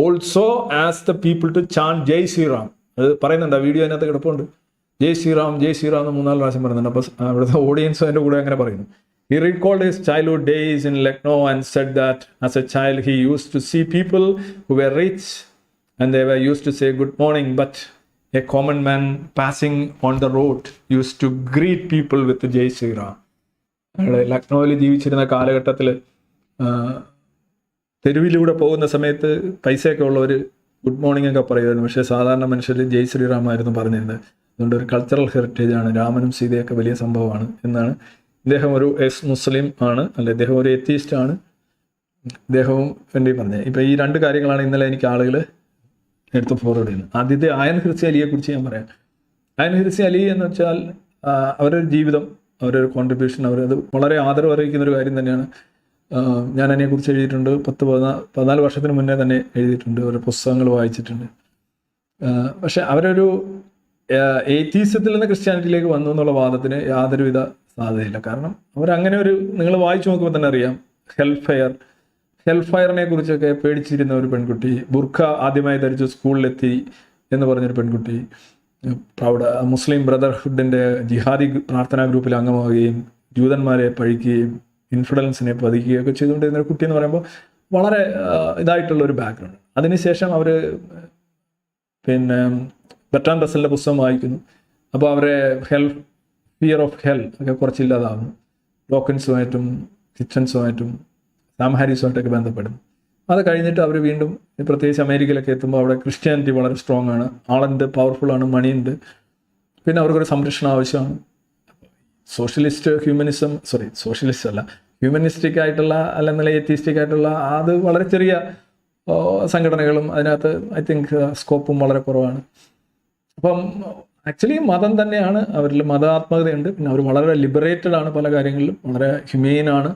also asked the people to chant Jai Shriram. അത് പറയുന്നുണ്ട്, ആ വീഡിയോ അതിനകത്ത് കിടപ്പുണ്ട്. ജയ് ശ്രീറാം എന്ന് 3-4 പ്രാവശ്യം പറയുന്നുണ്ട്. അപ്പോൾ അവിടുത്തെ ഓഡിയൻസ് അതിൻ്റെ കൂടെ അങ്ങനെ പറയുന്നു. He recalled his childhood days in Lucknow and said that as a child he used to see people who were rich and they were used to say good morning, but a common man passing on the road used to greet people with Jai Shri Ram. ലക്നൗവിൽ ജീവിച്ചിരുന്ന കാലഘട്ടത്തിൽ തെരുവിലൂടെ പോകുന്ന സമയത്ത് പൈസയൊക്കെ ഉള്ളവർ ഗുഡ് മോർണിംഗ് ഒക്കെ പറയുമായിരുന്നു. പക്ഷേ സാധാരണ മനുഷ്യർ ജയ് ശ്രീറാമായിരുന്നു പറഞ്ഞിരുന്നത്. അതുകൊണ്ട് ഒരു കൾച്ചറൽ ഹെറിറ്റേജ് ആണ്, രാമനും സീതയൊക്കെ വലിയ സംഭവമാണ് എന്നാണ്. ഇദ്ദേഹം ഒരു എക്സ് മുസ്ലിം ആണ്, അല്ലെ ഇദ്ദേഹം ഒരു എത്തീസ്റ്റ് ആണ്, ഇദ്ദേഹവും വേണ്ടി പറഞ്ഞത്. ഇപ്പം ഈ 2 കാര്യങ്ങളാണ് ഇന്നലെ എനിക്ക് ആളുകൾ എടുത്ത് ഫോർവേഡ് ചെയ്യുന്നത്. ആദ്യത്തെ അയൻ ഹിർസി അലിയെ കുറിച്ച് ഞാൻ പറയാം. അയൻ ഹിർസി അലി എന്ന് വെച്ചാൽ അവരൊരു ജീവിതം, അവരൊരു കോൺട്രിബ്യൂഷൻ, അവരത് വളരെ ആദരവ് അറിയിക്കുന്ന ഒരു കാര്യം തന്നെയാണ്. ഞാൻ അതിനെക്കുറിച്ച് എഴുതിയിട്ടുണ്ട്. 14 വർഷത്തിന് മുന്നേ തന്നെ എഴുതിയിട്ടുണ്ട്, അവരുടെ പുസ്തകങ്ങൾ വായിച്ചിട്ടുണ്ട്. പക്ഷെ അവരൊരു എയ്ത്തീസത്തിൽ നിന്ന് ക്രിസ്ത്യാനിറ്റിയിലേക്ക് വന്നു എന്നുള്ള വാദത്തിന് യാതൊരുവിധ സാധ്യതയില്ല. കാരണം അവരങ്ങനെ ഒരു, നിങ്ങൾ വായിച്ചു നോക്കുമ്പോൾ തന്നെ അറിയാം, ഹെൽഫയറിനെ കുറിച്ചൊക്കെ പേടിച്ചിരുന്ന ഒരു പെൺകുട്ടി, ബുർഖ ആദ്യമായി ധരിച്ചു സ്കൂളിലെത്തി എന്ന് പറഞ്ഞൊരു പെൺകുട്ടി, അവിടെ മുസ്ലിം ബ്രദർഹുഡിൻ്റെ ജിഹാദി പ്രാർത്ഥനാ ഗ്രൂപ്പിൽ അംഗമാവുകയും ജൂതന്മാരെ പഴിക്കുകയും ഇൻഫ്ലുവൻസിനെ പതിക്കുകയൊക്കെ ചെയ്തുകൊണ്ടിരുന്ന ഒരു കുട്ടി എന്ന് പറയുമ്പോൾ വളരെ ഇതായിട്ടുള്ളൊരു ബാക്ക്ഗ്രൗണ്ട്. അതിനുശേഷം അവർ പിന്നെ ബെർട്രാൻഡ് റസ്സലിൻ്റെ പുസ്തകം വായിക്കുന്നു. അപ്പോൾ അവരെ ഫിയർ ഓഫ് ഹെൽ ഒക്കെ കുറച്ചില്ലാതാവുന്നു. ഡോക്കിൻസുമായിട്ടും കിച്ചൻസുമായിട്ടും സാം ഹാരിസുമായിട്ടൊക്കെ ബന്ധപ്പെടുന്നു. അത് കഴിഞ്ഞിട്ട് അവർ വീണ്ടും പ്രത്യേകിച്ച് അമേരിക്കയിലൊക്കെ എത്തുമ്പോൾ അവിടെ ക്രിസ്ത്യാനിറ്റി വളരെ സ്ട്രോങ് ആണ്, ആളുണ്ട്, പവർഫുള്ളാണ്, മണിയുണ്ട്. പിന്നെ അവർക്കൊരു സംരക്ഷണം ആവശ്യമാണ്. ഹ്യൂമനിസ്റ്റിക് ആയിട്ടുള്ള അല്ലെങ്കിൽ എത്തീസ്റ്റിക് ആയിട്ടുള്ള അത് വളരെ ചെറിയ സംഘടനകളും അതിനകത്ത് ഐ തിങ്ക് സ്കോപ്പും വളരെ കുറവാണ്. അപ്പം ആക്ച്വലി മതം തന്നെയാണ് അവരിൽ, മതാത്മകതയുണ്ട്. പിന്നെ അവർ വളരെ ലിബറേറ്റഡ് ആണ്, പല കാര്യങ്ങളിലും വളരെ ഹ്യൂമെയിനാണ്.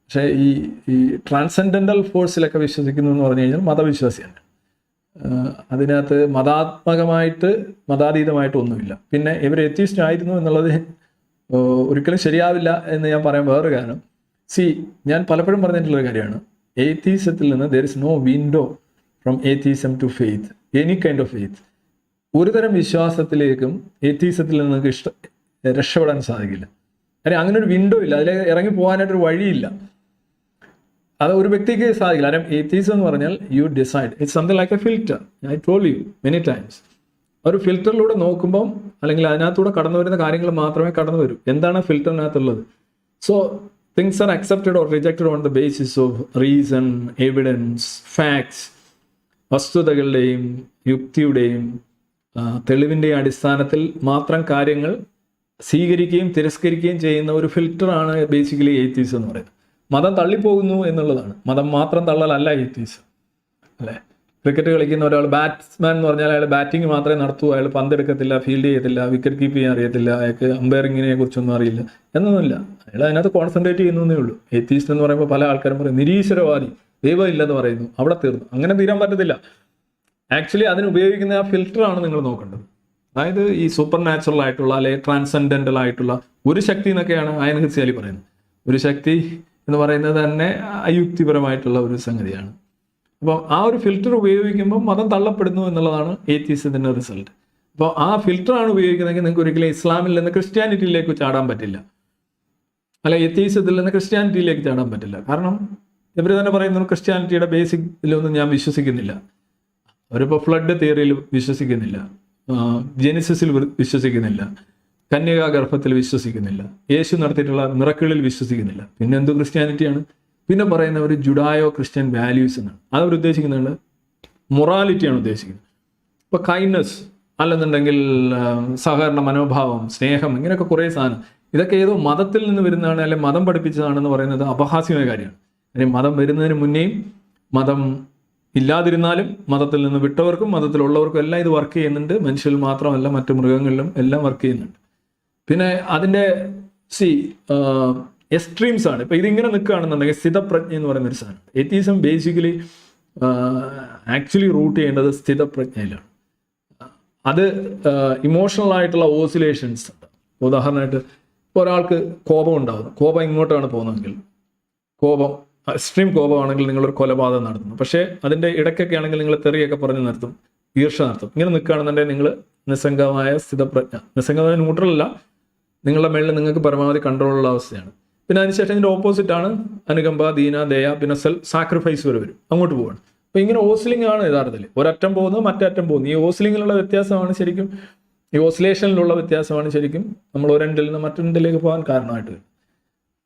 പക്ഷേ ഈ ട്രാൻസെൻഡൻ്റൽ ഫോഴ്സിലൊക്കെ വിശ്വസിക്കുന്നു എന്ന് പറഞ്ഞു കഴിഞ്ഞാൽ മതവിശ്വാസിയാണ്. അതിനകത്ത് മതാതീതമായിട്ട് ഒന്നുമില്ല. പിന്നെ ഇവർ എത്തീസ്റ്റ് ആയിരുന്നു എന്നുള്ളത് ഒരിക്കലും ശരിയാവില്ല എന്ന് ഞാൻ പറയാൻ വേറൊരു കാരണം, ഞാൻ പലപ്പോഴും പറഞ്ഞിട്ടുള്ളൊരു കാര്യമാണ്, എയ്ത്തീസത്തിൽ നിന്ന് there is no window from atheism to faith, any kind of faith. ഒരു തരം വിശ്വാസത്തിലേക്കും എയ്ത്തീസത്തിൽ നിന്ന് നിങ്ങൾക്ക് രക്ഷപ്പെടാൻ സാധിക്കില്ല. കാര്യം അങ്ങനെ ഒരു വിൻഡോ ഇല്ല, അതിലേക്ക് ഇറങ്ങി പോകാനായിട്ടൊരു വഴിയില്ല. അത് ഒരു വ്യക്തിക്ക് സാധിക്കില്ല. കാരണം എത്തീസം എന്ന് പറഞ്ഞാൽ you decide, it's something like A filter. I told you many times. ഒരു ഫിൽറ്ററിലൂടെ നോക്കുമ്പം അല്ലെങ്കിൽ അതിനകത്തൂടെ കടന്നു വരുന്ന കാര്യങ്ങൾ മാത്രമേ കടന്നു വരൂ. എന്താണ് ഫിൽറ്ററിനകത്തുള്ളത്? So things are accepted or rejected on the basis of reason, evidence, facts. വസ്തുതകളുടെയും യുക്തിയുടെയും തെളിവിൻ്റെയും അടിസ്ഥാനത്തിൽ മാത്രം കാര്യങ്ങൾ സ്വീകരിക്കുകയും തിരസ്കരിക്കുകയും ചെയ്യുന്ന ഒരു ഫിൽറ്ററാണ് ബേസിക്കലി എയ്ത്തീസം എന്ന് പറയുന്നത്. മതം തള്ളിപ്പോകുന്നു എന്നുള്ളതാണ്, മതം മാത്രം തള്ളലല്ല എയ്ത്തീസം, അല്ലേ? ക്രിക്കറ്റ് കളിക്കുന്ന ഒരാൾ ബാറ്റ്സ്മാൻ എന്ന് പറഞ്ഞാൽ അയാൾ ബാറ്റിംഗ് മാത്രമേ നടത്തൂ, അയാൾ പന്തെടുക്കത്തില്ല, ഫീൽഡ് ചെയ്യത്തില്ല, വിക്കറ്റ് കീപ്പ് ചെയ്യാൻ അറിയത്തില്ല, അയാൾക്ക് അമ്പയറിങ്ങിനെ കുറിച്ചൊന്നും അറിയില്ല എന്നൊന്നുമില്ല. അയാൾ അതിനകത്ത് കോൺസെൻട്രേറ്റ് ചെയ്യുന്നേ ഉള്ളൂ. എയ്ത്തീസ്റ്റ് എന്ന് പറയുമ്പോൾ പല ആൾക്കാരും പറയും നിരീശ്വരവാദി, ദൈവം ഇല്ലെന്ന് പറയുന്നു, അവിടെ തീർന്നു. അങ്ങനെ തീരാൻ പറ്റത്തില്ല. ആക്ച്വലി അതിന് ഉപയോഗിക്കുന്ന ആ ഫിൽറ്ററാണ് നിങ്ങൾ നോക്കേണ്ടത്. അതായത് ഈ സൂപ്പർ നാച്ചുറൽ ആയിട്ടുള്ള അല്ലെങ്കിൽ ട്രാൻസെൻഡൻ്റൽ ആയിട്ടുള്ള ഒരു ശക്തി എന്നൊക്കെയാണ് അയൻ ഹിർസി അലി പറയുന്നത്. ഒരു ശക്തി എന്ന് പറയുന്നത് തന്നെ അയുക്തിപരമായിട്ടുള്ള ഒരു സംഗതിയാണ്. അപ്പോൾ ആ ഒരു ഫിൽറ്റർ ഉപയോഗിക്കുമ്പോൾ മതം തള്ളപ്പെടുന്നു എന്നുള്ളതാണ് എയ്ത്തീസത്തിൻ്റെ റിസൾട്ട്. അപ്പോൾ ആ ഫിൽറ്ററാണ് ഉപയോഗിക്കുന്നതെങ്കിൽ നിങ്ങൾക്ക് ഒരിക്കലും ഇസ്ലാമിൽ നിന്ന് ക്രിസ്ത്യാനിറ്റിയിലേക്ക് ചാടാൻ പറ്റില്ല, അല്ല എത്തീസത്തിൽ നിന്ന് ക്രിസ്ത്യാനിറ്റിയിലേക്ക് ചാടാൻ പറ്റില്ല. കാരണം ഇവർ തന്നെ പറയുന്നത് ക്രിസ്ത്യാനിറ്റിയുടെ ബേസിക്കിലൊന്നും ഞാൻ വിശ്വസിക്കുന്നില്ല. അവരിപ്പോൾ ഫ്ലഡ് തിയറിയിൽ വിശ്വസിക്കുന്നില്ല, ജെനിസിസിൽ വിശ്വസിക്കുന്നില്ല, കന്യകാ ഗർഭത്തിൽ വിശ്വസിക്കുന്നില്ല, യേശു നടത്തിയിട്ടുള്ള മിറക്കിളിൽ വിശ്വസിക്കുന്നില്ല. പിന്നെ എന്ത് ക്രിസ്ത്യാനിറ്റിയാണ്? പിന്നെ പറയുന്നവർ ജുഡായോ ക്രിസ്ത്യൻ വാല്യൂസ് എന്നാണ്. അതവർ ഉദ്ദേശിക്കുന്നുണ്ട് മൊറാലിറ്റിയാണ് ഉദ്ദേശിക്കുന്നത്. ഇപ്പോൾ കൈൻഡ്നസ് അല്ലെന്നുണ്ടെങ്കിൽ സഹകരണ മനോഭാവം, സ്നേഹം, ഇങ്ങനെയൊക്കെ കുറേ സാധനം, ഇതൊക്കെ ഏതോ മതത്തിൽ നിന്ന് വരുന്നതാണ് അല്ലെങ്കിൽ മതം പഠിപ്പിച്ചതാണെന്ന് പറയുന്നത് അപഹാസ്യമായ കാര്യമാണ്. കാര്യം മതം വരുന്നതിന് മുന്നേയും മതം ഇല്ലാതിരുന്നാലും മതത്തിൽ നിന്ന് വിട്ടവർക്കും മതത്തിലുള്ളവർക്കും എല്ലാം ഇത് വർക്ക് ചെയ്യുന്നുണ്ട്. മനുഷ്യരിൽ മാത്രമല്ല മറ്റു മൃഗങ്ങളിലും എല്ലാം വർക്ക് ചെയ്യുന്നുണ്ട്. പിന്നെ അതിൻ്റെ എക്സ്ട്രീംസ് ആണ്. ഇപ്പം ഇതിങ്ങനെ നിൽക്കുകയാണെന്നുണ്ടെങ്കിൽ സ്ഥിതപ്രജ്ഞ എന്ന് പറയുന്നൊരു സാധനം. എത്തീസം ബേസിക്കലി ആക്ച്വലി റൂട്ട് ചെയ്യേണ്ടത് സ്ഥിതപ്രജ്ഞയിലാണ്. അത് ഇമോഷണൽ ആയിട്ടുള്ള ഓസിലേഷൻസ് ഉണ്ട്. ഉദാഹരണമായിട്ട് ഇപ്പോൾ ഒരാൾക്ക് കോപം ഉണ്ടാകുന്നു, കോപം ഇങ്ങോട്ടാണ് പോകുന്നതെങ്കിൽ, കോപം എക്സ്ട്രീം കോപമാണെങ്കിൽ നിങ്ങളൊരു കൊലപാതകം നടത്തുന്നു. പക്ഷേ അതിൻ്റെ ഇടയ്ക്കൊക്കെ ആണെങ്കിൽ നിങ്ങൾ തെറിയൊക്കെ പറഞ്ഞ് നിർത്തും, ഈർഷ നടത്തും. ഇങ്ങനെ നിൽക്കുകയാണെന്നുണ്ടെങ്കിൽ നിങ്ങൾ നിസ്സംഗമായ സ്ഥിതപ്രജ്ഞ, നിസ്സംഗമായ ന്യൂട്രലല്ല, നിങ്ങളുടെ മേളിൽ നിങ്ങൾക്ക് പരമാവധി കൺട്രോളുള്ള അവസ്ഥയാണ്. പിന്നെ അതിനുശേഷം ഇതിൻ്റെ ഓപ്പോസിറ്റാണ് അനുകമ്പ, ദീന, ദയ, പിന്നെ സെൽഫ് സാക്രിഫൈസ് വരെ വരും, അങ്ങോട്ട് പോവാണ്. അപ്പോൾ ഇങ്ങനെ ഓസ്ലിംഗ് ആണ് യഥാർത്ഥത്തിൽ. ഒരറ്റം പോകുന്നത് മറ്ററ്റം പോകുന്നു. ഈ ഓസ്ലിങ്ങിലുള്ള വ്യത്യാസമാണ് ശരിക്കും, ഈ ഓസിലേഷനിലുള്ള വ്യത്യാസമാണ് ശരിക്കും നമ്മൾ ഒരെണ്ടിൽ നിന്ന് മറ്റൊരെണ്ടിലേക്ക് പോകാൻ കാരണമായിട്ട് വരും.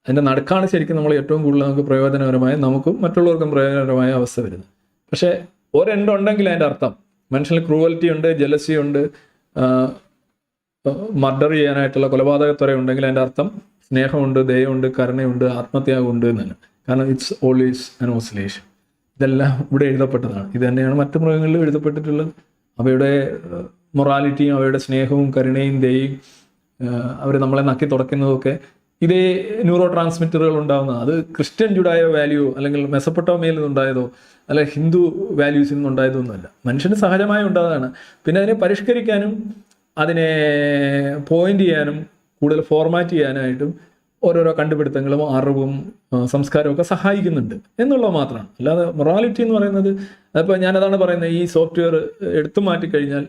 അതിൻ്റെ നടുക്കാണ് ശരിക്കും നമ്മൾ ഏറ്റവും കൂടുതൽ നമുക്ക് പ്രയോജനകരമായ, നമുക്കും മറ്റുള്ളവർക്കും പ്രയോജനകരമായ അവസ്ഥ വരുന്നത്. പക്ഷേ ഒരെണ്ടുണ്ടെങ്കിൽ അതിൻ്റെ അർത്ഥം മനുഷ്യന് ക്രൂവൽറ്റി ഉണ്ട്, ജലസി ഉണ്ട്, മർഡർ ചെയ്യാനായിട്ടുള്ള കൊലപാതകത്വര ഉണ്ടെങ്കിൽ അതിൻ്റെ അർത്ഥം സ്നേഹമുണ്ട്, ദയയുണ്ട്, കരുണയുണ്ട്, ആത്മത്യാഗമുണ്ട് എന്നാണ്. കാരണം ഇറ്റ്സ് ഓൾവേസ് ആൻ ഓസിലേഷൻ. ഇതെല്ലാം ഇവിടെ എഴുതപ്പെട്ടതാണ്. ഇത് തന്നെയാണ് മറ്റു മൃഗങ്ങളിലും എഴുതപ്പെട്ടിട്ടുള്ളത്. അവയുടെ മൊറാലിറ്റിയും അവയുടെ സ്നേഹവും കരുണയും ദയയും അവർ നമ്മളെ നക്കി തുടയ്ക്കുന്നതൊക്കെ ഇതേ ന്യൂറോ ട്രാൻസ്മിറ്ററുകൾ ഉണ്ടാകുന്ന, അത് ക്രിസ്ത്യൻ ജുഡായോ വാല്യൂ അല്ലെങ്കിൽ മെസപ്പൊട്ടോമിയയിൽ നിന്നുണ്ടായതോ അല്ലെ ഹിന്ദു വാല്യൂസിൽ നിന്നുണ്ടായതോ ഒന്നുമല്ല. മനുഷ്യന് സഹജമായി ഉണ്ടായതാണ്. പിന്നെ അതിനെ പരിഷ്കരിക്കാനും അതിനെ പോയിന്റ് ചെയ്യാനും കൂടുതൽ ഫോർമാറ്റ് ചെയ്യാനായിട്ടും ഓരോരോ കണ്ടുപിടുത്തങ്ങളും അറിവും സംസ്കാരവും ഒക്കെ സഹായിക്കുന്നുണ്ട് എന്നുള്ളത് മാത്രമാണ്. അല്ലാതെ മൊറാലിറ്റി എന്ന് പറയുന്നത്, അതിപ്പോൾ ഞാനതാണ് പറയുന്നത്, ഈ സോഫ്റ്റ്വെയർ എടുത്തു മാറ്റിക്കഴിഞ്ഞാൽ,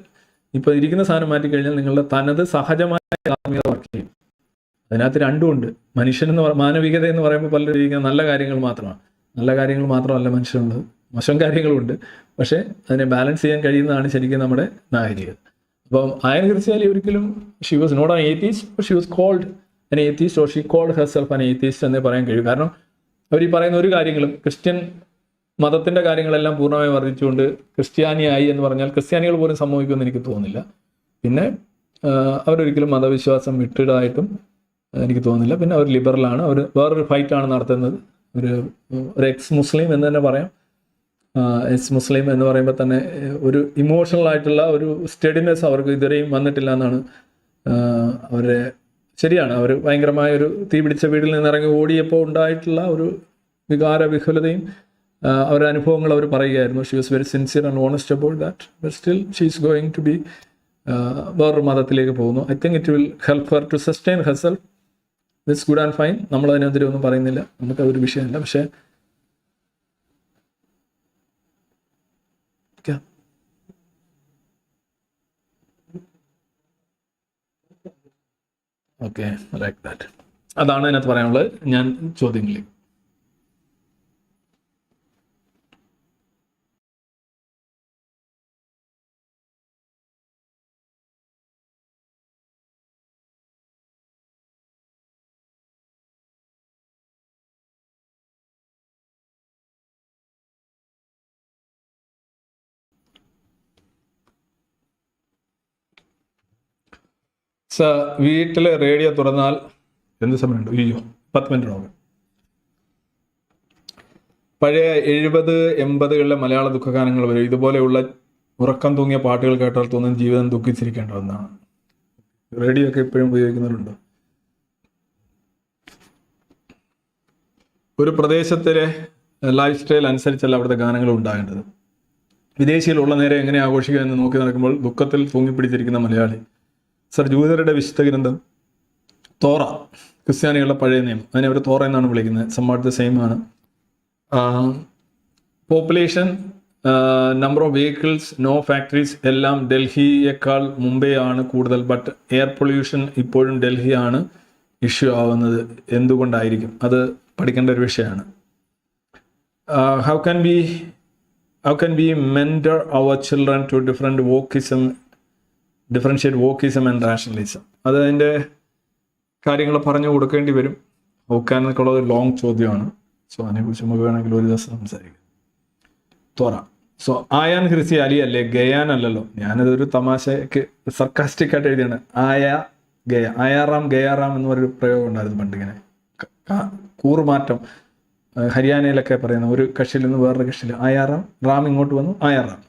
ഇപ്പോൾ ഇരിക്കുന്ന സാധനം മാറ്റിക്കഴിഞ്ഞാൽ നിങ്ങളുടെ തനത് സഹജമായ ആത്മീയത വർക്ക് ചെയ്യും. അതിനകത്ത് രണ്ടുമുണ്ട്. മനുഷ്യനെന്ന് മാനവികത എന്ന് പറയുമ്പോൾ പലരും ഇരിക്കുന്ന നല്ല കാര്യങ്ങൾ മാത്രമാണ്. നല്ല കാര്യങ്ങൾ മാത്രമല്ല മനുഷ്യനുള്ളത്, മോശം കാര്യങ്ങളുണ്ട്. പക്ഷേ അതിനെ ബാലൻസ് ചെയ്യാൻ കഴിയുന്നതാണ് ശരിക്കും നമ്മുടെ നാഗരികത. അപ്പം അയൻ ഹിർസി അലി ഒരിക്കലും she was not an atheist, but she was called an atheist or she called herself an atheist എന്നേ പറയാൻ കഴിയും. കാരണം അവർ ഈ പറയുന്ന ഒരു കാര്യങ്ങളും ക്രിസ്ത്യൻ മതത്തിൻ്റെ കാര്യങ്ങളെല്ലാം പൂർണ്ണമായി വർദ്ധിച്ചുകൊണ്ട് ക്രിസ്ത്യാനിയായി എന്ന് പറഞ്ഞാൽ ക്രിസ്ത്യാനികൾ പോലും സംഭവിക്കുമെന്ന് എനിക്ക് തോന്നുന്നില്ല. പിന്നെ അവരൊരിക്കലും മതവിശ്വാസം വിട്ടിടായിട്ടും എനിക്ക് തോന്നുന്നില്ല. പിന്നെ അവർ ലിബറലാണ്, അവർ വേറൊരു ഫൈറ്റാണ് നടത്തുന്നത്. ഒരു എക്സ് മുസ്ലിം എന്ന് തന്നെ പറയാം. എക്സ് മുസ്ലിം എന്ന് പറയുമ്പോൾ തന്നെ ഒരു ഇമോഷണൽ ആയിട്ടുള്ള ഒരു സ്റ്റഡിനെസ് അവർക്ക് ഇതുവരെയും വന്നിട്ടില്ല എന്നാണ് അവരുടെ. ശരിയാണ്, അവർ ഭയങ്കരമായ ഒരു തീ പിടിച്ച വീട്ടിൽ നിന്ന് ഇറങ്ങി ഓടിയപ്പോൾ ഉണ്ടായിട്ടുള്ള ഒരു വികാര വിഹുലതയും അവരുടെ അനുഭവങ്ങൾ അവർ പറയുകയായിരുന്നു. She was very sincere and honest about that. But still she is going to be വേറൊരു മതത്തിലേക്ക് പോകുന്നു. I think it will help her to sustain herself. That's good and fine. നമ്മളതിനെതിരെ ഒന്നും പറയുന്നില്ല, നമുക്കതൊരു വിഷയമല്ല. പക്ഷേ ഓക്കെ, ലൈക്ക് ദാറ്റ്. അതാണ് അതിനകത്ത് പറയാനുള്ളത്. ഞാൻ ചോദ്യങ്ങളിലേക്ക്. വീട്ടിൽ റേഡിയോ തുറന്നാൽ എന്ത് സമയമുണ്ട്? അയ്യോ, 10 മിനിറ്റ് നോക്കാം. പഴയ 70-80കളിലെ മലയാള ദുഃഖഗാനങ്ങൾ വരും. ഇതുപോലെയുള്ള ഉറക്കം തൂങ്ങിയ പാട്ടുകൾ കേട്ടാൽ തോന്നുന്ന ജീവിതം ദുഃഖിച്ചിരിക്കേണ്ടതെന്നാണ്. റേഡിയോ ഒക്കെ ഇപ്പോഴും ഉപയോഗിക്കുന്നവരുണ്ട്. ഒരു പ്രദേശത്തിലെ ലൈഫ് സ്റ്റൈൽ അനുസരിച്ചല്ല അവിടുത്തെ ഗാനങ്ങൾ ഉണ്ടാകേണ്ടത്. വിദേശികളുള്ള നേരെ എങ്ങനെ ആഘോഷിക്കുക എന്ന് നോക്കി നടക്കുമ്പോൾ ദുഃഖത്തിൽ തൂങ്ങിപ്പിടിച്ചിരിക്കുന്ന മലയാളി. സർ, ജൂതരുടെ വിശുദ്ധ ഗ്രന്ഥം തോറ, ക്രിസ്ത്യാനികളുടെ പഴയ നിയമം, അതിനെ അവർ തോറ എന്നാണ് വിളിക്കുന്നത്. സംവാട്ട് ദ സെയിം ആണ്. Population, number of vehicles, no factories എല്ലാം ഡൽഹിയേക്കാൾ മുംബൈ ആണ് കൂടുതൽ. ബട്ട് എയർ പൊല്യൂഷൻ ഇപ്പോഴും ഡൽഹിയാണ് ഇഷ്യൂ ആവുന്നത്. എന്തുകൊണ്ടായിരിക്കും? അത് പഠിക്കേണ്ട ഒരു വിഷയമാണ്. How can we mentor our children to differentiate wokeism and rationalism? അത് അതിൻ്റെ കാര്യങ്ങൾ പറഞ്ഞു കൊടുക്കേണ്ടി വരും. ഹൗക്കാൻ ഉള്ളത് ലോങ് ചോദ്യമാണ്. സോ അതിനെക്കുറിച്ച് നമുക്ക് വേണമെങ്കിൽ ഒരു ദിവസം സംസാരിക്കാം. തോറ. സോ ആയാൻ ഹിർസി അലി അല്ലേ, ഗയാൻ അല്ലല്ലോ. ഞാനതൊരു തമാശക്ക് സർക്കാസ്റ്റിക് ആയിട്ട് എഴുതിയാണ്. ആയാറാം ഗയാറാം എന്ന് പറഞ്ഞൊരു പ്രയോഗം ഉണ്ടായിരുന്നു പണ്ടിങ്ങനെ. കൂറുമാറ്റം ഹരിയാനയിലൊക്കെ പറയുന്ന ഒരു കക്ഷിയിൽ നിന്ന് വേറൊരു കക്ഷിയിൽ ആയാറാം, റാം ഇങ്ങോട്ട് വന്നു ആയാറാം,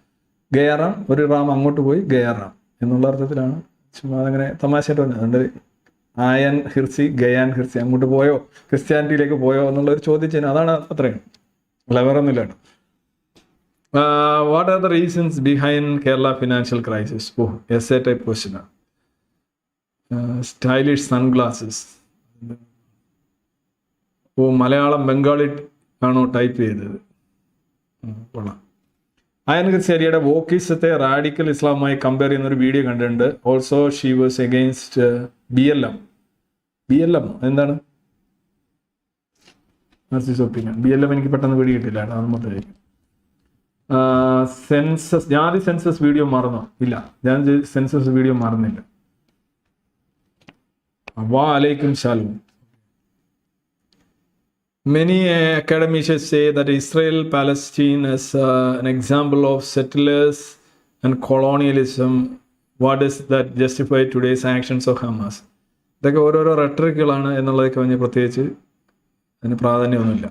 ഗയാറാം, ഒരു റാം അങ്ങോട്ട് പോയി ഗയാറാം എന്നുള്ള അർത്ഥത്തിലാണ്. ചുമ്മാ അതങ്ങനെ തമാശയായിട്ട് പറഞ്ഞത്. അതുകൊണ്ട് ആയൻ ഹിർസി, ഗയാൻ ഹിർസി, അങ്ങോട്ട് പോയോ, ക്രിസ്ത്യാനിറ്റിയിലേക്ക് പോയോ എന്നുള്ളൊരു ചോദിച്ചതിന് അതാണ് അത്രയും. അല്ല, വേറെ ഒന്നുമില്ല കേട്ടോ. What are the reasons behind Kerala financial crisis? Essay type ക്വസ്റ്റ്യനാണ്. Stylish sunglasses. മലയാളം ബംഗാളി ആണോ ടൈപ്പ് ചെയ്തത്? കൊള്ളാം. അയൻ ഹിർസി അലിയുടെ വോക്കിസത്തെ റാഡിക്കൽ ഇസ്ലാമുമായി കമ്പയർ ചെയ്യുന്നൊരു വീഡിയോ കണ്ടിട്ടുണ്ട്. Also she was against BLM. എന്താണ് ഒപ്പീനിയൻ? BLM എനിക്ക് പെട്ടെന്ന് വീഡിയോ കിട്ടില്ല, അത് മൊത്തം. സെൻസസ്, ജാതി സെൻസസ് വീഡിയോ മറന്നോ? ഇല്ല, ഞാൻ സെൻസസ് വീഡിയോ മറന്നില്ല. വഅലൈക്കും സലാം. Many academicians say that Israel-Palestine is an example of settlers and colonialism, what is that justify today's actions of Hamas. ഇതൊക്കെ ഓരോരോ റെട്ടറിക്കുകളാണ് എന്നുള്ളതൊക്കെ പറഞ്ഞ് പ്രത്യേകിച്ച് അതിന് പ്രാധാന്യമൊന്നുമില്ല.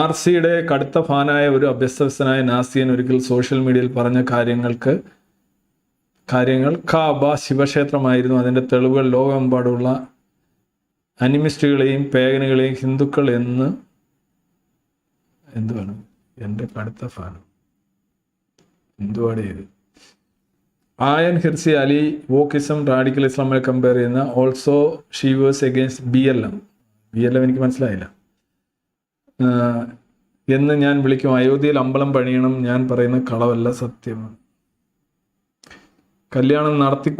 RCയുടെ കടുത്ത ഫാനായ ഒരു അഭ്യസ്തനായ നാസിയൻ ഒരിക്കൽ സോഷ്യൽ മീഡിയയിൽ പറഞ്ഞ കാര്യങ്ങൾ കാബ ശിവക്ഷേത്രമായിരുന്നു, അതിൻ്റെ തെളിവുകൾ ലോകമെമ്പാടുള്ള അനിമിസ്റ്റുകളെയും പേഗനുകളെയും ഹിന്ദുക്കൾ എന്ന് എന്തുവാണ് എൻ്റെ കടുത്ത ഫാൻ എന്തുവാണ് ചെയ്ത്. Ayaan Hirsi Ali wokeism radical ഇസ്ലാമിനെ കമ്പയർ ചെയ്യുന്ന also she was against BLM എനിക്ക് മനസ്സിലായില്ല എന്ന് ഞാൻ വിളിക്കും. അയോധ്യയിൽ അമ്പലം പണിയണം, ഞാൻ പറയുന്ന കളവല്ല, സത്യമാണ്. കല്യാണം നടത്തി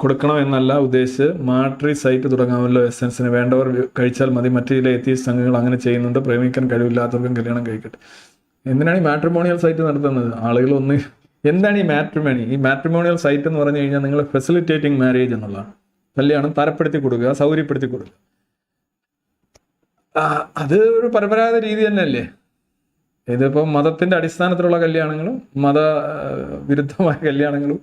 കൊടുക്കണം എന്നല്ല ഉദ്ദേശിച്ച് മാട്രി സൈറ്റ് തുടങ്ങാമല്ലോ. എസെൻസിന് വേണ്ടവർ കഴിച്ചാൽ മതി. മറ്റു ചില എത്തീസ്റ്റ് സംഘങ്ങൾ അങ്ങനെ ചെയ്യുന്നുണ്ട്. പ്രേമിക്കാൻ കഴിവില്ലാത്തവർക്കും കല്യാണം കഴിക്കട്ടെ. എന്തിനാണ് ഈ മാട്രിമോണിയൽ സൈറ്റ് നടത്തുന്നത്? ആളുകൾ ഒന്ന് എന്താണ് ഈ മാട്രിമോണി? ഈ മാട്രിമോണിയൽ സൈറ്റ് എന്ന് പറഞ്ഞു കഴിഞ്ഞാൽ നിങ്ങൾ ഫെസിലിറ്റേറ്റിംഗ് മാരേജ് എന്നുള്ളതാണ്. കല്യാണം തരപ്പെടുത്തി കൊടുക്കുക, സൗകര്യപ്പെടുത്തി കൊടുക്കുക. അത് ഒരു പരമ്പരാഗത രീതി തന്നെയല്ലേ. ഇതിപ്പോൾ മതത്തിൻ്റെ അടിസ്ഥാനത്തിലുള്ള കല്യാണങ്ങളും മതവിരുദ്ധമായ കല്യാണങ്ങളും,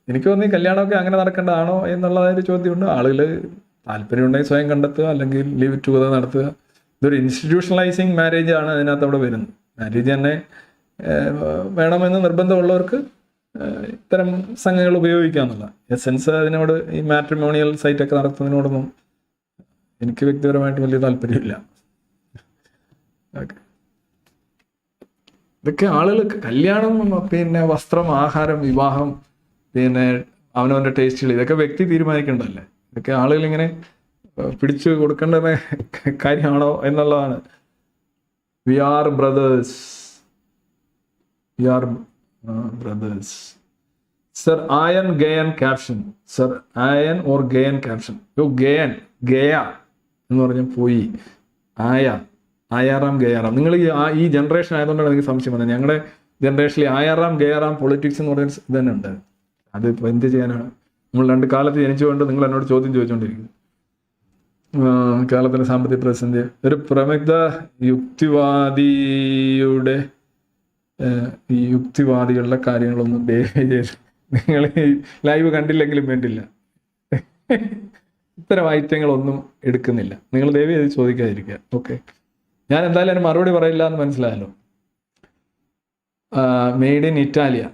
എനിക്ക് തോന്നുന്നു ഈ കല്യാണമൊക്കെ അങ്ങനെ നടക്കേണ്ടതാണോ എന്നുള്ളതൊരു ചോദ്യമുണ്ട്. ആളുകൾ താല്പര്യമുണ്ടെങ്കിൽ സ്വയം കണ്ടെത്തുക, അല്ലെങ്കിൽ ലീവ് ടുഗദർ നടത്തുക. ഇതൊരു ഇൻസ്റ്റിറ്റ്യൂഷണലൈസിങ് മാരേജ് ആണ് അതിനകത്ത് അവിടെ വരുന്നത്. മാരേജ് തന്നെ വേണമെന്ന് നിർബന്ധമുള്ളവർക്ക് ഇത്തരം സംഘങ്ങൾ ഉപയോഗിക്കാമെന്നുള്ള എസെൻസ്. അതിനോട് ഈ മാട്രിമോണിയൽ സൈറ്റൊക്കെ നടത്തുന്നതിനോടൊന്നും എനിക്ക് വ്യക്തിപരമായിട്ട് വലിയ താല്പര്യമില്ല. ഇതൊക്കെ ആളുകൾക്ക് കല്യാണം, പിന്നെ വസ്ത്രം, ആഹാരം, വിവാഹം, പിന്നെ അവനവൻ്റെ ടേസ്റ്റുകൾ, ഇതൊക്കെ വ്യക്തി തീരുമാനിക്കേണ്ടതല്ലേ. ഇതൊക്കെ ആളുകൾ ഇങ്ങനെ പിടിച്ചു കൊടുക്കേണ്ട കാര്യമാണോ എന്നുള്ളതാണ്. We are brothers. സർ ആയൻ ഗയൻ ക്യാപ്ഷൻ. സർ ആയൻ ഓർ ഗയൻ ക്യാപ്ഷൻ. ഗയ എന്ന് പറഞ്ഞാൽ പോയി. ആയാറാം ഗയാറാം. നിങ്ങൾ ഈ ജനറേഷൻ ആയതുകൊണ്ടാണ് എനിക്ക് സംശയം വന്നത്. ഞങ്ങളുടെ ജനറേഷനിൽ ആയാറാം ഗയാറാം പൊളിറ്റിക്സ് എന്ന് പറയുന്ന ഇത് തന്നെ ഉണ്ട്. അതിപ്പോൾ എന്ത് ചെയ്യാനാണ്? നമ്മൾ രണ്ട് കാലത്ത് ജനിച്ചുകൊണ്ട് നിങ്ങൾ എന്നോട് ചോദ്യം ചോദിച്ചുകൊണ്ടിരിക്കുന്നു. കേരളത്തിലെ സാമ്പത്തിക പ്രതിസന്ധി. ഒരു പ്രമുഖ യുക്തിവാദികളുടെ കാര്യങ്ങളൊന്നും നിങ്ങൾ ഈ ലൈവ് കണ്ടില്ലെങ്കിലും വേണ്ടില്ല, ഇത്തരം ഐറ്റങ്ങളൊന്നും എടുക്കുന്നില്ല. നിങ്ങൾ ദയവ് ചെയ്ത് ചോദിക്കാതിരിക്കുക. ഓക്കെ, ഞാൻ എന്തായാലും അതിന് മറുപടി പറയില്ല എന്ന് മനസ്സിലായല്ലോ. Made in Italia.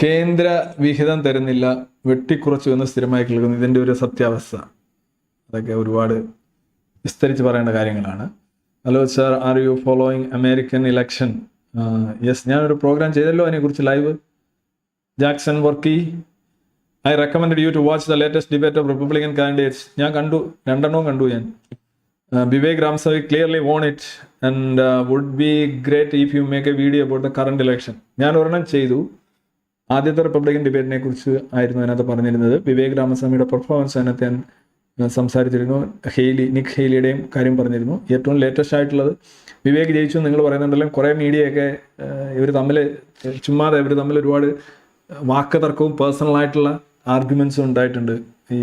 കേന്ദ്ര വിഹിതം തരുന്നില്ല, വെട്ടിക്കുറച്ചു എന്ന് സ്ഥിരമായി കേൾക്കുന്നു. ഇതിൻ്റെ ഒരു സത്യാവസ്ഥ, അതൊക്കെ ഒരുപാട് വിസ്തരിച്ച് പറയേണ്ട കാര്യങ്ങളാണ്. Hello sir, are you following American election? Yes, ഞാനൊരു പ്രോഗ്രാം ചെയ്തല്ലോ അതിനെക്കുറിച്ച് live. Jackson Varkey, I recommend you to watch the latest debate of Republican candidates. ഞാൻ കണ്ടു, രണ്ടെണ്ണവും കണ്ടു ഞാൻ. Vivek Ramaswamy clearly won it and would be great if you make a video about the current election. ഞാൻ ഒരെണ്ണം ചെയ്തു. ആദ്യത്തെ റിപ്പബ്ലിക്കൻ ഡിബേറ്റിനെ കുറിച്ച് ആയിരുന്നു അതിനകത്ത് പറഞ്ഞിരുന്നത്. വിവേക് രാമസ്വാമിയുടെ പെർഫോമൻസ് അതിനകത്ത് ഞാൻ സംസാരിച്ചിരുന്നു. നിക് ഹെയ്ലിയുടെയും കാര്യം പറഞ്ഞിരുന്നു. ഏറ്റവും ലേറ്റസ്റ്റ് ആയിട്ടുള്ളത് വിവേക് ജയിച്ചു നിങ്ങൾ പറയുന്നുണ്ടല്ലോ. കുറേ മീഡിയയൊക്കെ ഇവർ തമ്മിൽ ഒരുപാട് വാക്ക് തർക്കവും പേഴ്സണലായിട്ടുള്ള ആർഗ്യുമെൻറ്റ്സും ഉണ്ടായിട്ടുണ്ട്. ഈ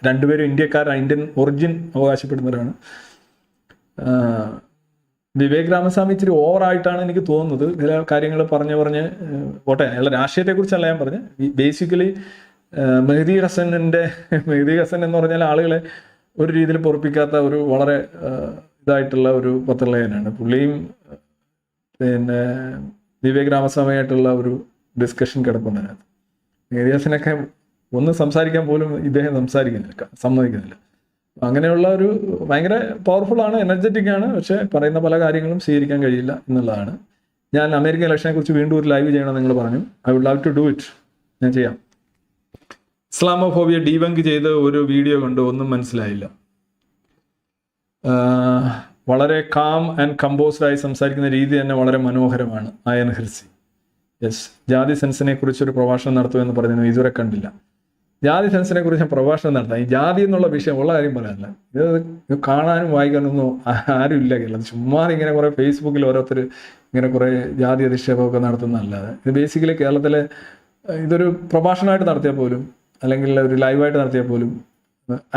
രണ്ടുപേരും ഇന്ത്യൻ ഒറിജിൻ അവകാശപ്പെടുന്നവരാണ്. വിവേക് രാമസ്വാമി ഇച്ചിരി ഓവറായിട്ടാണ് എനിക്ക് തോന്നുന്നത്. ചില കാര്യങ്ങൾ പറഞ്ഞ് പോട്ടെ, അയാളുടെ രാഷ്ട്രീയത്തെക്കുറിച്ചല്ല ഞാൻ പറഞ്ഞത്. ബേസിക്കലി മെഹദി ഹസൻ എന്ന് പറഞ്ഞാൽ ആളുകളെ ഒരു രീതിയിൽ പൊറപ്പിക്കാത്ത ഒരു വളരെ ഇതായിട്ടുള്ള ഒരു പത്രലേഖനാണ്. പുള്ളിയും പിന്നെ വിവേക് രാമസ്വാമിയായിട്ടുള്ള ഒരു ഡിസ്കഷൻ കിടപ്പുണ്ട് അതിനകത്ത്. മെഹദി ഹസനൊക്കെ ഒന്ന് സംസാരിക്കാൻ പോലും ഇദ്ദേഹം സമ്മതിക്കുന്നില്ല. അങ്ങനെയുള്ള ഒരു ഭയങ്കര പവർഫുള്ളാണ്, എനർജറ്റിക് ആണ്. പക്ഷേ പറയുന്ന പല കാര്യങ്ങളും സ്വീകരിക്കാൻ കഴിയില്ല എന്നുള്ളതാണ്. ഞാൻ അമേരിക്കൻ ഇലക്ഷനെ കുറിച്ച് വീണ്ടും ഒരു ലൈവ് ചെയ്യണം നിങ്ങൾ പറഞ്ഞു. I would love to do it. ഞാൻ ചെയ്യാം. ഇസ്ലാമോഫോബിയ ഡീബങ്ക് ചെയ്ത് ഒരു വീഡിയോ കണ്ടു, ഒന്നും മനസ്സിലായില്ല. വളരെ കാം ആൻഡ് കമ്പോസ്ഡായി സംസാരിക്കുന്ന രീതി തന്നെ വളരെ മനോഹരമാണ്. അയൻ ഹിർസി. യെസ്, ജാതി സെൻസിനെ കുറിച്ചൊരു പ്രഭാഷണം നടത്തുമെന്ന് പറഞ്ഞിരുന്നു, ഇതുവരെ കണ്ടില്ല. ജാതി സെൻസിനെ കുറിച്ച് ഞാൻ പ്രഭാഷണം നടത്താം. ഈ ജാതി എന്നുള്ള വിഷയം ഉള്ള കാര്യം പറയാനില്ല. ഇത് കാണാനും വായിക്കാനൊന്നും ആരും ഇല്ല കേരളത്തിൽ. ചുമ്മാ ഇങ്ങനെ കുറേ ഫേസ്ബുക്കിൽ ഓരോരുത്തർ ഇങ്ങനെ കുറേ ജാതി അധിക്ഷേപമൊക്കെ നടത്തുന്നതല്ലാതെ ഇത് ബേസിക്കലി കേരളത്തിലെ ഇതൊരു പ്രഭാഷണമായിട്ട് നടത്തിയാൽ പോലും, അല്ലെങ്കിൽ ഒരു ലൈവായിട്ട് നടത്തിയാൽ പോലും,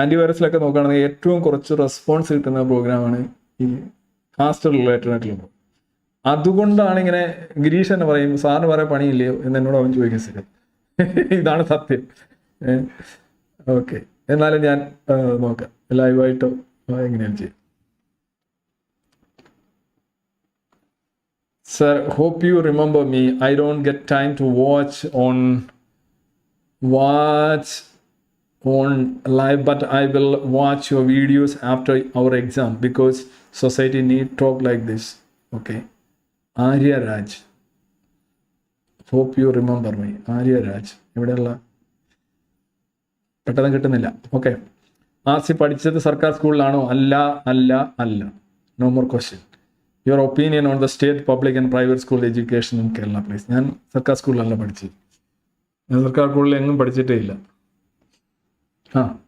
ആൻറ്റിവൈറസിലൊക്കെ നോക്കുകയാണെങ്കിൽ ഏറ്റവും കുറച്ച് റെസ്പോൺസ് കിട്ടുന്ന പ്രോഗ്രാമാണ് ഈ കാസ്റ്റ് റിലേറ്റഡ് ആയിട്ടുള്ള. അതുകൊണ്ടാണ് ഇങ്ങനെ ഗിരീഷ് തന്നെ പറയും സാറിന് പറയാൻ പണിയില്ലയോ എന്ന് എന്നോട് അവൻ ചോദിക്കാൻ സ്ഥിരം. ഇതാണ് സത്യം. ഓക്കെ, എന്നാലും ഞാൻ നോക്കാം ലൈവായിട്ടോ എങ്ങനെയാണ് ചെയ്യും. Sir, hope you remember me. I don't get time to watch on live, but I will watch your videos after our exam because society need talk like this. Okay. Arya Raj. Hope you remember me. Arya Raj. എവിടെയുള്ള പെട്ടെന്ന് കിട്ടുന്നില്ല. ഓക്കെ. ആർസി പഠിച്ചത് സർക്കാർ സ്കൂളിലാണോ? അല്ല അല്ല അല്ല. No more question. Your opinion on the state public and private school education in Kerala please. ഞാൻ സർക്കാർ സ്കൂളിലല്ല പഠിച്ചത്. ഞാൻ സർക്കാർ സ്കൂളിൽ എങ്ങും പഠിച്ചിട്ടേ ഇല്ല.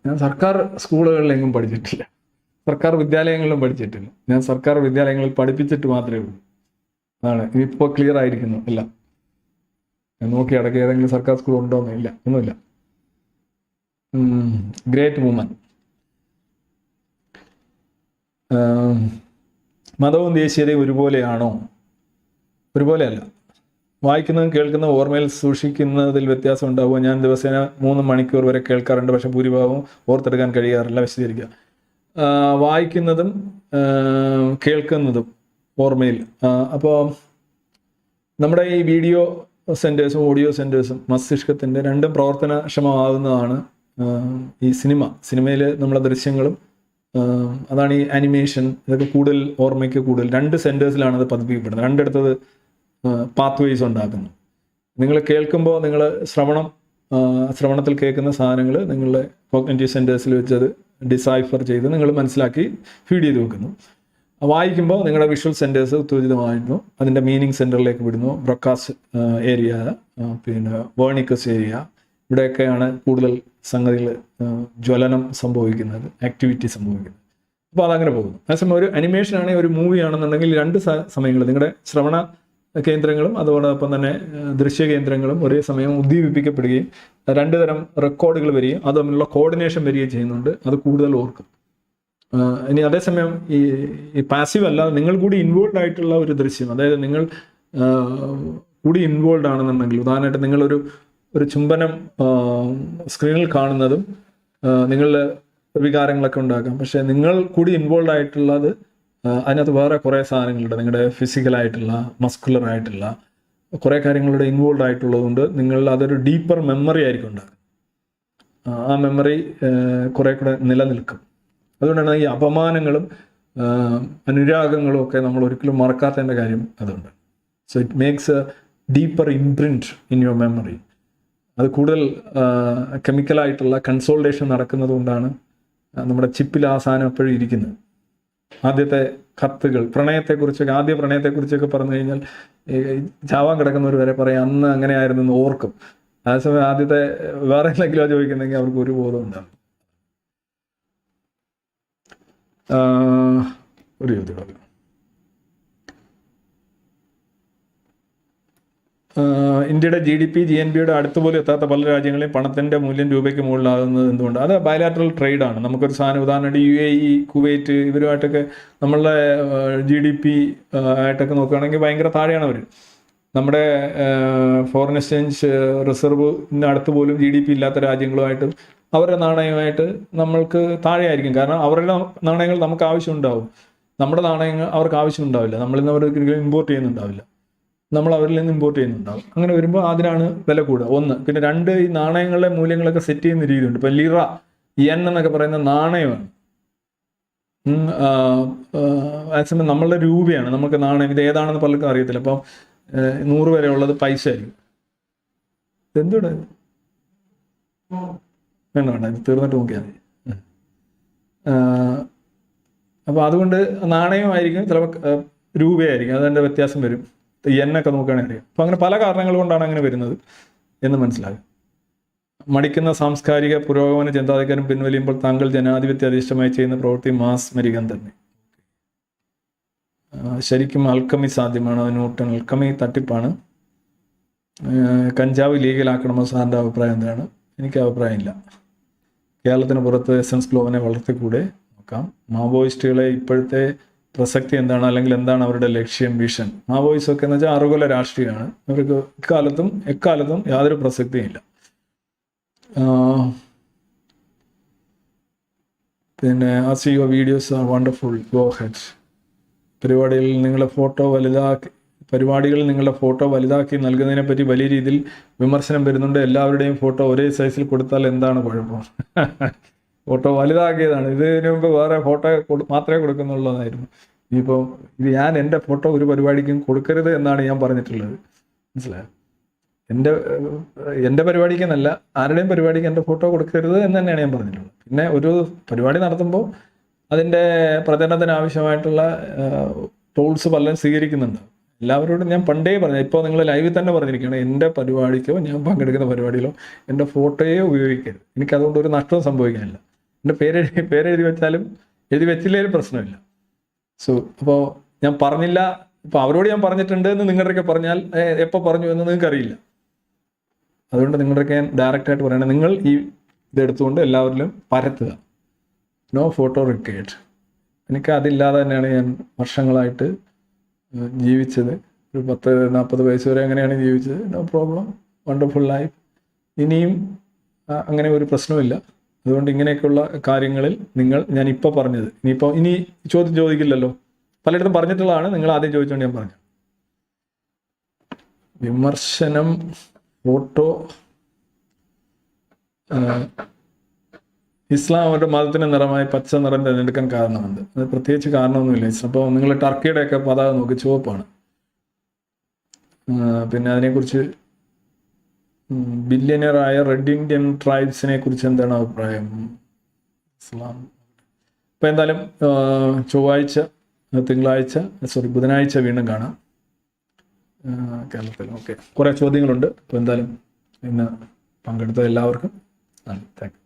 ഞാൻ സർക്കാർ സ്കൂളുകളിലെങ്ങും പഠിച്ചിട്ടില്ല, സർക്കാർ വിദ്യാലയങ്ങളിലും പഠിച്ചിട്ടില്ല. ഞാൻ സർക്കാർ വിദ്യാലയങ്ങളിൽ പഠിപ്പിച്ചിട്ട് മാത്രമേ ഉള്ളൂ. അതാണ് ഇപ്പോൾ ക്ലിയർ ആയിരിക്കുന്നു എല്ലാം. ഞാൻ നോക്കി അടക്കം ഏതെങ്കിലും സർക്കാർ സ്കൂൾ ഉണ്ടോന്ന് ഇല്ല, ഒന്നുമില്ല. Great woman. മതവും ദേശീയതയും ഒരുപോലെയാണോ? ഒരുപോലെയല്ല. വായിക്കുന്നതും കേൾക്കുന്നതും ഓർമ്മയിൽ സൂക്ഷിക്കുന്നതിൽ വ്യത്യാസം ഉണ്ടാവുക. ഞാൻ ദിവസേന 3 മണിക്കൂർ വരെ കേൾക്കാറുണ്ട്, പക്ഷെ ഭൂരിഭാഗവും ഓർത്തെടുക്കാൻ കഴിയാറില്ല. വിശദീകരിക്കുക. വായിക്കുന്നതും കേൾക്കുന്നതും ഓർമ്മയിൽ. അപ്പോൾ നമ്മുടെ ഈ വീഡിയോ സെൻറ്റേഴ്സും ഓഡിയോ സെൻറ്റേഴ്സും മസ്തിഷ്കത്തിൻ്റെ രണ്ടും പ്രവർത്തനക്ഷമമാകുന്നതാണ് ഈ സിനിമയിൽ നമ്മളെ ദൃശ്യങ്ങളും അതാണ് ഈ ആനിമേഷൻ. ഇതൊക്കെ കൂടുതൽ ഓർമ്മയ്ക്ക് കൂടുതൽ 2 സെൻറ്റേഴ്സിലാണ് അത് പതിപ്പിക്കപ്പെടുന്നത്. രണ്ടിടത്തത് പാത്ത് വേസ് ഉണ്ടാക്കുന്നു. നിങ്ങൾ കേൾക്കുമ്പോൾ നിങ്ങൾ ശ്രവണത്തിൽ കേൾക്കുന്ന സാധനങ്ങൾ നിങ്ങളുടെ കോഗ്നിറ്റീവ് സെൻറ്റേഴ്സിൽ വെച്ചത് ഡിസൈഫർ ചെയ്ത് നിങ്ങൾ മനസ്സിലാക്കി ഫീഡ് ചെയ്ത് വെക്കുന്നു. വായിക്കുമ്പോൾ നിങ്ങളുടെ വിഷ്വൽ സെൻറ്റേഴ്സ് ഉത്തേജിതമായിരുന്നു, അതിൻ്റെ മീനിങ് സെൻറ്ററിലേക്ക് വിടുന്നു. ബ്രോക്കാസ്റ്റ് ഏരിയ, പിന്നെ വേർണിക്കസ് ഏരിയ, ഇവിടെയൊക്കെയാണ് കൂടുതൽ സംഗതികൾ ജ്വലനം സംഭവിക്കുന്നത്, ആക്ടിവിറ്റി സംഭവിക്കുന്നത്. അപ്പോൾ അതങ്ങനെ പോകുന്നു. അതേസമയം ഒരു അനിമേഷൻ ആണെങ്കിൽ, ഒരു മൂവി ആണെന്നുണ്ടെങ്കിൽ 2 സമയങ്ങൾ നിങ്ങളുടെ ശ്രവണ കേന്ദ്രങ്ങളും അതോടൊപ്പം തന്നെ ദൃശ്യ കേന്ദ്രങ്ങളും ഒരേ സമയം ഉദ്ദീപിപ്പിക്കപ്പെടുകയും 2 തരം റെക്കോർഡുകൾ വരികയും അത് തമ്മിലുള്ള കോർഡിനേഷൻ വരികയും ചെയ്യുന്നുണ്ട്. അത് കൂടുതൽ ഓർക്കും. ഇനി അതേസമയം ഈ പാസീവ് അല്ലാതെ നിങ്ങൾ കൂടി ഇൻവോൾവ് ആയിട്ടുള്ള ഒരു ദൃശ്യം, അതായത് നിങ്ങൾ കൂടി ഇൻവോൾവ് ആണെന്നുണ്ടെങ്കിൽ, ഉദാഹരണമായിട്ട് നിങ്ങളൊരു ചുംബനം സ്ക്രീനിൽ കാണുന്നതും നിങ്ങളുടെ വികാരങ്ങളൊക്കെ ഉണ്ടാക്കാം. പക്ഷേ നിങ്ങൾ കൂടി ഇൻവോൾവ് ആയിട്ടുള്ളത് അതിനകത്ത് വേറെ കുറേ സാധനങ്ങളുണ്ട്. നിങ്ങളുടെ ഫിസിക്കലായിട്ടുള്ള മസ്കുലർ ആയിട്ടുള്ള കുറേ കാര്യങ്ങളുടെ ഇൻവോൾവ് ആയിട്ടുള്ളതുകൊണ്ട് നിങ്ങൾ അതൊരു ഡീപ്പർ മെമ്മറി ആയിരിക്കും ഉണ്ടാകും. ആ മെമ്മറി കുറേ കൂടെ നിലനിൽക്കും. അതുകൊണ്ടാണ് ഈ അപമാനങ്ങളും അനുരാഗങ്ങളും ഒക്കെ നമ്മൾ ഒരിക്കലും മറക്കാത്തതിൻ്റെ കാര്യം അതുകൊണ്ട്. So it makes A deeper imprint in your memory. അത് കൂടുതൽ കെമിക്കലായിട്ടുള്ള കൺസോൾട്ടേഷൻ നടക്കുന്നത് കൊണ്ടാണ് നമ്മുടെ ചിപ്പിൽ ആ സാധനം എപ്പോഴും ഇരിക്കുന്നത്. ആദ്യത്തെ കത്തുകൾ, ആദ്യ പ്രണയത്തെക്കുറിച്ചൊക്കെ പറഞ്ഞു കഴിഞ്ഞാൽ ചാവാൻ കിടക്കുന്നവർ വരെ പറയും അന്ന് അങ്ങനെ ആയിരുന്നു എന്ന് ഓർക്കും. അതേസമയം ആദ്യത്തെ വേറെ എന്തെങ്കിലും ചോദിക്കുന്നെങ്കിൽ അവർക്ക് ഒരു ബോധം ഉണ്ടാകും. ഒരു ചോദ്യം, ഇന്ത്യയുടെ GDP GNPയുടെ അടുത്തുപോലും എത്താത്ത പല രാജ്യങ്ങളെയും പണത്തിൻ്റെ മൂല്യം രൂപയ്ക്ക് മുകളിലാകുന്നത് എന്തുകൊണ്ട്? അത് ബയലാറ്ററൽ ട്രേഡാണ്. നമുക്കൊരു സാധനം ഉദാഹരണമായിട്ട് UAE, കുവൈറ്റ് ഇവരുമായിട്ടൊക്കെ നമ്മളുടെ GDP ആയിട്ടൊക്കെ നോക്കുകയാണെങ്കിൽ ഭയങ്കര താഴെയാണ് അവർ. നമ്മുടെ ഫോറിൻ എക്സ്ചേഞ്ച് റിസർവിൻ്റെ അടുത്ത് പോലും GDP ഇല്ലാത്ത രാജ്യങ്ങളുമായിട്ടും അവരുടെ നാണയമായിട്ട് നമ്മൾക്ക് താഴെയായിരിക്കും. കാരണം അവരുടെ നാണയങ്ങൾ നമുക്ക് ആവശ്യമുണ്ടാവും, നമ്മുടെ നാണയങ്ങൾ അവർക്ക് ആവശ്യമുണ്ടാവില്ല. നമ്മളിൽ നിന്ന് അവർ ഇമ്പോർട്ട് ചെയ്യുന്നുണ്ടാവില്ല, നമ്മൾ അവരിൽ നിന്ന് ഇമ്പോർട്ട് ചെയ്യുന്നുണ്ടാവും. അങ്ങനെ വരുമ്പോൾ അതിനാണ് വില കൂടുക. 1. പിന്നെ 2, ഈ നാണയങ്ങളുടെ മൂല്യങ്ങളൊക്കെ സെറ്റ് ചെയ്യുന്ന രീതിയുണ്ട്. ഇപ്പം ലിറ, yen എന്നൊക്കെ പറയുന്ന നാണയമാണ്. അതേസമയം നമ്മളുടെ രൂപയാണ് നമുക്ക് നാണയം. ഇത് ഏതാണെന്ന് പലർക്കും അറിയത്തില്ല. അപ്പം 100 വരെ ഉള്ളത് പൈസ ആയിരിക്കും. എന്തുകൂടെ വേണ്ട ഇത് തീർന്നിട്ട് നോക്കിയാൽ മതി. അപ്പോൾ അതുകൊണ്ട് നാണയമായിരിക്കും, ചിലപ്പോൾ രൂപയായിരിക്കും, അതിൻ്റെ വ്യത്യാസം വരും. എന്നൊക്കെ നോക്കുകയാണെങ്കിൽ അറിയാം. അപ്പം അങ്ങനെ പല കാരണങ്ങൾ കൊണ്ടാണ് അങ്ങനെ വരുന്നത് എന്ന് മനസ്സിലാകും. മടിക്കുന്ന സാംസ്കാരിക പുരോഗമന ചിന്താധികാരം പിൻവലിയുമ്പോൾ താങ്കൾ ജനാധിപത്യ അധിഷ്ഠമായി ചെയ്യുന്ന പ്രവൃത്തി മാസ്മരികം തന്നെ. ശരിക്കും അൽക്കമി സാധ്യമാണ്? ന്യൂട്ടൺ അൽക്കമി തട്ടിപ്പാണ്. കഞ്ചാവ് ലീഗലാക്കണമോ? സാറിൻ്റെ അഭിപ്രായം എന്താണ്? എനിക്ക് അഭിപ്രായമില്ല. കേരളത്തിന് പുറത്ത് എസൻസ് ഗ്ലോവിനെ വളർത്തിക്കൂടെ? നോക്കാം. മാവോയിസ്റ്റുകളെ ഇപ്പോഴത്തെ പ്രസക്തി എന്താണ്, അല്ലെങ്കിൽ എന്താണ് അവരുടെ ലക്ഷ്യം, വിഷൻ. മാവോയിസമൊക്കെ എന്ന് വെച്ചാൽ അറുകൊല രാഷ്ട്രീയമാണ്. അവർക്ക് എക്കാലത്തും യാതൊരു പ്രസക്തിയും പിന്നെ as your videos are wonderful, go head. പരിപാടികളിൽ നിങ്ങളുടെ ഫോട്ടോ വലുതാക്കി നൽകുന്നതിനെ പറ്റി വലിയ രീതിയിൽ വിമർശനം വരുന്നുണ്ട്. എല്ലാവരുടെയും ഫോട്ടോ ഒരേ സൈസിൽ കൊടുത്താൽ എന്താണ് കുഴപ്പം? ഫോട്ടോ വലുതാക്കിയതാണ്. ഇതിനു മുമ്പ് വേറെ ഫോട്ടോ മാത്രമേ കൊടുക്കുന്നുള്ളതായിരുന്നു. ഇപ്പോൾ ഞാൻ എൻ്റെ ഫോട്ടോ ഒരു പരിപാടിക്കും കൊടുക്കരുത് എന്നാണ് ഞാൻ പറഞ്ഞിട്ടുള്ളത്. മനസ്സിലായോ? എൻ്റെ പരിപാടിക്കെന്നല്ല, ആരുടെയും പരിപാടിക്ക് എൻ്റെ ഫോട്ടോ കൊടുക്കരുത് എന്ന് തന്നെയാണ് ഞാൻ പറഞ്ഞിട്ടുള്ളത്. പിന്നെ ഒരു പരിപാടി നടത്തുമ്പോൾ അതിൻ്റെ പ്രചരണത്തിന് ആവശ്യമായിട്ടുള്ള ടൂൾസ് പലരും സ്വീകരിക്കുന്നുണ്ട്. എല്ലാവരോടും ഞാൻ പണ്ടേ പറഞ്ഞു, ഇപ്പോൾ നിങ്ങൾ ലൈവിൽ തന്നെ പറഞ്ഞിരിക്കുകയാണ്, എൻ്റെ പരിപാടിക്കോ ഞാൻ പങ്കെടുക്കുന്ന പരിപാടിയിലോ എൻ്റെ ഫോട്ടോയെ ഉപയോഗിക്കരുത്. എനിക്കതുകൊണ്ട് ഒരു നഷ്ടവും സംഭവിക്കാനില്ല. എൻ്റെ പേരെഴുതി വെച്ചാലും എഴുതി വെച്ചില്ലേലും പ്രശ്നമില്ല. അപ്പോൾ ഞാൻ പറഞ്ഞില്ല, ഇപ്പോൾ അവരോട് ഞാൻ പറഞ്ഞിട്ടുണ്ട് എന്ന് നിങ്ങളുടെയൊക്കെ പറഞ്ഞാൽ എപ്പോൾ പറഞ്ഞു എന്ന് നിങ്ങൾക്കറിയില്ല. അതുകൊണ്ട് നിങ്ങളുടെയൊക്കെ ഞാൻ ഡയറക്റ്റായിട്ട് പറയണത്, നിങ്ങൾ ഇതെടുത്തുകൊണ്ട് എല്ലാവരിലും പരത്തുക. No photo required. എനിക്ക് അതില്ലാതെ തന്നെയാണ് ഞാൻ വർഷങ്ങളായിട്ട് ജീവിച്ചത്. ഒരു 40 വയസ്സ് വരെ അങ്ങനെയാണ് ജീവിച്ചത്. No problem, wonderful life. ഇനിയും അങ്ങനെ ഒരു പ്രശ്നമില്ല. അതുകൊണ്ട് ഇങ്ങനെയൊക്കെയുള്ള കാര്യങ്ങളിൽ ഞാനിപ്പോൾ പറഞ്ഞത് ഇനി ചോദ്യം ചോദിക്കില്ലല്ലോ, പലയിടത്തും പറഞ്ഞിട്ടുള്ളതാണ്. നിങ്ങൾ ആദ്യം ചോദിച്ചുകൊണ്ട് ഞാൻ പറഞ്ഞു. വിമർശനം, ഫോട്ടോ, ഇസ്ലാം അവരുടെ മതത്തിന് നിറമായി പച്ച നിറം തിരഞ്ഞെടുക്കാൻ കാരണമുണ്ട്. അത് പ്രത്യേകിച്ച് കാരണമൊന്നുമില്ല. അപ്പോൾ നിങ്ങൾ ടർക്കിയുടെയൊക്കെ പതാക നോക്കി, ചുവപ്പാണ്. പിന്നെ അതിനെക്കുറിച്ച് ബില്യനറായ റെഡ് ഇന്ത്യൻ ട്രൈബ്സിനെ കുറിച്ച് എന്താണ് അഭിപ്രായം? ഇസ്ലാം. അപ്പോൾ എന്തായാലും ബുധനാഴ്ച വീണ്ടും കാണാം കേരളത്തിൽ. ഓക്കെ, കുറേ ചോദ്യങ്ങളുണ്ട്. അപ്പോൾ എന്തായാലും ഇന്ന് പങ്കെടുത്ത എല്ലാവർക്കും താങ്ക് യു.